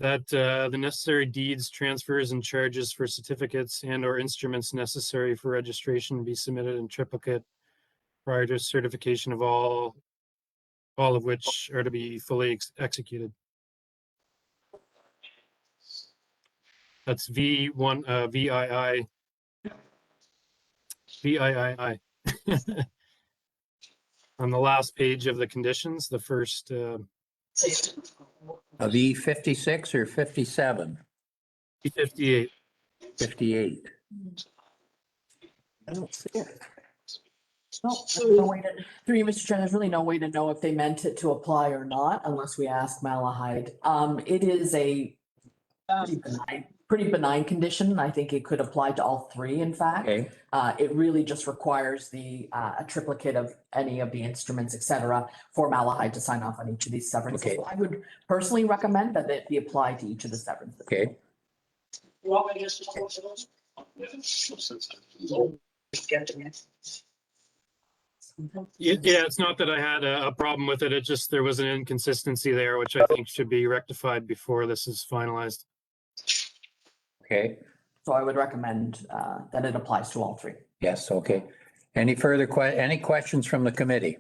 That the necessary deeds, transfers, and charges for certificates and or instruments necessary for registration be submitted in triplicate prior to certification of all of which are to be fully executed. That's V1 VII. On the last page of the conditions, the first, Of E56 or 57? 58. 58. I don't see it. No, there's no way to, through you, Mr. Chair, there's really no way to know if they meant it to apply or not unless we ask Malahide. It is a pretty benign condition. I think it could apply to all three, in fact. Okay, It really just requires a triplicate of any of the instruments, et cetera, for Malahide to sign off on each of these severances. Okay. So I would personally recommend that it be applied to each of the severances. okay. Yeah, it's not that I had a problem with it. It just, there was an inconsistency there, which I think should be rectified before this is finalized. Okay, So I would recommend that it applies to all three. yes, okay. Any further any questions from the committee?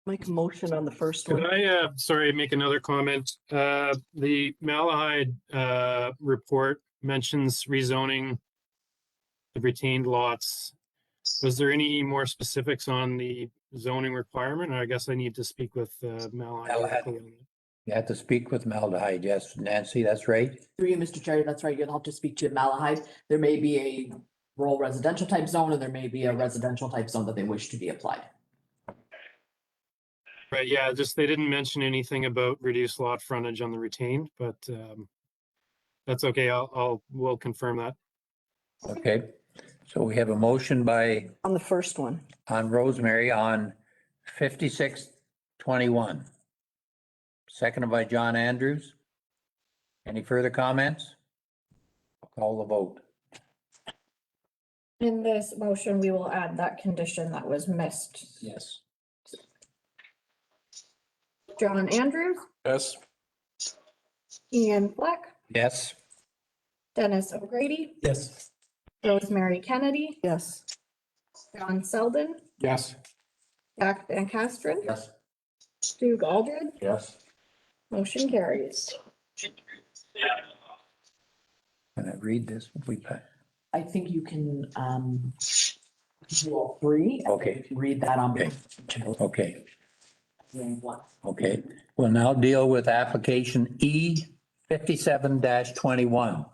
Make a motion on the first Could one. I, sorry, make another comment? The Malahide report mentions rezoning the retained lots. Was there any more specifics on the zoning requirement? I guess I need to speak with Malahide. You have to speak with Malahide, yes. Nancy, that's right. Through you, Mr. Chair, that's right. You'll have to speak to Malahide. There may be a rural residential type zone and there may be a residential type zone that they wish to be applied. Right, yeah, just they didn't mention anything about reduced lot frontage on the retained, but that's okay. We'll confirm that. Okay, so we have a motion On the first one. on Rosemary on 5621. Seconded by John Andrews. Any further comments? I'll call the vote. In this motion, we will add that condition that was missed. Yes. John Andrews, Yes. Ian Fleck, Yes. Dennis O'Grady, Yes. Rosemary Kennedy, Yes. John Selden, Yes. Jack Van Castren, Yes. Doug Aldred, Yes. motion carries. Can I read this? I think you can do all three. Okay. Read that on. Okay, One. okay. We'll now deal with application E 57-21.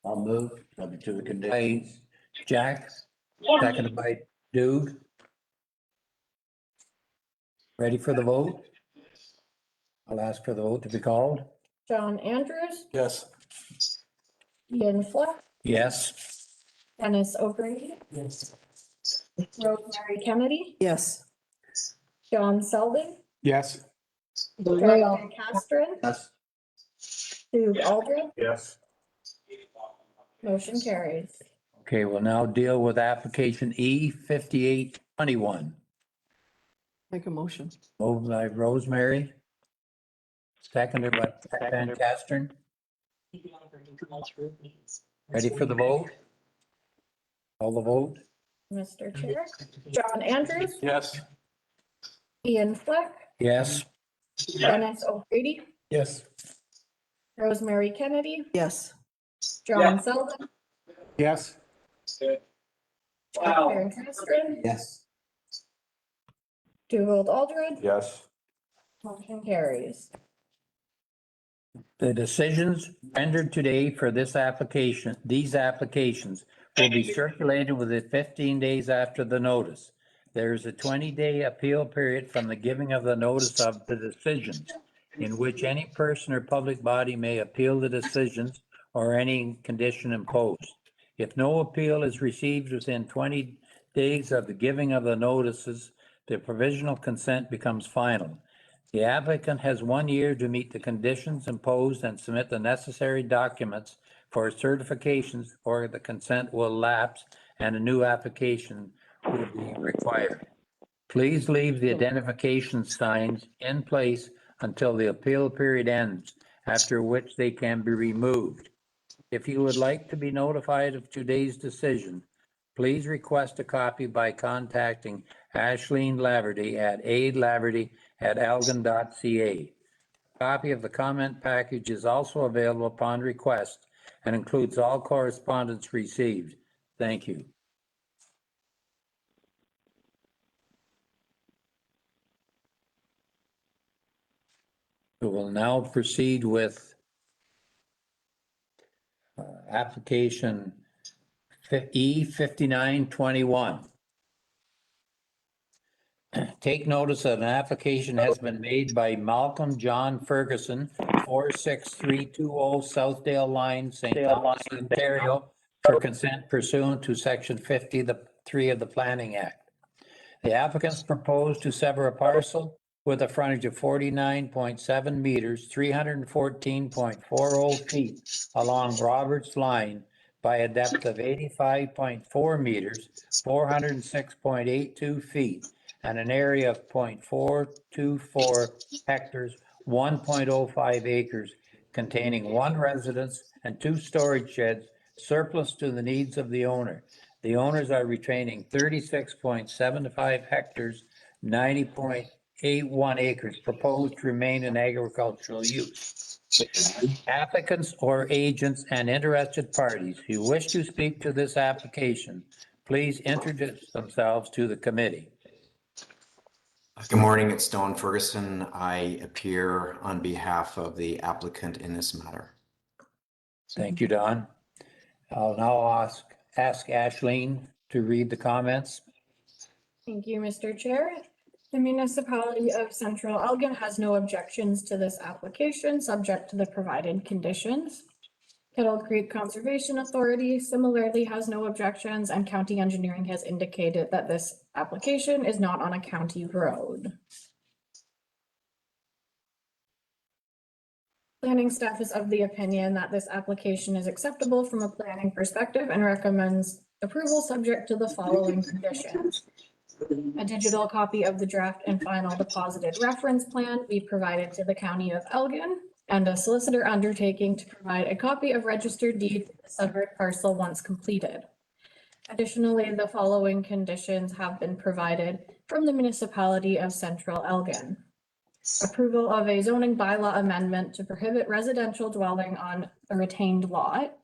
I'll move, subject to the By conditions. Jack, seconded by Doug. Ready for the vote? I'll ask for the vote to be called. John Andrews, Yes. Ian Fleck, Yes. Dennis O'Grady, Yes. Rosemary Kennedy, Yes. John Selden, Yes. Jack Van Castren, Yes. Doug Aldred, Yes. motion carries. Okay, we'll now deal with application E 5821. Make a motion. Moved by Rosemary. Seconded by Van Castren. Ready for the vote? Call the vote? Mr. Chair, John Andrews, Yes. Ian Fleck, Yes. Dennis O'Grady, Yes. Rosemary Kennedy, Yes. John Selden, Yes. Jack Van Castren, Yes. Doug Aldred, Yes. motion carries. The decisions rendered today for these applications will be circulated within 15 days after the notice. There is a 20-day appeal period from the giving of the notice of the decisions, in which any person or public body may appeal the decisions or any condition imposed. If no appeal is received within 20 days of the giving of the notices, the provisional consent becomes final. The applicant has 1 year to meet the conditions imposed and submit the necessary documents for certifications, or the consent will lapse and a new application will be required. Please leave the identification signs in place until the appeal period ends, after which they can be removed. If you would like to be notified of today's decision, please request a copy by contacting Ashleen Laverty at aidlaverty@algon.ca. A copy of the comment package is also available upon request and includes all correspondence received. Thank you. We will now proceed with application E5921. Take notice that an application has been made by Malcolm John Ferguson, 46320 Southdale Line, St. Thomas, Ontario, for consent pursuant to section 50(3) of the Planning Act. The applicants propose to sever a parcel with a frontage of 49.7 meters, 314.40 feet along Roberts Line by a depth of 85.4 meters, 406.82 feet, and an area of 0.424 hectares, 1.05 acres, containing one residence and two storage sheds surplus to the needs of the owner. The owners are retaining 36.75 hectares, 90.81 acres proposed to remain in agricultural use. Applicants or agents and interested parties who wish to speak to this application, please introduce themselves to the committee. Good morning, it's Don Ferguson. I appear on behalf of the applicant in this matter. Thank you, Don. I'll now ask Ashleen to read the comments. Thank you, Mr. Chair. The municipality of Central Elgin has no objections to this application, subject to the provided conditions. Kettle Creek Conservation Authority similarly has no objections, and county engineering has indicated that this application is not on a county road. Planning staff is of the opinion that this application is acceptable from a planning perspective and recommends approval subject to the following conditions. A digital copy of the draft and final deposited reference plan be provided to the County of Elgin, and a solicitor undertaking to provide a copy of registered deed to the severed parcel once completed. Additionally, the following conditions have been provided from the municipality of Central Elgin. Approval of a zoning bylaw amendment to prohibit residential dwelling on a retained lot.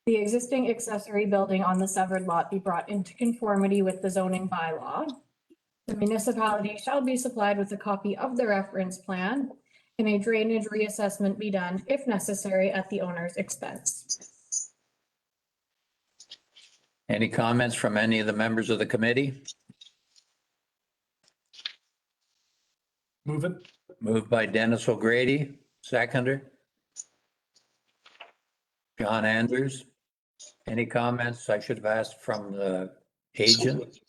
The existing accessory building on the severed lot be brought into conformity with the zoning bylaw. The municipality shall be supplied with a copy of the reference plan, and a drainage reassessment be done if necessary at the owner's expense. Any comments from any of the members of the committee? Move it. Moved by Dennis O'Grady, seconder. John Andrews. Any comments? I should have asked from the agent.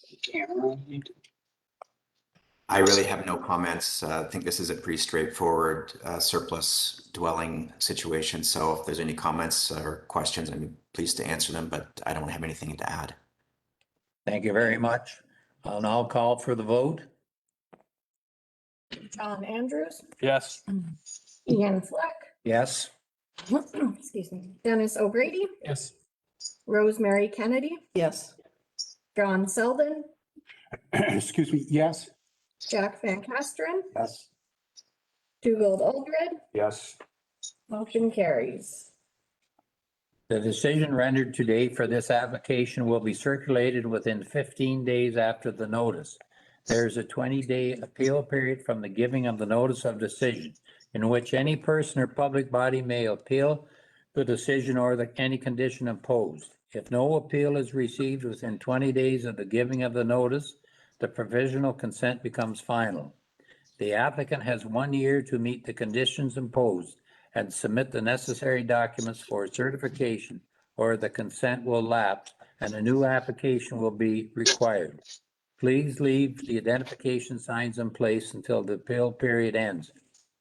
I really have no comments. I think this is a pretty straightforward surplus dwelling situation. So if there's any comments or questions, I'm pleased to answer them, but I don't have anything to add. Thank you very much. I'll now call for the vote. John Andrews, Yes. Ian Fleck, Yes. excuse me, Dennis O'Grady, Yes. Rosemary Kennedy, Yes. John Selden, Excuse me, yes? Jack Van Kasteren, Yes. Dugald Aldred, Yes. motion carries. The decision rendered today for this application will be circulated within 15 days after the notice. There is a 20-day appeal period from the giving of the notice of decision, in which any person or public body may appeal the decision or any condition imposed. If no appeal is received within 20 days of the giving of the notice, the provisional consent becomes final. The applicant has 1 year to meet the conditions imposed and submit the necessary documents for certification, or the consent will lapse and a new application will be required. Please leave the identification signs in place until the appeal period ends,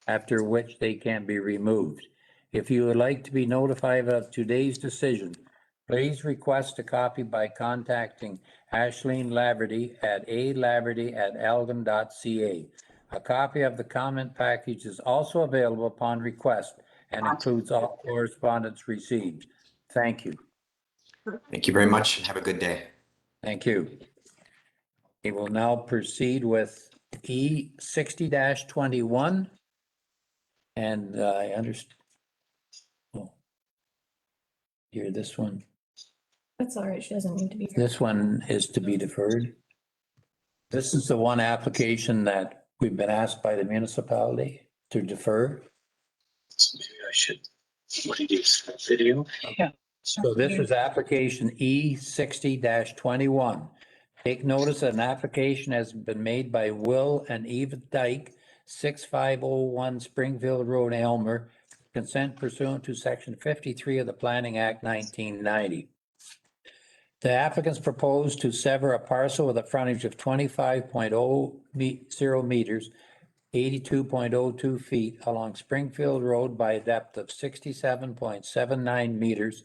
after which they can be removed. If you would like to be notified of today's decision, please request a copy by contacting Ashleen Laverty at alaverty@elgin.ca. A copy of the comment package is also available upon request and includes all correspondence received. Thank you. Thank you very much and have a good day. Thank you. We will now proceed with E60-21. And I understand. Oh. Here, this one. That's all right, she doesn't need to be here. This one is to be deferred. This is the one application that we've been asked by the municipality. to defer. Maybe I should, what do you do, video? Yeah. So this is application E 60-21. Take notice that an application has been made by Will and Eva Dyke, 6501 Springfield Road, Elmer. Consent pursuant to section 53 of the Planning Act 1990. The applicants propose to sever a parcel with a frontage of 25.0 meters, 82.02 feet along Springfield Road by a depth of 67.79 meters,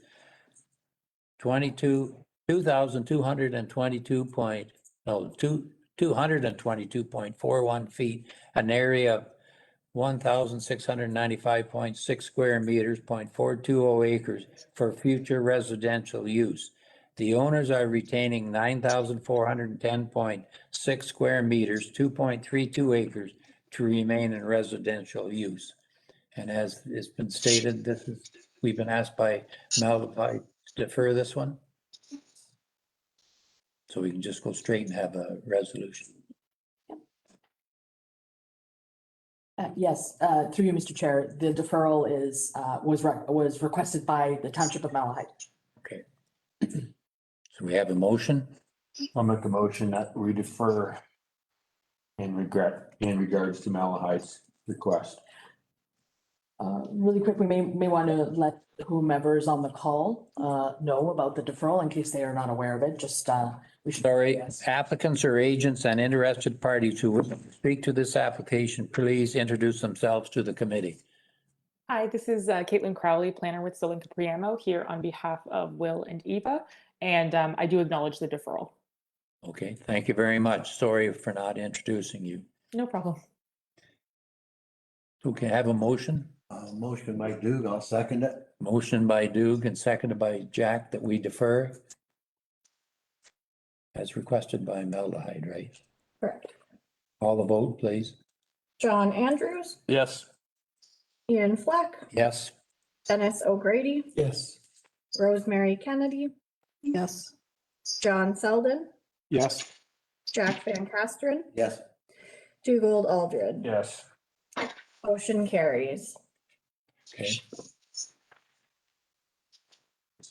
222.41 feet, an area of 1,695.6 square meters, 0.420 acres for future residential use. The owners are retaining 9,410.6 square meters, 2.32 acres to remain in residential use. And as it's been stated, we've been asked by Mel to defer this one. So we can just go straight and have a resolution. Yes, through you, Mr. Chair, the deferral is, was requested by the Township of Malahide. Okay. So we have a motion. I'll make a motion that we defer in regards to Malahi's request. Really quick, we may want to let whomever is on the call know about the deferral in case they are not aware of it. Just we should. Sorry, Yes. applicants or agents and interested parties who wish to speak to this application, please introduce themselves to the committee. Hi, this is Caitlin Crowley, planner with Still and Capriamo, here on behalf of Will and Eva, and I do acknowledge the deferral. Okay, thank you very much. Sorry for not introducing you. No problem. Okay, have a motion? Motion by Duke, I'll second it. Motion by Duke and seconded by Jack that we defer. As requested by Malahide, right? Correct. Call the vote, please. John Andrews, Yes. Ian Fleck, Yes. Dennis O'Grady, Yes. Rosemary Kennedy, Yes. John Selden, Yes. Jack Van Castren, Yes. Dougal Aldred. Yes. Motion carries. Okay.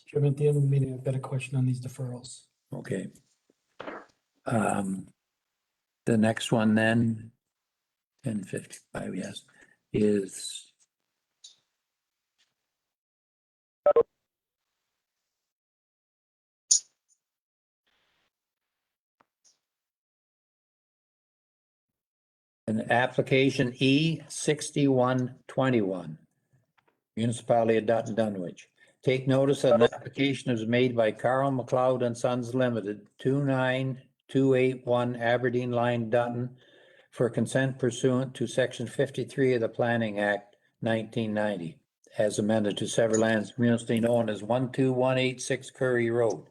Chairman, at the end of the meeting, I've got a question on these deferrals. Okay. The next one then, 1055, yes, is an application E 6121, municipality of Dutton Dunwich. Take notice that an application is made by Carl McLeod and Sons Limited, 29281 Aberdeen Line, Dutton, for consent pursuant to section 53 of the Planning Act 1990, as amended to sever lands municipally known as 12186 Curry Road.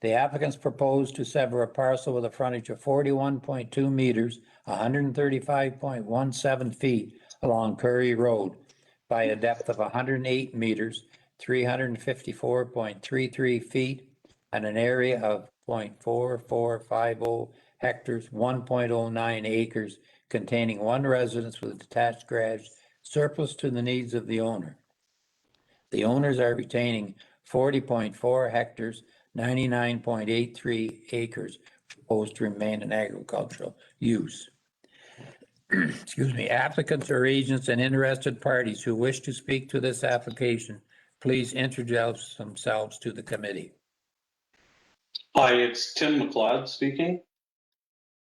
The applicants propose to sever a parcel with a frontage of 41.2 meters, 135.17 feet along Curry Road by a depth of 108 meters, 354.33 feet, and an area of 0.4450 hectares, 1.09 acres, containing one residence with a detached garage, surplus to the needs of the owner. The owners are retaining 40.4 hectares, 99.83 acres, proposed to remain in agricultural use. Excuse me, applicants or agents and interested parties who wish to speak to this application, please introduce themselves to the committee. Hi, it's Tim McLeod speaking.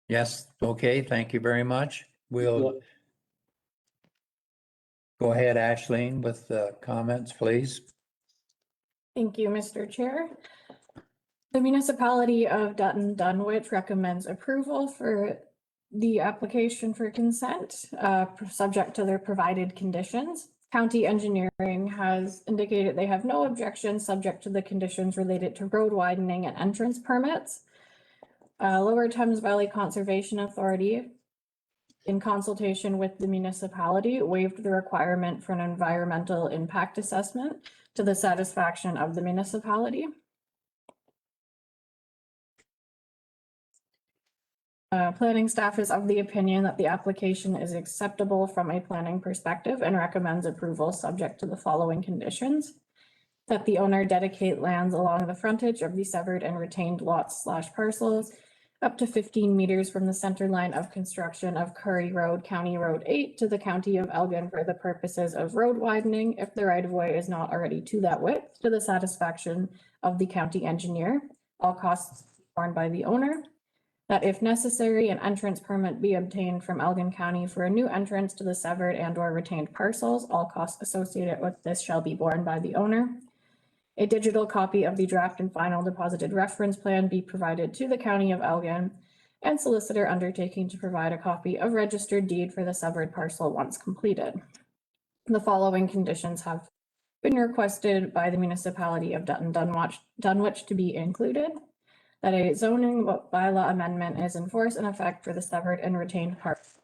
Yes, okay, thank you very much. We'll go ahead, Ashleen, with the comments, please. Thank you, Mr. Chair. The municipality of Dutton Dunwich recommends approval for the application for consent, subject to their provided conditions. County engineering has indicated they have no objections subject to the conditions related to road widening and entrance permits. Lower Thames Valley Conservation Authority, in consultation with the municipality, waived the requirement for an environmental impact assessment to the satisfaction of the municipality. Planning staff is of the opinion that the application is acceptable from a planning perspective and recommends approval subject to the following conditions. That the owner dedicate lands along the frontage of the severed and retained lots/parcels up to 15 meters from the center line of construction of Curry Road, County Road 8 to the County of Elgin for the purposes of road widening if the right-of-way is not already to that width, to the satisfaction of the county engineer, all costs borne by the owner. That if necessary, an entrance permit be obtained from Elgin County for a new entrance to the severed and/or retained parcels. All costs associated with this shall be borne by the owner. A digital copy of the draft and final deposited reference plan be provided to the County of Elgin, and solicitor undertaking to provide a copy of registered deed for the severed parcel once completed. The following conditions have been requested by the municipality of Dunwich to be included. That a zoning bylaw amendment is in force and effect for the severed and retained parcel.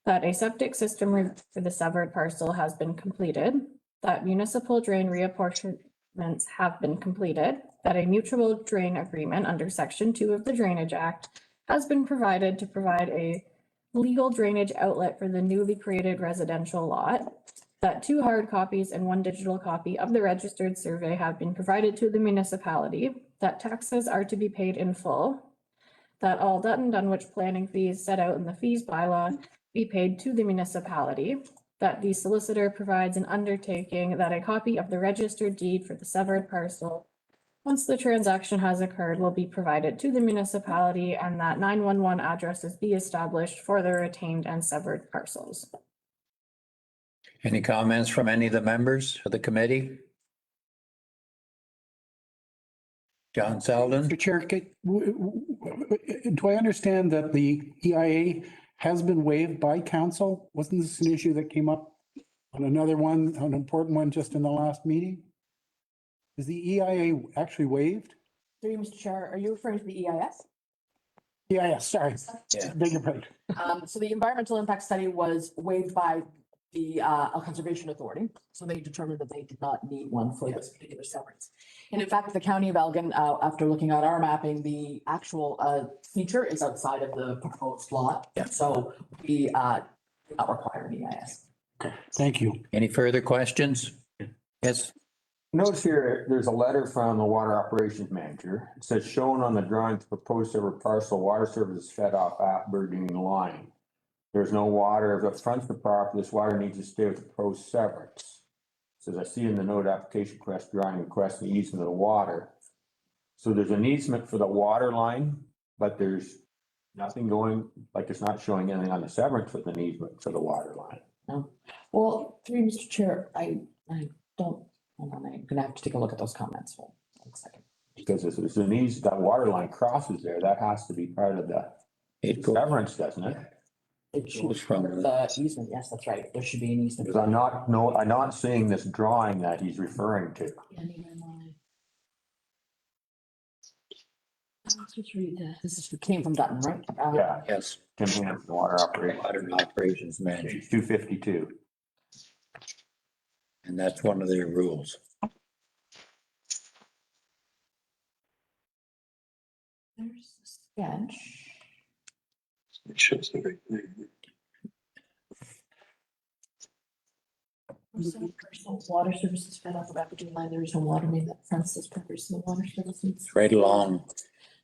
That a septic system for the severed parcel has been completed. That municipal drain reapportionments have been completed. That a mutual drain agreement under Section 2 of the Drainage Act has been provided to provide a legal drainage outlet for the newly created residential lot. That 2 hard copies and 1 digital copy of the registered survey have been provided to the municipality. That taxes are to be paid in full. That all Dutton Dunwich planning fees set out in the fees bylaw be paid to the municipality. That the solicitor provides an undertaking that a copy of the registered deed for the severed parcel, once the transaction has occurred, will be provided to the municipality, and that 911 addresses be established for the retained and severed parcels. Any comments from any of the members of the committee? John Selden? Mr. Chair, do I understand that the EIA has been waived by council? Wasn't this an issue that came up on another one, an important one just in the last meeting? Is the EIA actually waived? Through you, Mr. Chair, are you referring to the EIS? EIS, sorry. Yeah. Beg your pardon. So the environmental impact study was waived by the Conservation Authority. So they determined that they did not need one for this particular severance. And in fact, the County of Elgin, after looking at our mapping, the actual feature is outside of the proposed lot. Yeah. So we do not require an EIS. Okay, thank you. Any further questions? Yes, Notice here, there's a letter from the water operations manager. It says, shown on the drawing, to propose severed parcel, water service is fed off Aberdeen line. There's no water. If it fronts the property, this water needs to stay with the proposed severance. Says, I see in the note application request drawing requesting easement of the water. So there's an easement for the water line, but there's nothing going, like it's not showing anything on the severance with an easement for the water line. No. Well, through you, Mr. Chair, I don't, hold on, I'm gonna have to take a look at those comments. Hold on a second. Because if there's an easement, that water line crosses there, that has to be part of the severance, doesn't it? It should from the easement. Yes, that's right. There should be an easement. Because I'm not seeing this drawing that he's referring to. Yeah, neither am I. Let's just read this is came from Dutton, right? Yeah. yes. Tim Hanson, water Operations manager, 252. and that's one of their rules. There's the sketch. It shows the right thing. Water services fed off of Aberdeen line. There is no water main that fronts this property. So the water services. Right along.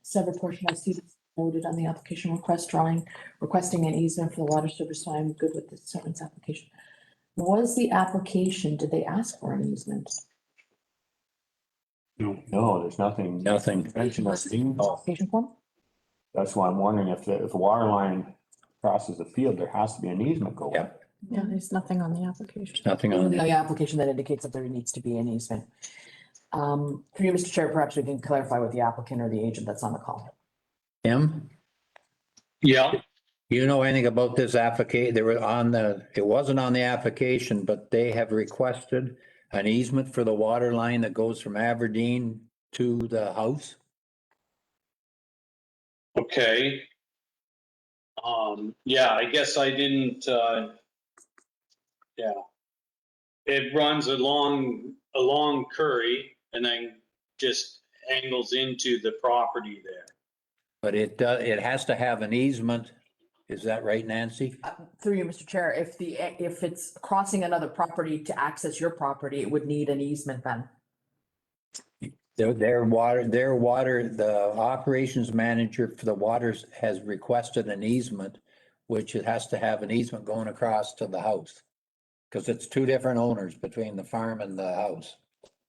Several portion I see noted on the application request drawing, requesting an easement for the water service. So I'm good with the severance application. Was the application, did they ask for an easement? No, there's nothing. Nothing. Application form? That's why I'm wondering if the water line crosses the field, there has to be an easement going. Yeah. Yeah, there's nothing on the application. Nothing on The application that indicates that there needs to be an easement. Through you, Mr. Chair, perhaps we can clarify with the applicant or the agent that's on the call. Tim? Yeah, You know anything about this application? They were on it wasn't on the application, but they have requested an easement for the water line that goes from Aberdeen to the house. okay. Yeah, I guess I didn't, yeah. It runs along Curry and then just angles into the property there. But it has to have an easement. Is that right, Nancy? Through you, Mr. Chair, if it's crossing another property to access your property, it would need an easement then. Their water, the operations manager for the waters has requested an easement, which it has to have an easement going across to the house. Because it's two different owners between the farm and the house.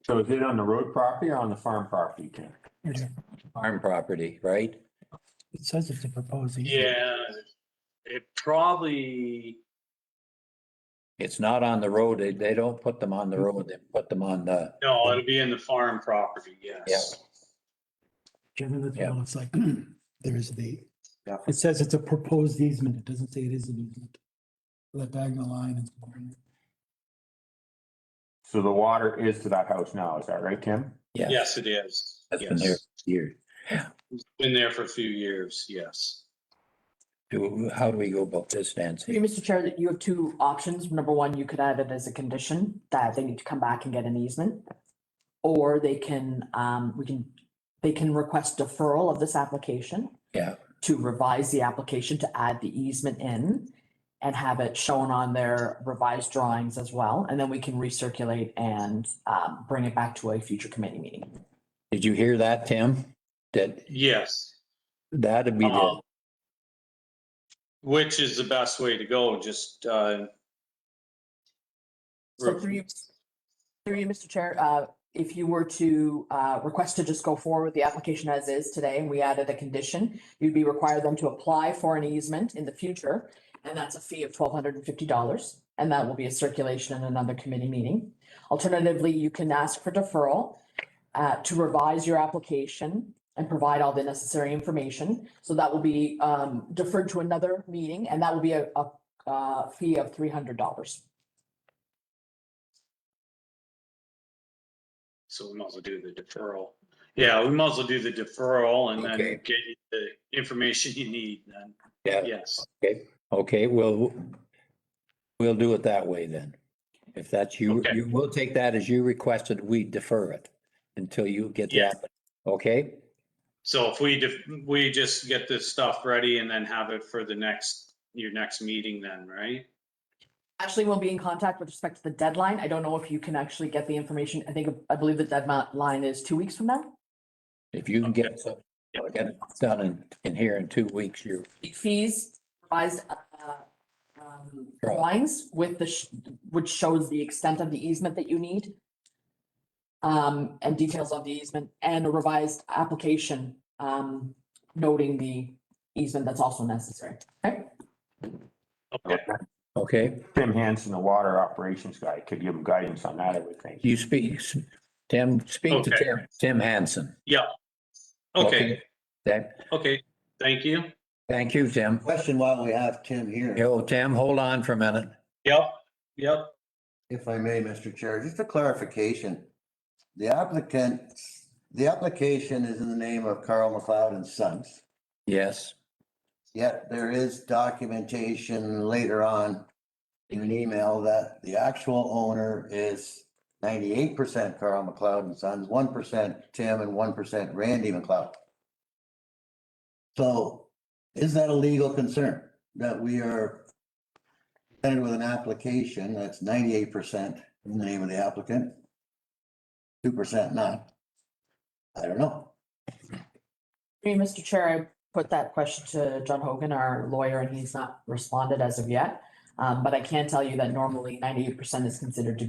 So is it on the road property or on the farm property, Ken? Farm property, right? It says it's a proposed easement. Yeah, it probably, It's not on the road. They don't put them on the road. They put them on the. no, it'll be in the farm property, yes. Given that, Yeah. well, it's like, there is it says it's a proposed easement. It doesn't say it is an easement. The diagonal line is. So the water is to that house now, is that right, Tim? Yes, it is. That's been there Yes. for years. It's been there for a few years, yes. How do we go about this, Nancy? Through you, Mr. Chair, you have two options. Number one, you could add it as a condition that they need to come back and get an easement. Or they can, they can request deferral of this application. Yeah. To revise the application to add the easement in and have it shown on their revised drawings as well. And then we can recirculate and bring it back to a future committee meeting. Did you hear that, Tim? That Yes. that'd be the. Which is the best way to go, just, So through you, Mr. Chair, if you were to request to just go forward with the application as is today, and we added a condition, you'd be required then to apply for an easement in the future, and that's a fee of $1,250, and that will be a circulation in another committee meeting. Alternatively, you can ask for deferral to revise your application and provide all the necessary information. So that will be deferred to another meeting, and that will be a fee of $300. so we might as well do the deferral. Yeah, we might as well do the deferral and then Okay. get you the information you need then. Yeah. Yes. Okay, we'll do it that way then. If that's you, Okay. you will take that as you requested, we defer it until you get Yeah. that. Okay? So if we just get this stuff ready and then have it for your next meeting then, right? Actually, we'll be in contact with respect to the deadline. I don't know if you can actually get the information. I believe the deadline is 2 weeks from now. If you can get some, get it done in here in 2 weeks, you're. Fees, revised drawings with which shows the extent of the easement that you need. And details of the easement and a revised application, noting the easement that's also necessary. Okay? Okay. Okay, Tim Hansen, the water operations guy, could give him guidance on that, I would think. you speak, Tim, speak to Okay. Tim Hansen. Yeah. Okay. Okay, Thank you. thank you, Tim. Question while we have Tim here, Yo, Tim, hold on for a minute. Yep. if I may, Mr. Chair, just a clarification. The application is in the name of Carl McLeod and Sons. Yes, Yet there is documentation later on in an email that the actual owner is 98% Carl McLeod and Sons, 1% Tim and 1% Randy McLeod. So is that a legal concern that we are presented with an application that's 98% in the name of the applicant? 2% not? I don't know. Mr. Chair, I put that question to John Hogan, our lawyer, and he's not responded as of yet. But I can tell you that normally 98% is considered to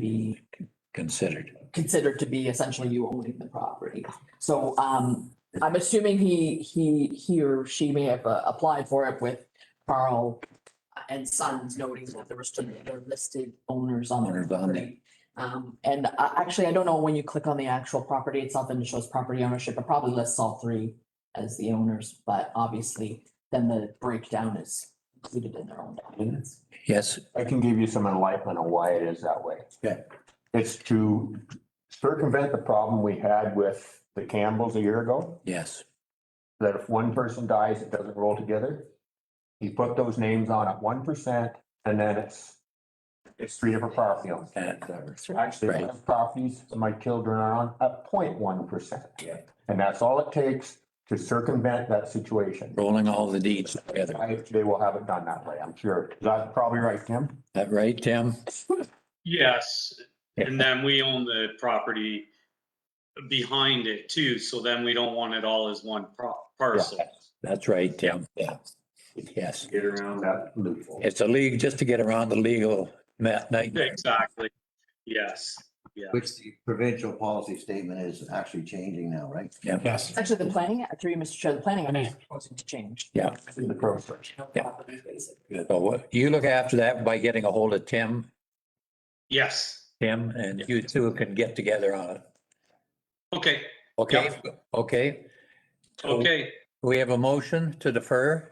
be essentially you owning the property. So I'm assuming he or she may have applied for it with Carl and Sons, noting that there were still they're listed owners on the property. And actually, I don't know when you click on the actual property itself and it shows property ownership, it probably lists all three as the owners, but obviously then the breakdown is included in their own documents. yes, I can give you some enlightenment on why it is that way. Okay. It's to circumvent the problem we had with the Campbells a year ago, yes, that if one person dies, it doesn't roll together. You put those names on at 1% and then it's three different property owners. Actually, Right. those properties my children are on at 0.1%. Yeah. And that's all it takes to circumvent that situation. Rolling all the deeds together. They will have it done that way, I'm sure. Is that probably right, Tim? That right, Tim? Yes, and then we own the property behind it too, so then we don't want it all as one parcel. That's right, Tim. Yeah. Yes. Get around that loophole. It's a league just to get around the legal nightmare. Exactly, yes, yeah. Which the provincial policy statement is actually changing now, right? Yeah. Yes. It's actually the planning, through you, Mr. Chair, the planning act is proposing to change. Yeah. In the process. Yeah. So what, you look after that by getting a hold of Tim, Yes, and you two can get together on it. okay, Okay, okay. So okay. we have a motion to defer.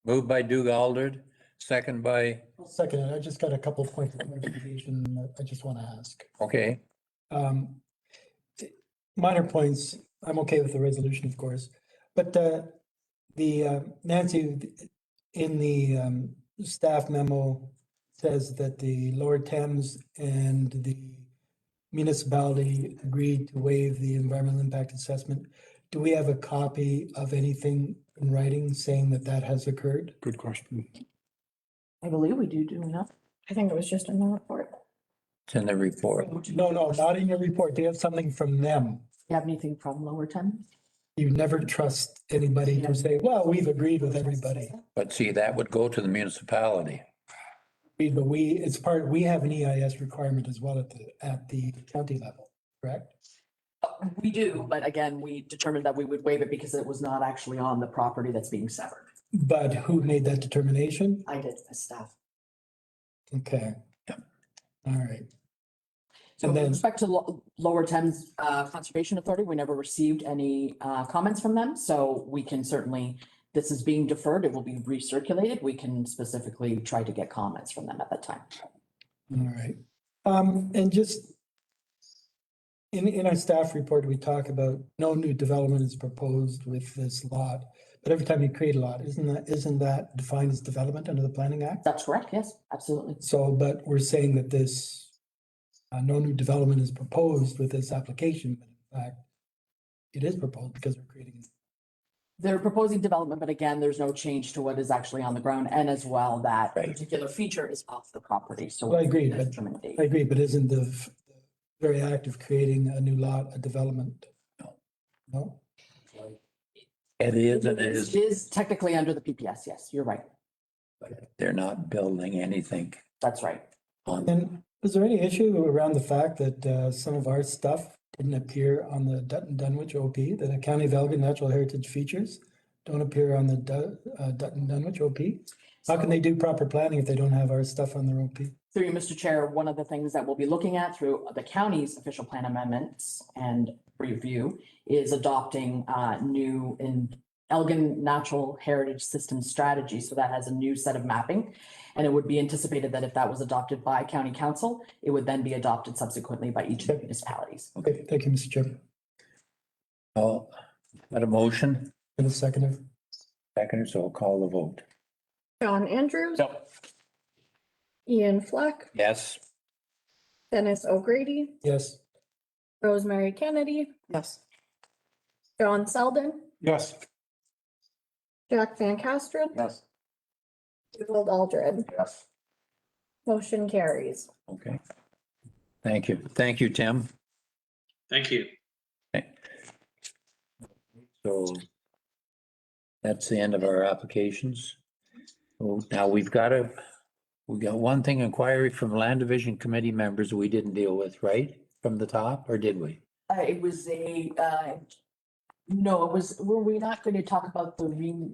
Moved by Doug Aldred, second by, Second, I just got a couple of points of clarification that I just want to ask. okay, Minor points, I'm okay with the resolution, of course, but Nancy, in the staff memo says that the Lower Thames and the municipality agreed to waive the environmental impact assessment. Do we have a copy of anything in writing saying that that has occurred? Good question. I believe we do we not? I think it was just in the report. it's in the report. No, not in your report. Do you have something from them? You have anything from Lower Thames? You never trust anybody to say, well, we've agreed with everybody. But see, that would go to the municipality. But we have an EIS requirement as well at the county level, correct? We do, but again, we determined that we would waive it because it was not actually on the property that's being severed. But who made that determination? I did, as staff. Okay. All right. So And with then- respect to Lower Thames Conservation Authority, we never received any comments from them, so we can certainly, this is being deferred, it will be recirculated. We can specifically try to get comments from them at that time. All right. And just in our staff report, we talk about no new development is proposed with this lot. But every time you create a lot, isn't that defined as development under the Planning Act? That's correct, yes, absolutely. So, but we're saying that this no new development is proposed with this application, but in fact, it is proposed because we're creating. They're proposing development, but again, there's no change to what is actually on the ground, and as well, that particular feature is off the property, so. I agree, it's but determined date. I agree, but isn't the very act of creating a new lot a development? No? It is, and It is technically under the PPS, yes, you're right, they're not building anything. that's right. And is there any issue around the fact that some of our stuff didn't appear on the Dutton Dunwich OP, that the County of Elgin Natural Heritage Features don't appear on the Dutton Dunwich OP? How can they do proper planning if they don't have our stuff on their OP? Through you, Mr. Chair, one of the things that we'll be looking at through the county's official plan amendments and review is adopting new in Elgin Natural Heritage System strategy. So that has a new set of mapping. And it would be anticipated that if that was adopted by county council, it would then be adopted subsequently by each of the municipalities. Okay, thank you, Mr. Chairman. Oh, got a motion? And a second. Second, so I'll call the vote. John Andrews. Ian Fleck, Yes. Dennis O'Grady, Yes. Rosemary Kennedy, Yes. John Selden, Yes. Jack Van Castro, Yes. Doug Aldred. Yes. Motion carries. Okay. Thank you. Thank you, Tim. Thank you. So that's the end of our applications. So now we got one thing, inquiry from Land Division Committee members we didn't deal with, right? From the top, or did we? It was no, were we not going to talk about the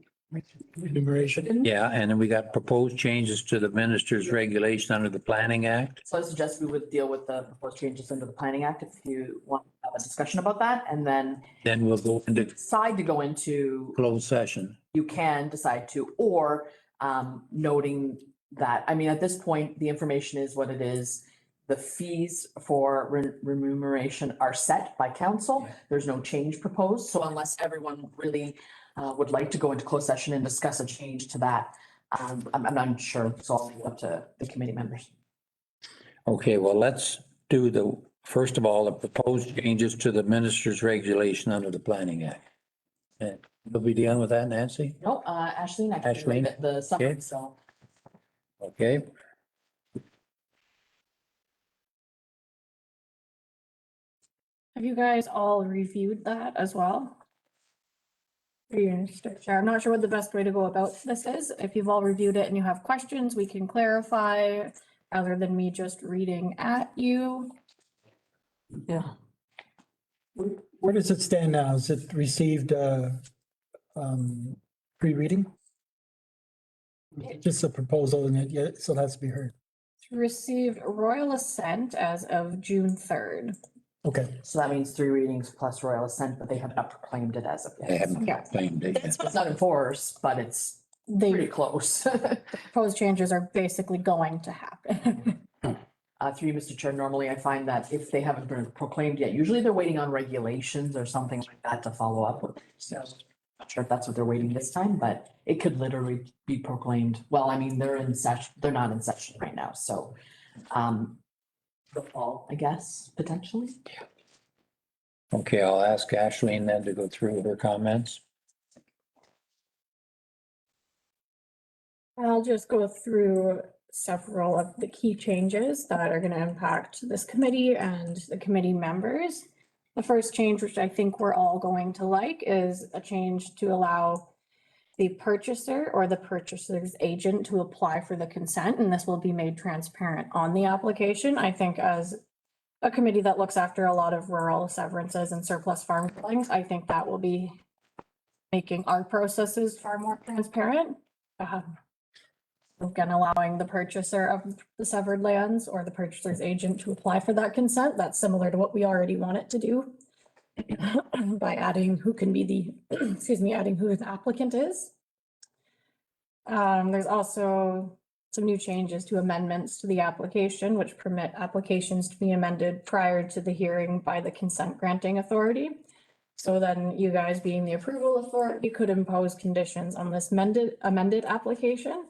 Enumeration. Yeah, and then we got proposed changes to the minister's regulation under the Planning Act. So I suggest we would deal with the proposed changes under the Planning Act if you want to have a discussion about that, and then Then we'll go into decide to go into, closed session. you can decide to, or noting that, I mean, at this point, the information is what it is. The fees for remuneration are set by council. There's no change proposed. So unless everyone really would like to go into closed session and discuss a change to that, I'm not sure. So I'll leave it up to the committee members. Okay, well, let's do first of all, the proposed changes to the minister's regulation under the Planning Act. And you'll be dealing with that, Nancy? No, Ashleen, I can Ashleen, read the summary, okay. so. Okay, Have you guys all reviewed that as well? I'm not sure what the best way to go about this is. If you've all reviewed it and you have questions, we can clarify rather than me just reading at you. Yeah. Where does it stand now? Is it received, pre-reading? Just a proposal and it, yeah, so that's to be heard. Received royal assent as of June 3rd. Okay. So that means 3 readings plus royal assent, but they have not proclaimed it as of they yet. haven't Yeah. claimed it yet. It's not enforced, but it's pretty close. Proposed changes are basically going to happen. Through you, Mr. Chair, normally I find that if they haven't been proclaimed yet, usually they're waiting on regulations or something like that to follow up with. So not sure if that's what they're waiting this time, but it could literally be proclaimed. Well, I mean, they're in session, they're not in session right now, so the fall, I guess, potentially. Okay, I'll ask Ashleen then to go through her comments. I'll just go through several of the key changes that are going to impact this committee and the committee members. The first change, which I think we're all going to like, is a change to allow the purchaser or the purchaser's agent to apply for the consent, and this will be made transparent on the application. I think as a committee that looks after a lot of rural severances and surplus farm dwellings, I think that will be making our processes far more transparent. Again, allowing the purchaser of the severed lands or the purchaser's agent to apply for that consent. That's similar to what we already want it to do by adding who can be the, excuse me, adding who the applicant is. There's also some new changes to amendments to the application, which permit applications to be amended prior to the hearing by the consent granting authority. So then you guys, being the approval authority, could impose conditions on this amended application.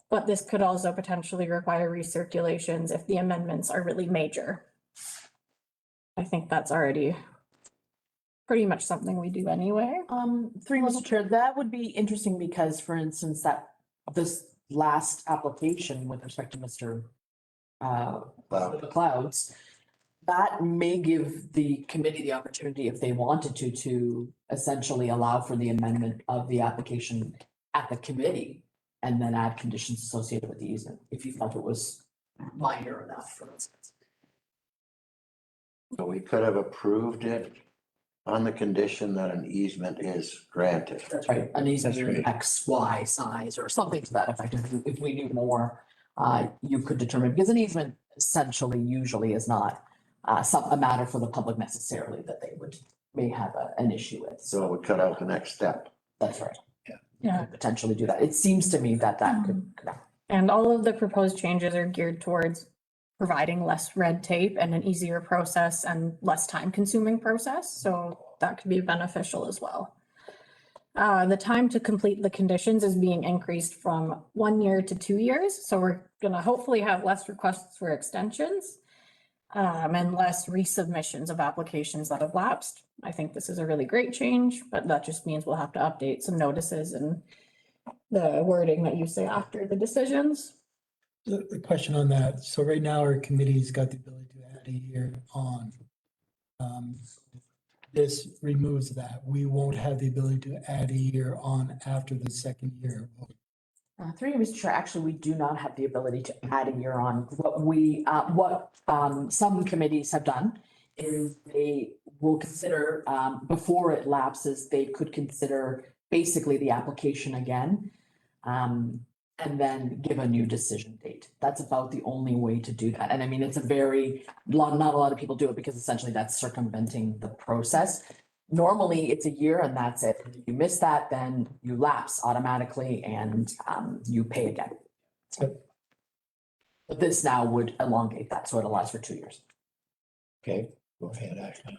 But this could also potentially require recirculations if the amendments are really major. I think that's already pretty much something we do anyway. Through Mr. Chair, that would be interesting because, for instance, that this last application with respect to Mr. Clouds, that may give the committee the opportunity, if they wanted to essentially allow for the amendment of the application at the committee and then add conditions associated with the easement, if you felt it was minor enough, for instance. So we could have approved it on the condition that an easement is granted. That's right, an easement X, Y size or something to that effect. If we knew more, you could determine, because an easement essentially usually is not a matter for the public necessarily that they may have an issue with. So it would cut out the next step. That's right. Yeah. Potentially do that. It seems to me that could. And all of the proposed changes are geared towards providing less red tape and an easier process and less time consuming process. So that could be beneficial as well. The time to complete the conditions is being increased from 1 year to 2 years. So we're going to hopefully have less requests for extensions and less resubmissions of applications that have lapsed. I think this is a really great change, but that just means we'll have to update some notices and the wording that you say after the decisions. The question on that, so right now our committee's got the ability to add a year on. This removes that. We won't have the ability to add a year on after the second year. Through you, Mr. Chair, actually, we do not have the ability to add a year on. What some committees have done is they will consider, before it lapses, they could consider basically the application again. And then give a new decision date. That's about the only way to do that. And I mean, it's not a lot of people do it because essentially that's circumventing the process. Normally, it's a year and that's it. If you miss that, then you lapse automatically and you pay again. But this now would elongate that, so it allows for 2 years. Okay, go ahead, Ashley.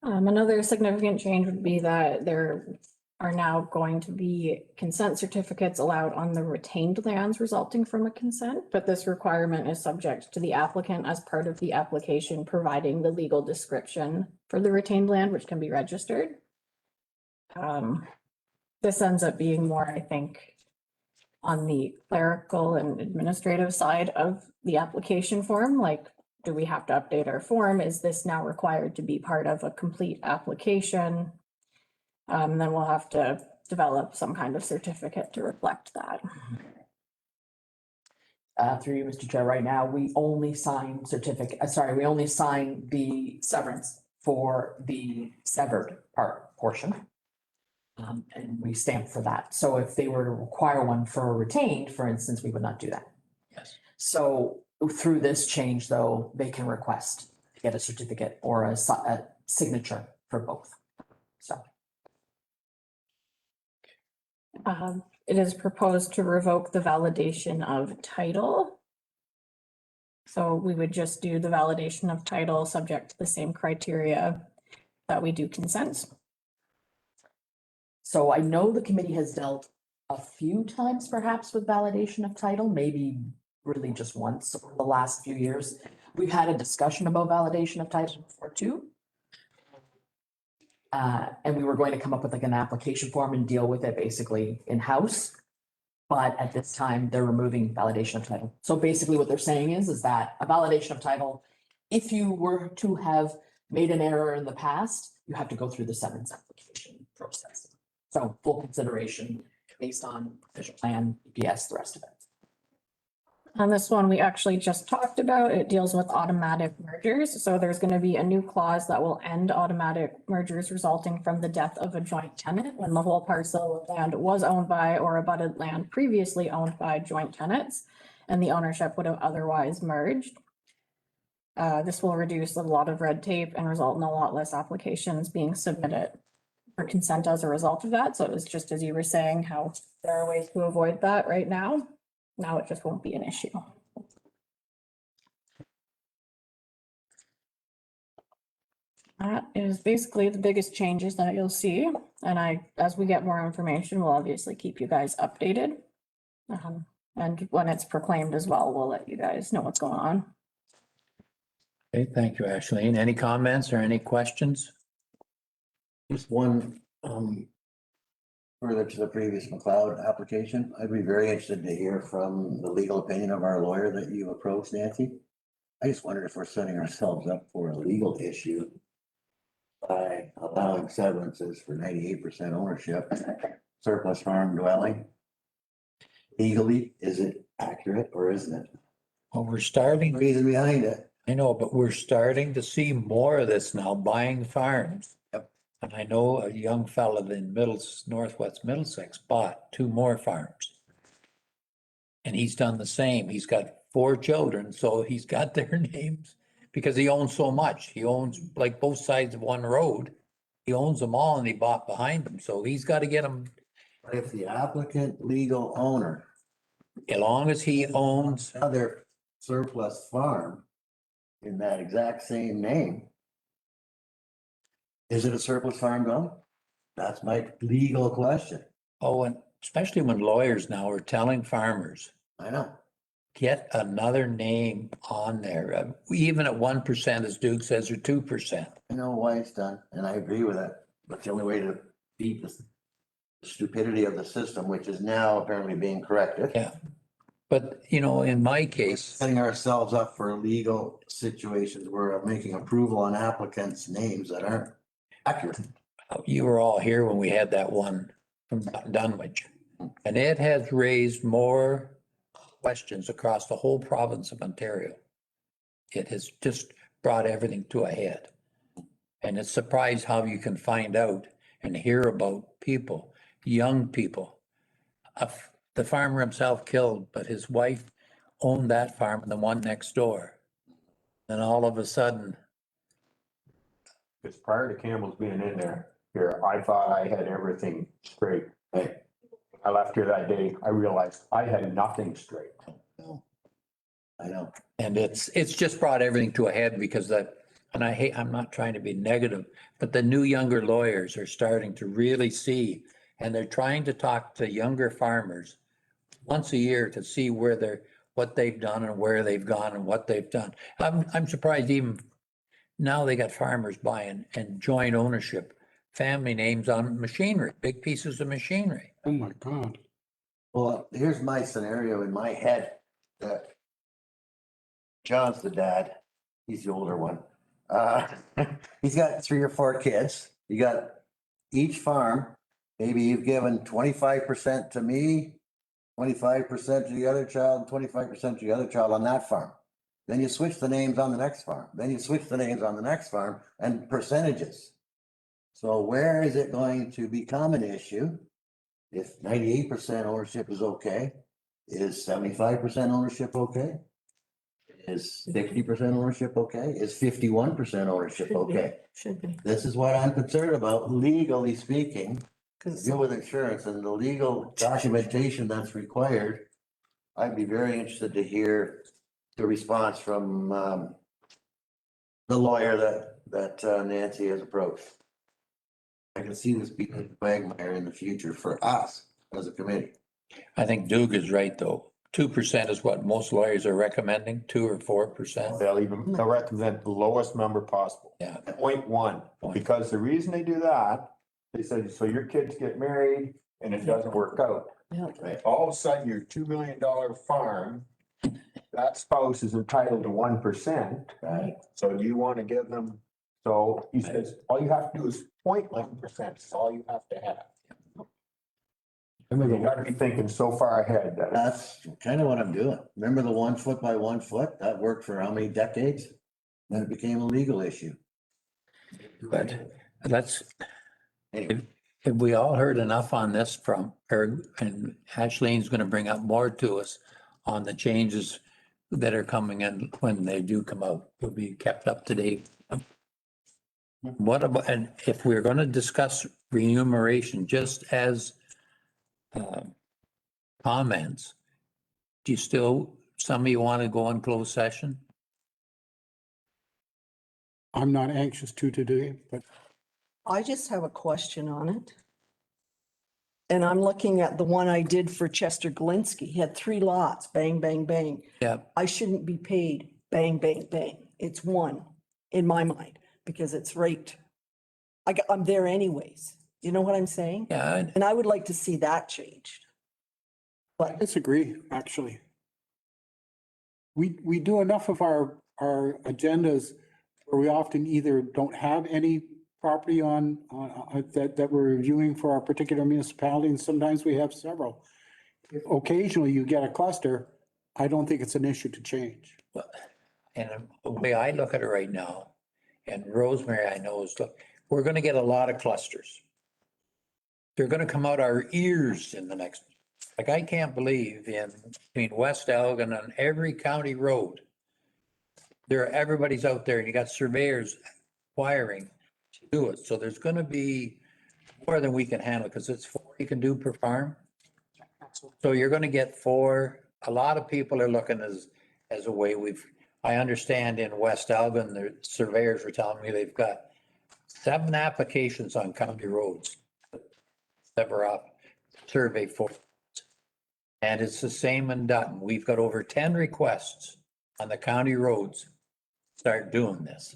Another significant change would be that there are now going to be consent certificates allowed on the retained lands resulting from a consent, but this requirement is subject to the applicant as part of the application providing the legal description for the retained land, which can be registered. this ends up being more, I think, on the clerical and administrative side of the application form, like, do we have to update our form? Is this now required to be part of a complete application? Then we'll have to develop some kind of certificate to reflect that. Through you, Mr. Chair, right now, we only sign we only sign the severance for the severed portion. And we stamp for that. So if they were to require one for a retained, for instance, we would not do that. Yes. So through this change, though, they can request to get a certificate or a signature for both. So. It is proposed to revoke the validation of title. So we would just do the validation of title subject to the same criteria that we do consents. So I know the committee has dealt a few times perhaps with validation of title, maybe really just once over the last few years. We've had a discussion about validation of title before too. And we were going to come up with like an application form and deal with it basically in-house. But at this time, they're removing validation of title. So basically what they're saying is that a validation of title, if you were to have made an error in the past, you have to go through the severance application process. So full consideration based on official plan, EPS, the rest of it. On this one, we actually just talked about, it deals with automatic mergers. So there's going to be a new clause that will end automatic mergers resulting from the death of a joint tenant when the whole parcel of land was owned by or abutted land previously owned by joint tenants and the ownership would have otherwise merged. This will reduce a lot of red tape and result in a lot less applications being submitted for consent as a result of that. So it was just as you were saying, how there are ways to avoid that right now. Now it just won't be an issue. That is basically the biggest changes that you'll see. And as we get more information, we'll obviously keep you guys updated. And when it's proclaimed as well, we'll let you guys know what's going on. Okay, thank you, Ashleen. Any comments or any questions? Just one, further to the previous McLeod application, I'd be very interested to hear from the legal opinion of our lawyer that you approached, Nancy. I just wondered if we're setting ourselves up for a legal issue by allowing severances for 98% ownership, surplus farm dwelling. Legally, is it accurate or isn't it? Well, we're starting. Reason behind it. I know, but we're starting to see more of this now, buying farms. Yep. And I know a young fella in Northwest Middlesex bought 2 more farms. And he's done the same. He's got 4 children, so he's got their names because he owns so much. He owns like both sides of one road. He owns them all and he bought behind them. So he's got to get them. But if the applicant legal owner, As long as he owns, other surplus farm in that exact same name, is it a surplus farm dwelling? That's my legal question. oh, and especially when lawyers now are telling farmers, I know. get another name on there, even at 1%, as Duke says, or 2%. I know why it's done, and I agree with it, but the only way to beat the stupidity of the system, which is now apparently being corrected. Yeah. But, you know, in my case, Setting ourselves up for legal situations where we're making approval on applicants' names that aren't accurate. you were all here when we had that one from Dunwich. And it has raised more questions across the whole province of Ontario. It has just brought everything to a head. And it's surprised how you can find out and hear about people, young people. The farmer himself killed, but his wife owned that farm and the one next door. And all of a sudden, Because prior to Campbell's being in there, here, I thought I had everything straight. Hey, I left here that day, I realized I had nothing straight. I know. and it's just brought everything to a head because and I'm not trying to be negative, but the new younger lawyers are starting to really see, and they're trying to talk to younger farmers once a year to see what they've done and where they've gone and what they've done. I'm surprised even now they got farmers buying and joint ownership family names on machinery, big pieces of machinery. Oh, my God. Well, here's my scenario in my head that John's the dad. He's the older one. He's got 3 or 4 kids. You got each farm, maybe you've given 25% to me, 25% to the other child, 25% to the other child on that farm. Then you switch the names on the next farm. Then you switch the names on the next farm and percentages. So where is it going to become an issue? If 98% ownership is okay, is 75% ownership okay? Is 60% ownership okay? Is 51% ownership okay? Should be. This is what I'm concerned about, legally speaking. Because Deal with insurance and the legal documentation that's required. I'd be very interested to hear the response from the lawyer that Nancy has approached. I can see this being a quagmire in the future for us as a committee. I think Doug is right, though. 2% is what most lawyers are recommending, 2 or 4%. They'll recommend the lowest number possible. Yeah. 0.1, because the reason they do that, they said, so your kids get married and it doesn't work out. Yeah. Right. All of a sudden, your $2 million farm, that spouse is entitled to 1%. Right. So do you want to give them, so he says, all you have to do is 0.1%, that's all you have to have. You gotta be thinking so far ahead that. That's kind of what I'm doing. Remember the 1 foot by 1 foot? That worked for how many decades? Then it became a legal issue. But let's, Anyway, have we all heard enough on this from her? And Ashleen's going to bring up more to us on the changes that are coming in when they do come out. We'll be kept up to date. What about, and if we're going to discuss remuneration just as comments, do you still, some of you want to go in closed session? I'm not anxious to today, but I just have a question on it. And I'm looking at the one I did for Chester Galinsky. He had 3 lots, bang, bang, bang. Yeah. I shouldn't be paid bang, bang, bang. It's 1 in my mind because it's right. I'm there anyways. You know what I'm saying? Yeah. And I would like to see that changed. I disagree, actually. We do enough of our agendas where we often either don't have any property on that we're reviewing for our particular municipality, and sometimes we have several. If occasionally you get a cluster, I don't think it's an issue to change. And the way I look at it right now, and Rosemary, I know is, look, we're going to get a lot of clusters. They're going to come out our ears in the next, like, I can't believe between West Elgin and every county road, everybody's out there and you got surveyors acquiring to do it. So there's going to be more than we can handle because it's 4 you can do per farm. So you're going to get 4. A lot of people are looking as a way I understand in West Elgin, the surveyors were telling me they've got 7 applications on county roads that were up survey for. And it's the same in Dutton. We've got over 10 requests on the county roads. Start doing this.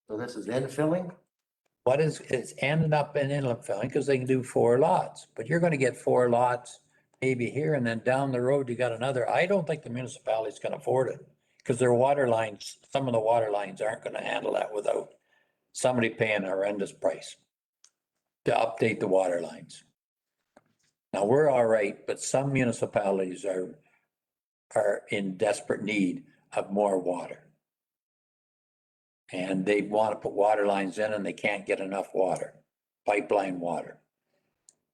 so this is infilling? It's ended up in inlet filling because they can do 4 lots, but you're going to get 4 lots maybe here and then down the road, you got another. I don't think the municipalities can afford it because their water lines, some of the water lines aren't going to handle that without somebody paying a horrendous price to update the water lines. Now, we're all right, but some municipalities are in desperate need of more water. And they want to put water lines in and they can't get enough water, pipeline water,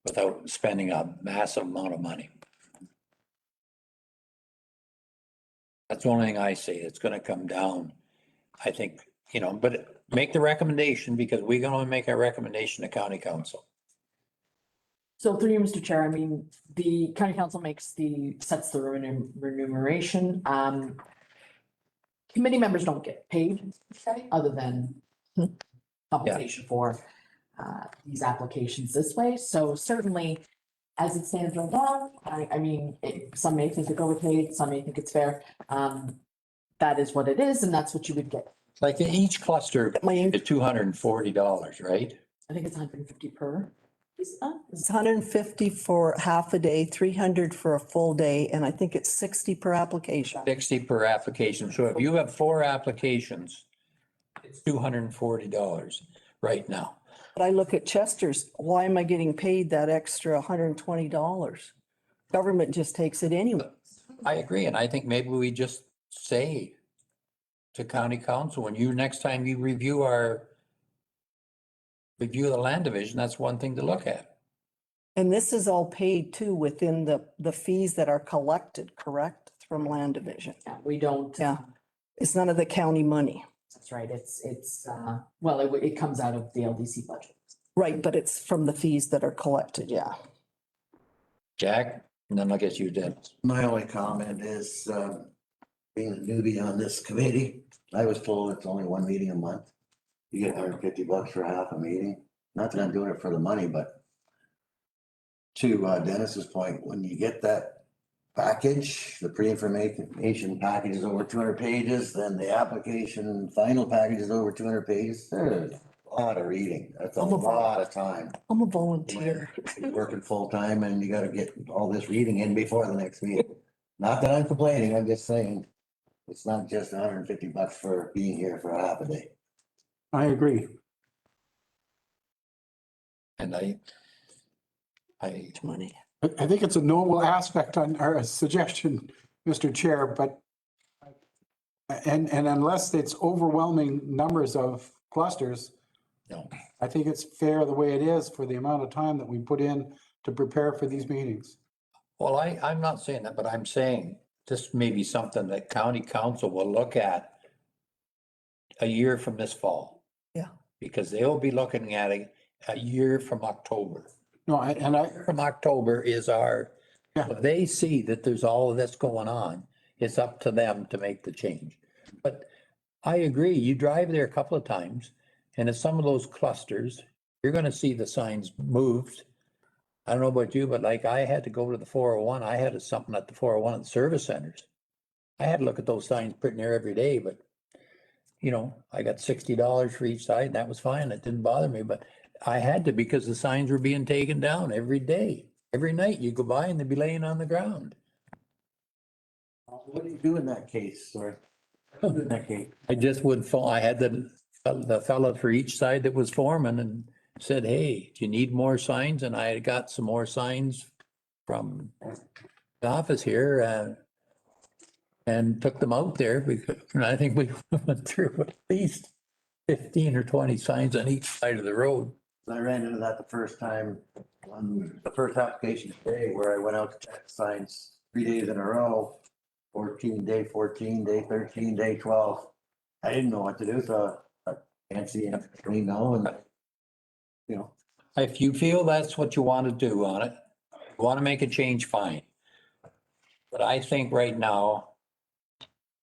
without spending a massive amount of money. That's the only thing I say. It's going to come down, I think, but make the recommendation because we can only make a recommendation to county council. So through you, Mr. Chair, I mean, the county council sets the remuneration. Committee members don't get paid, okay, other than compensation for these applications this way. So certainly, as it stands right now, I mean, some may think it's overpaid, some may think it's fair. That is what it is, and that's what you would get. Like each cluster is $240, right? I think it's 150 per. Is that? It's 150 for half a day, 300 for a full day, and I think it's 60 per application. 60 per application. So if you have 4 applications, it's $240 right now. But I look at Chester's, why am I getting paid that extra $120? Government just takes it anyway. I agree, and I think maybe we just say to county council, when you, next time you review the land division, that's one thing to look at. And this is all paid too within the fees that are collected, correct, from land division? Yeah, we don't. Yeah, it's none of the county money. That's right. Well, it comes out of the LDC budget. Right, but it's from the fees that are collected, yeah. Jack, and then I guess you did. My only comment is, being a newbie on this committee, I was told it's only one meeting a month. You get $150 for half a meeting. Not that I'm doing it for the money, but to Dennis's point, when you get that package, the pre-information package is over 200 pages, then the application final package is over 200 pages. There's a lot of reading. That's a lot of time. I'm a volunteer. You're working full time and you gotta get all this reading in before the next meeting. Not that I'm complaining, I'm just saying, it's not just $150 for being here for a half a day. I agree. And I Money. I think it's a normal aspect on our suggestion, Mr. Chair, but and unless it's overwhelming numbers of clusters, no, I think it's fair the way it is for the amount of time that we put in to prepare for these meetings. Well, I'm not saying that, but I'm saying this may be something that county council will look at a year from this fall. Yeah. Because they'll be looking at a year from October. No, From October is Yeah. if they see that there's all of this going on, it's up to them to make the change. But I agree, you drive there a couple of times, and at some of those clusters, you're gonna see the signs moved. I don't know about you, but like I had to go to the 401, I had something at the 401 at the service centers. I had to look at those signs pretty near every day, but I got $60 for each side and that was fine. It didn't bother me, but I had to because the signs were being taken down every day. Every night you go by and they'd be laying on the ground. What do you do in that case, sir? In that case? I just would, I had the fellow for each side that was foreman and said, hey, do you need more signs? And I had got some more signs from the office here and took them out there because I think we went through at least 15 or 20 signs on each side of the road. I ran into that the first time on the first application today where I went out to check signs 3 days in a row, 14, day 14, day 13, day 12. I didn't know what to do, so I can't see anything now and If you feel that's what you want to do on it, you want to make a change, fine. But I think right now,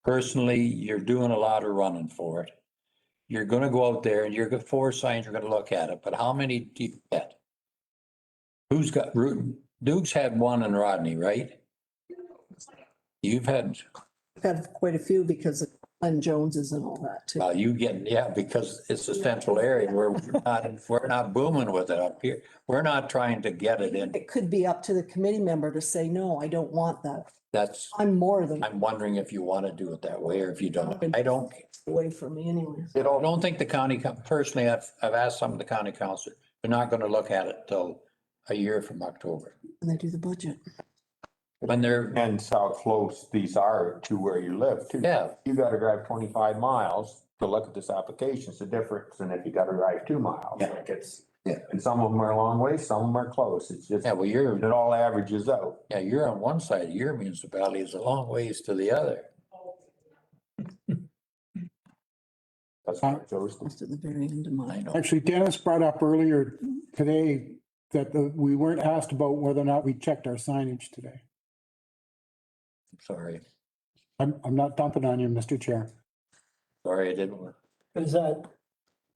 personally, you're doing a lot of running for it. You're gonna go out there and you're got 4 signs, you're gonna look at it, but how many do you get? Who's got, Duke's had 1 in Rodney, right? You've had, I've had quite a few because of Glenn Jones's and all that too. well, you get, yeah, because it's a central area where we're not booming with it up here. We're not trying to get it in. It could be up to the committee member to say, no, I don't want that. I'm wondering if you want to do it that way or if you don't. I don't. Away from me anyway. I don't think the county, personally, I've asked some of the county council, they're not going to look at it till a year from October. And they do the budget. When they're. Depends how close these are to where you live too. Yeah. You gotta drive 25 miles to look at this application. It's a difference than if you gotta drive 2 miles. Yeah. Like it's, Yeah. and some of them are a long way, some of them are close. It's just, Yeah, well, it all averages out. yeah, you're on one side of your municipality, it's a long ways to the other. That's what I chose to. Just at the very end of mine. Actually, Dennis brought up earlier today that we weren't asked about whether or not we checked our signage today. Sorry. I'm not dumping on you, Mr. Chair. Sorry, I didn't. Is that,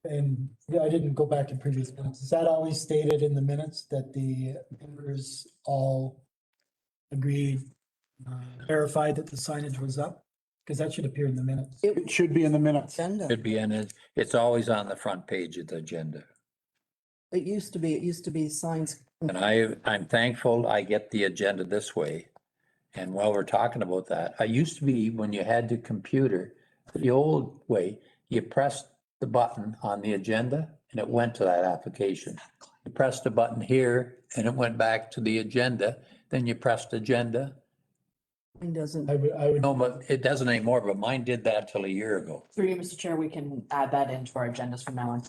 and yeah, I didn't go back to previous minutes. Is that always stated in the minutes that the members all agreed, verified that the signage was up? Because that should appear in the minutes. It should be in the minutes. Could be in it. It's always on the front page of the agenda. It used to be signs. And I'm thankful I get the agenda this way. And while we're talking about that, I used to be, when you had the computer, the old way, you pressed the button on the agenda and it went to that application. You pressed the button here and it went back to the agenda, then you pressed agenda. Mine doesn't. I would, No, but it doesn't anymore, but mine did that till a year ago. Through you, Mr. Chair, we can add that into our agendas from now on.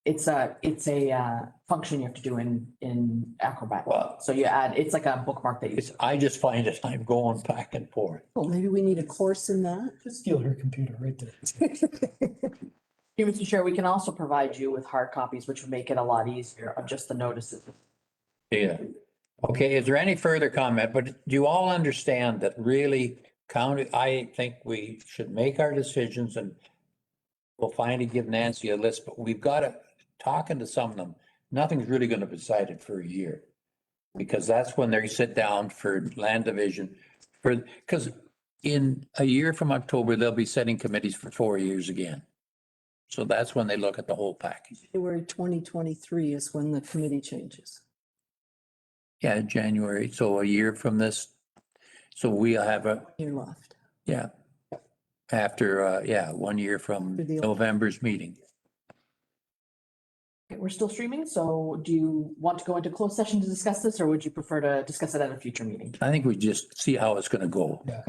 It's a function you have to do in Acrobat. Well, So you add, it's like a bookmark that you. I just find it, I'm going back and forth. Well, maybe we need a course in that. just steal her computer right there. Through Mr. Chair, we can also provide you with hard copies, which would make it a lot easier of just the notices. Yeah. Okay, is there any further comment? But do you all understand that really county, I think we should make our decisions and we'll finally give Nancy a list, but we've got to, talking to some of them, nothing's really going to be decided for a year. Because that's when they sit down for land division because in a year from October, they'll be setting committees for 4 years again. So that's when they look at the whole package. January 2023 is when the committee changes. Yeah, January. So a year from this. So we'll have Year left. yeah. After, 1 year from November's meeting. Okay, we're still streaming, so do you want to go into closed session to discuss this, or would you prefer to discuss it at a future meeting? I think we just see how it's going to go. Yeah.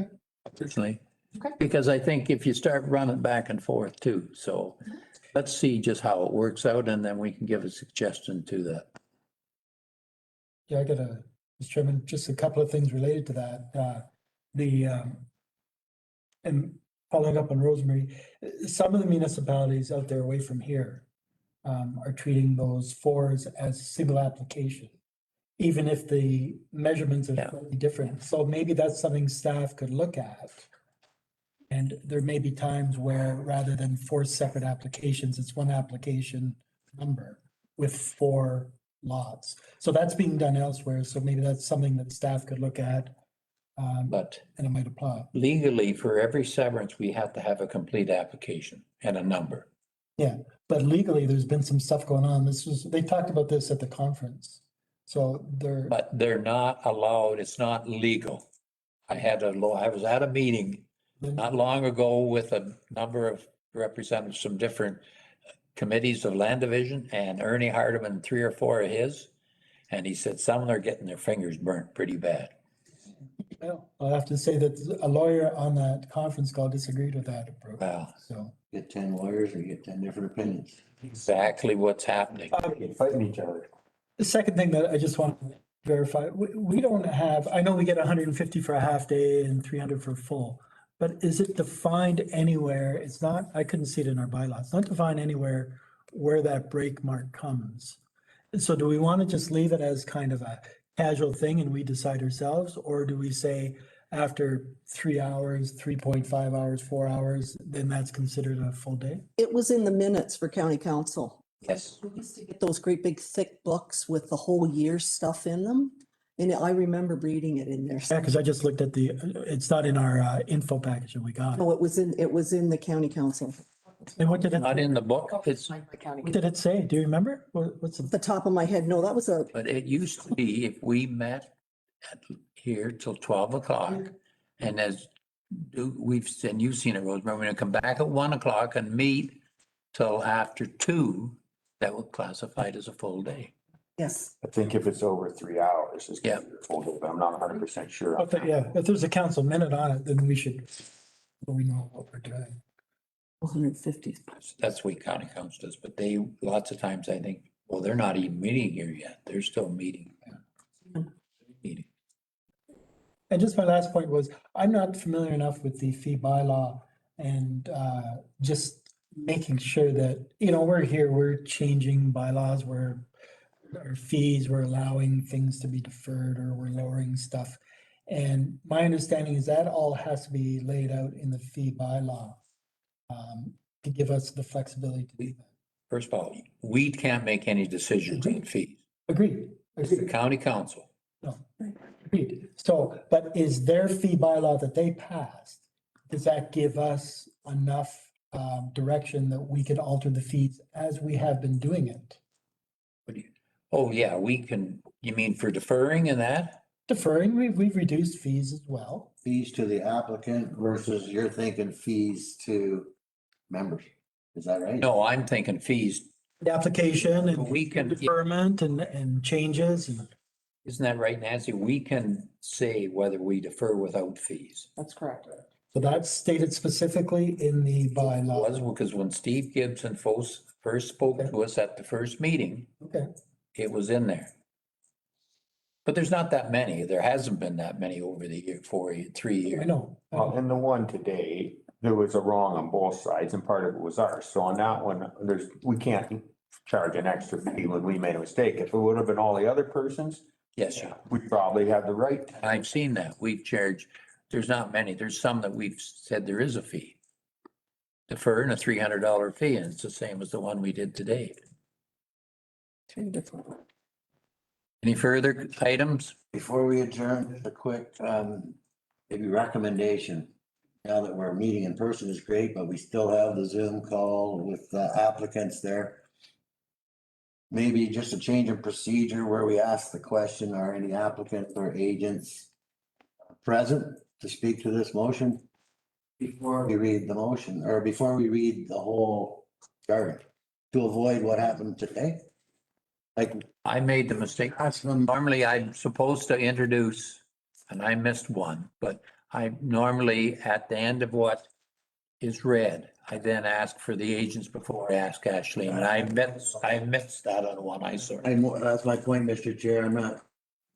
Personally. Okay. Because I think if you start running back and forth too, so let's see just how it works out and then we can give a suggestion to that. Yeah, I got Mr. Chairman, just a couple of things related to that. And following up on Rosemary, some of the municipalities out there away from here are treating those fours as a single application, even if the measurements are slightly different. So maybe that's something staff could look at. And there may be times where rather than 4 separate applications, it's one application number with 4 lots. So that's being done elsewhere. So maybe that's something that staff could look at. But and it might apply. legally, for every severance, we have to have a complete application and a number. Yeah, but legally, there's been some stuff going on. They talked about this at the conference. So But they're not allowed, it's not legal. I was at a meeting not long ago with a number of representatives from different committees of land division and Ernie Hardeman, 3 or 4 of his. And he said some of them are getting their fingers burnt pretty bad. Well, I'll have to say that a lawyer on that conference call disagreed with that approach. Wow. So Get 10 lawyers or you get 10 different opinions. Exactly what's happening. Fighting each other. the second thing that I just want to verify, we don't have, I know we get 150 for a half day and 300 for full, but is it defined anywhere? It's not, I couldn't see it in our bylaws. It's not defined anywhere where that break mark comes. So do we want to just leave it as kind of a casual thing and we decide ourselves? Or do we say after 3 hours, 3.5 hours, 4 hours, then that's considered a full day? It was in the minutes for county council. Yes. We used to get those great big thick books with the whole year's stuff in them. And I remember reading it in there. Yeah, because I just looked at it's not in our info package that we got. No, it was in the county council. And what did it? Not in the book. It's, What did it say? Do you remember? What's the top of my head? No, that was a. but it used to be if we met here till 12 o'clock and and you've seen it, Rosemary, we're gonna come back at 1 o'clock and meet till after 2, that was classified as a full day. Yes. I think if it's over 3 hours, it's gonna be a full day, but I'm not 100% sure. Yeah, if there's a council minute on it, then we know what we're doing. 150. That's what county council does, but they, lots of times I think, well, they're not even meeting here yet. They're still meeting. Meeting. And just my last point was, I'm not familiar enough with the fee bylaw and just making sure that, we're here, we're changing bylaws, our fees, we're allowing things to be deferred or we're lowering stuff. And my understanding is that all has to be laid out in the fee bylaw to give us the flexibility to do that. First of all, we can't make any decisions on fees. Agreed. It's the county council. No, agreed. So, but is their fee bylaw that they passed, does that give us enough direction that we could alter the fees as we have been doing it? Oh, yeah, we can, you mean for deferring and that? Deferring, we've reduced fees as well. Fees to the applicant versus you're thinking fees to members. Is that right? No, I'm thinking fees. The application and We can, deferment and changes and. isn't that right, Nancy? We can say whether we defer without fees. That's correct. So that's stated specifically in the bylaw. Was because when Steve Gibson first spoke to us at the first meeting, Okay. it was in there. But there's not that many. There hasn't been that many over the year, 3 years. I know. Well, in the one today, there was a wrong on both sides and part of it was ours. So on that one, we can't charge an extra fee when we made a mistake. If it would have been all the other persons, Yes, sir. we probably have the right. I've seen that. We've charged, there's not many. There's some that we've said there is a fee. Defer and a $300 fee, and it's the same as the one we did today. Any further items? Before we adjourn, just a quick, maybe recommendation. Now that we're meeting in person is great, but we still have the Zoom call with the applicants there. Maybe just a change in procedure where we ask the question, are any applicants or agents present to speak to this motion? Before we read the motion, or before we read the whole jargon, to avoid what happened today? Like, I made the mistake. Normally, I'm supposed to introduce, and I missed one, but I normally, at the end of what is read, I then ask for the agents before I ask Ashley, and I missed that on one. I saw. that's my point, Mr. Chair. I'm not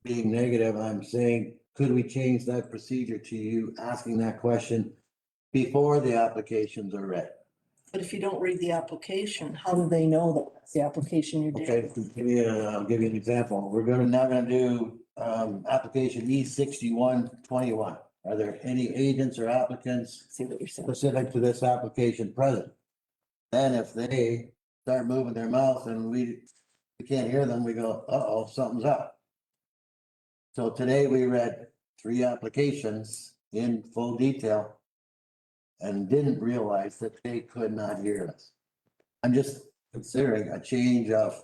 being negative. I'm saying, could we change that procedure to you asking that question before the applications are read? But if you don't read the application, how do they know that that's the application you're doing? Okay, I'll give you an example. We're now gonna do, application E6121. Are there any agents or applicants See what you're saying? specific to this application present? Then if they start moving their mouth and we can't hear them, we go, uh-oh, something's up. So today we read 3 applications in full detail and didn't realize that they could not hear us. I'm just considering a change of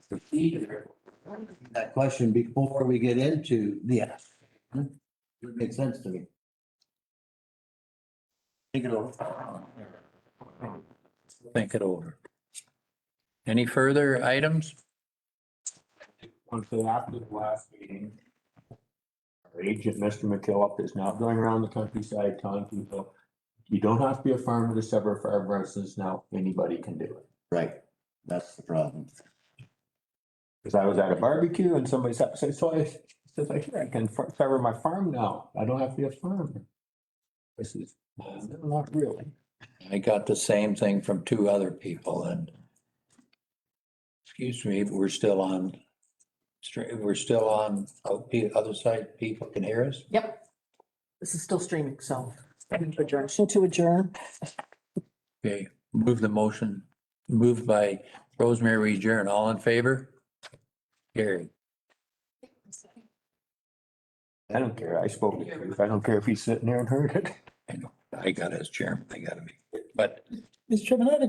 procedure. That question before we get into the action. Would make sense to me. Think it over. Think it over. Any further items? Until after the last meeting, our agent, Mr. McKillop, is now going around the countryside telling people, you don't have to be a farmer to sever farm versus now anybody can do it. Right, that's the problem. Because I was at a barbecue and somebody said, so I said, I can sever my farm now. I don't have to be a farmer. I said, not really. I got the same thing from 2 other people and excuse me, we're still on, the other side, people can hear us? Yep. This is still streaming, so. Adjourn. Motion to adjourn. Okay, move the motion, moved by Rosemary Adjourn. All in favor? Carried. I don't care. I spoke the truth. I don't care if he's sitting there and heard it. I know, I got it as chairman, I gotta be, but Mr. Chairman, I had a